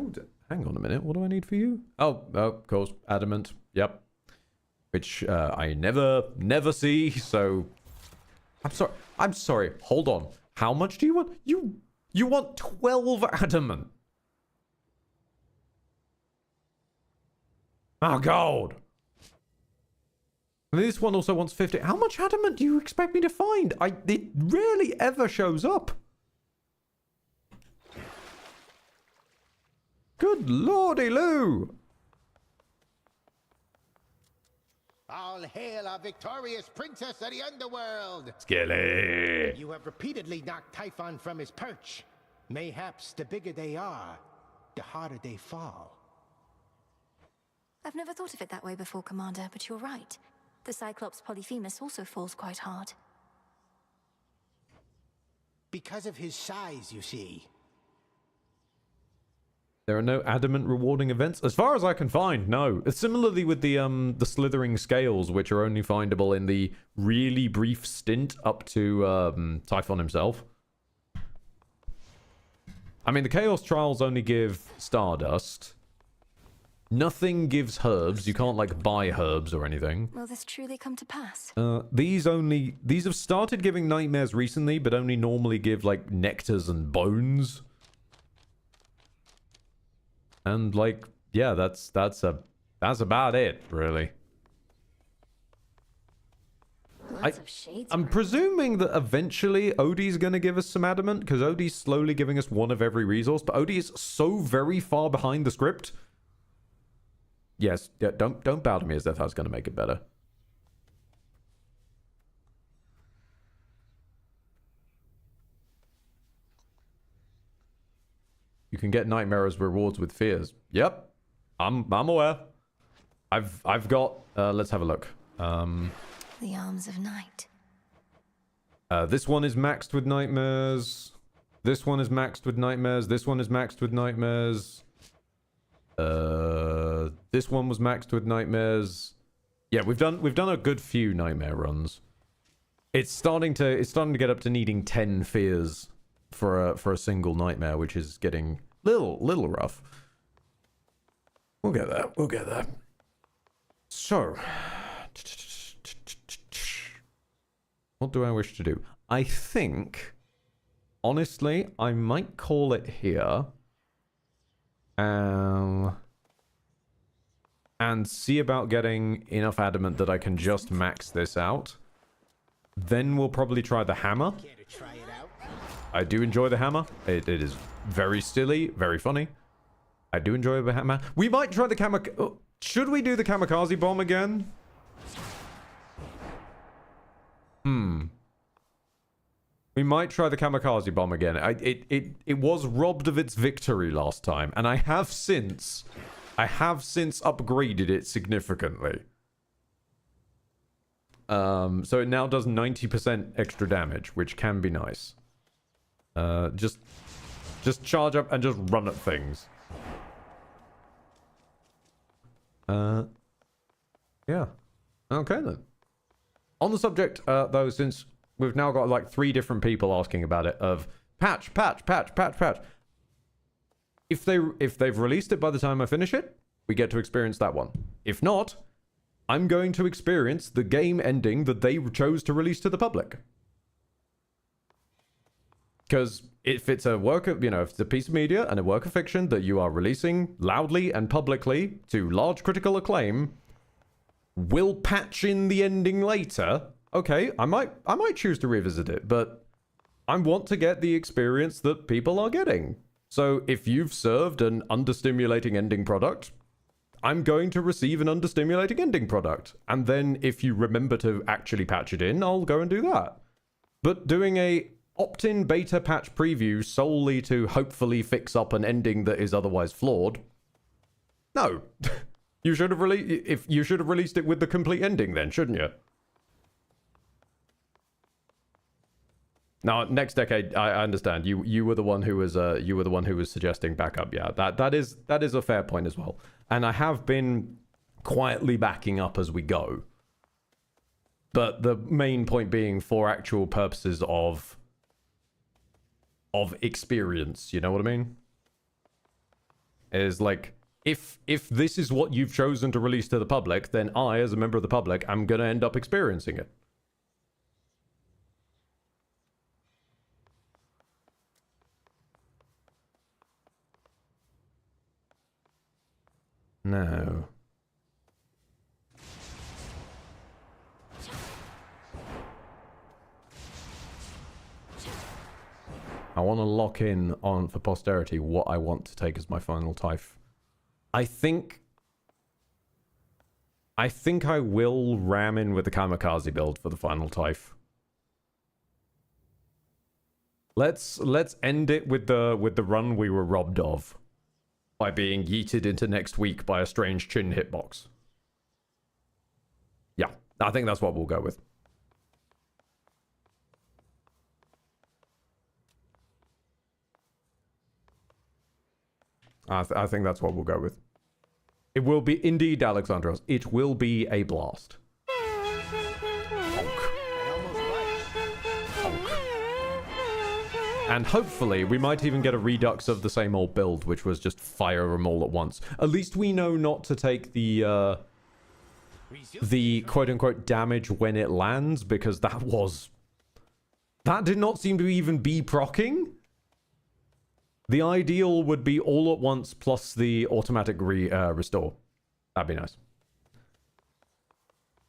[SPEAKER 2] Ooh, hang on a minute, what do I need for you? Oh, of course, adamant. Yep. Which I never see, so... I'm sorry, hold on. How much do you want? You want 12 adamant? Oh, God. And this one also wants 50. How much adamant do you expect me to find? It rarely ever shows up. Good Good lordy Lou!
[SPEAKER 3] All hail our victorious princess of the underworld!
[SPEAKER 2] Skilly!
[SPEAKER 3] You have repeatedly knocked Typhon from his perch. Mayhaps the bigger they are, the harder they fall.
[SPEAKER 5] I've never thought of it that way before, Commander, but you're right. The Cyclops Polyphemus also falls quite hard.
[SPEAKER 3] Because of his size, you see.
[SPEAKER 2] There are no adamant rewarding events? As far as I can find, no. Similarly with the slithering scales, which are only findable in the really brief stint up to Typhon himself. I mean, the Chaos Trials only give Stardust. Nothing gives herbs. You can't, like, buy herbs or anything.
[SPEAKER 5] Will this truly come to pass?
[SPEAKER 2] These have started giving nightmares recently, but only normally give, like, nectars and bones. And, like, yeah, that's about it, really. I'm presuming that eventually Odie's going to give us some adamant, because Odie's slowly giving us one of every resource, but Odie is so very far behind the script. Yes, yeah, don't bow to me as if I was going to make it better. You can get nightmare as rewards with fears. Yep, I'm aware. I've got. Let's have a look.
[SPEAKER 5] The Arms of Night.
[SPEAKER 2] This one is maxed with nightmares. This one is maxed with nightmares. This one is maxed with nightmares. This one was maxed with nightmares. Yeah, we've done a good few nightmare runs. It's starting to get up to needing 10 fears for a single nightmare, which is getting little rough. We'll get there. We'll get there. So, what do I wish to do? I think, honestly, I might call it here. And see about getting enough adamant that I can just max this out. Then we'll probably try the hammer. I do enjoy the hammer. It is very silly, very funny. I do enjoy the hammer. We might try the kamikaze. Should we do the kamikaze bomb again? We might try the kamikaze bomb again. It was robbed of its victory last time, and I have since upgraded it significantly. So it now does 90% extra damage, which can be nice. Just charge up and just run at things. Yeah. Okay then. On the subject, though, since we've now got like 3 different people asking about it, of patch. If they've released it by the time I finish it, we get to experience that one. If not, I'm going to experience the game ending that they chose to release to the public. Because if it's a work of, if it's a piece of media and a work of fiction that you are releasing loudly and publicly to large critical acclaim, will patch in the ending later. Okay, I might choose to revisit it, but I want to get the experience that people are getting. So if you've served an understimulating ending product, I'm going to receive an understimulating ending product. And then if you remember to actually patch it in, I'll go and do that. But doing a opt-in beta patch preview solely to hopefully fix up an ending that is otherwise flawed, no. You should have released it with the complete ending then, shouldn't you? Now, next decade, I understand. You were the one who was suggesting backup. Yeah, that is a fair point as well. And I have been quietly backing up as we go. But the main point being for actual purposes of experience, you know what I mean? Is like, if this is what you've chosen to release to the public, then I, as a member of the public, am going to end up experiencing it. No. I want to lock in on, for posterity, what I want to take as my final Typh I think I will ram in with the kamikaze build for the final Typh. Let's end it with the run we were robbed of by being yeeted into next week by a strange chin hitbox. Yeah, I think that's what we'll go with. I think that's what we'll go with. It will be, indeed, Alexandros, it will be a blast. And hopefully, we might even get a redux of the same old build, which was just fire them all at once. At least we know not to take the quote-unquote damage when it lands, because that did not seem to even be proccing. The ideal would be all at once plus the automatic restore. That'd be nice.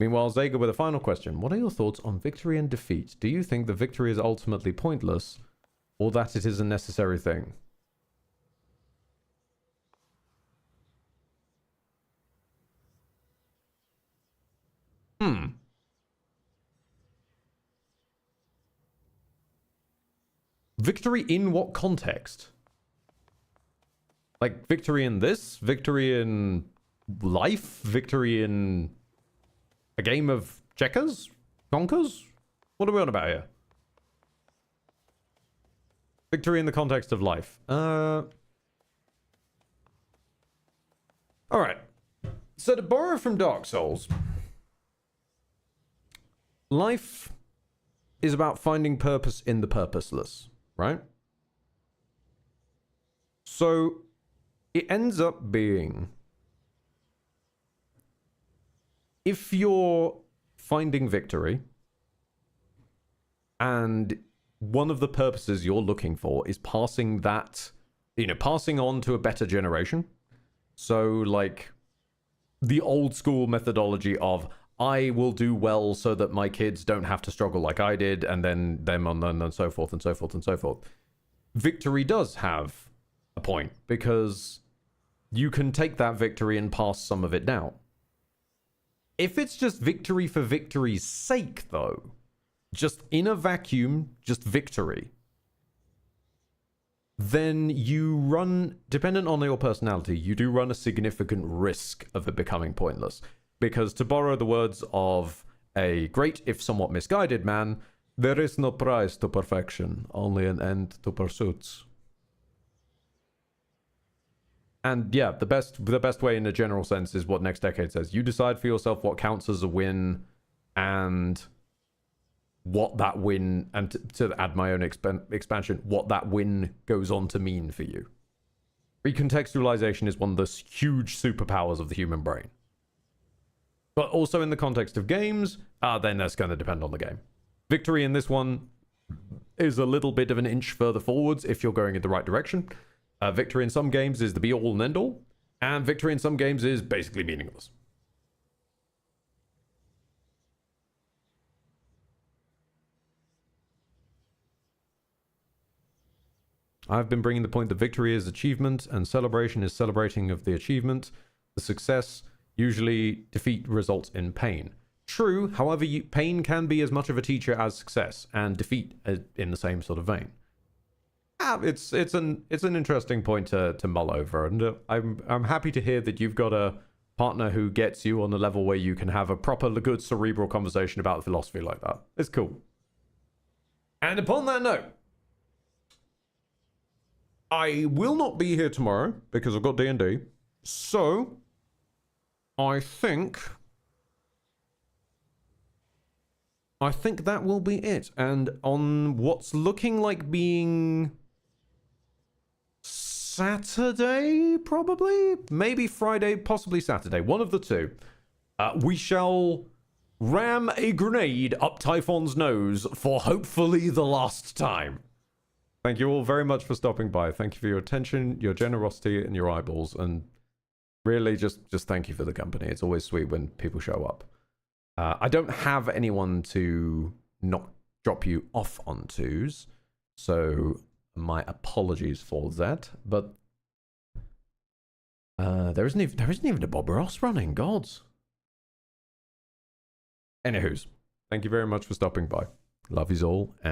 [SPEAKER 2] Meanwhile, Zega with a final question. What are your thoughts on victory and defeat? Do you think the victory is ultimately pointless, or that it is a necessary thing? Victory in what context? Like, victory in this? Victory in life? Victory in a game of checkers? Conkers? What are we on about here? Victory in the context of life. Alright. So to borrow from Dark Souls, life is about finding purpose in the purposeless, right? So it ends up being, if you're finding victory and one of the purposes you're looking for is passing that, passing on to a better generation. So like the old school methodology of I will do well so that my kids don't have to struggle like I did, and then them and so forth and so forth and so forth. Victory does have a point, because you can take that victory and pass some of it down. If it's just victory for victory's sake, though, just in a vacuum, just victory, then you run, dependent on your personality, you do run a significant risk of it becoming pointless. Because to borrow the words of a great, if somewhat misguided man, there is no prize to perfection, only an end to pursuits. And yeah, the best way in a general sense is what Next Decade says. You decide for yourself what counts as a win, and what that win, and to add my own expansion, what that win goes on to mean for you. Recontextualization is one of the huge superpowers of the human brain. But also in the context of games, then that's going to depend on the game. Victory in this one is a little bit of an inch further forwards if you're going in the right direction. Victory in some games is the be-all and end-all, and victory in some games is basically meaningless. I've been bringing the point that victory is achievement, and celebration is celebrating of the achievement. The success, usually defeat, results in pain. True, however, pain can be as much of a teacher as success, and defeat in the same sort of vein. It's an interesting point to mull over, and I'm happy to hear that you've got a partner who gets you on a level where you can have a proper good cerebral conversation about philosophy like that. It's cool. And upon that note, I will not be here tomorrow because I've got D&D. So I think that will be it. And on what's looking like being Saturday, probably? Maybe Friday, possibly Saturday. One of the two. We shall ram a grenade up Typhon's nose for hopefully the last time. Thank you all very much for stopping by. Thank you for your attention, your generosity, and your eyeballs. And really, just thank you for the company. It's always sweet when people show up. I don't have anyone to not drop you off ontos, so my apologies for that. But There isn't even a Bob Ross running, gods. Anywho's, thank you very much for stopping by. Love yous all, and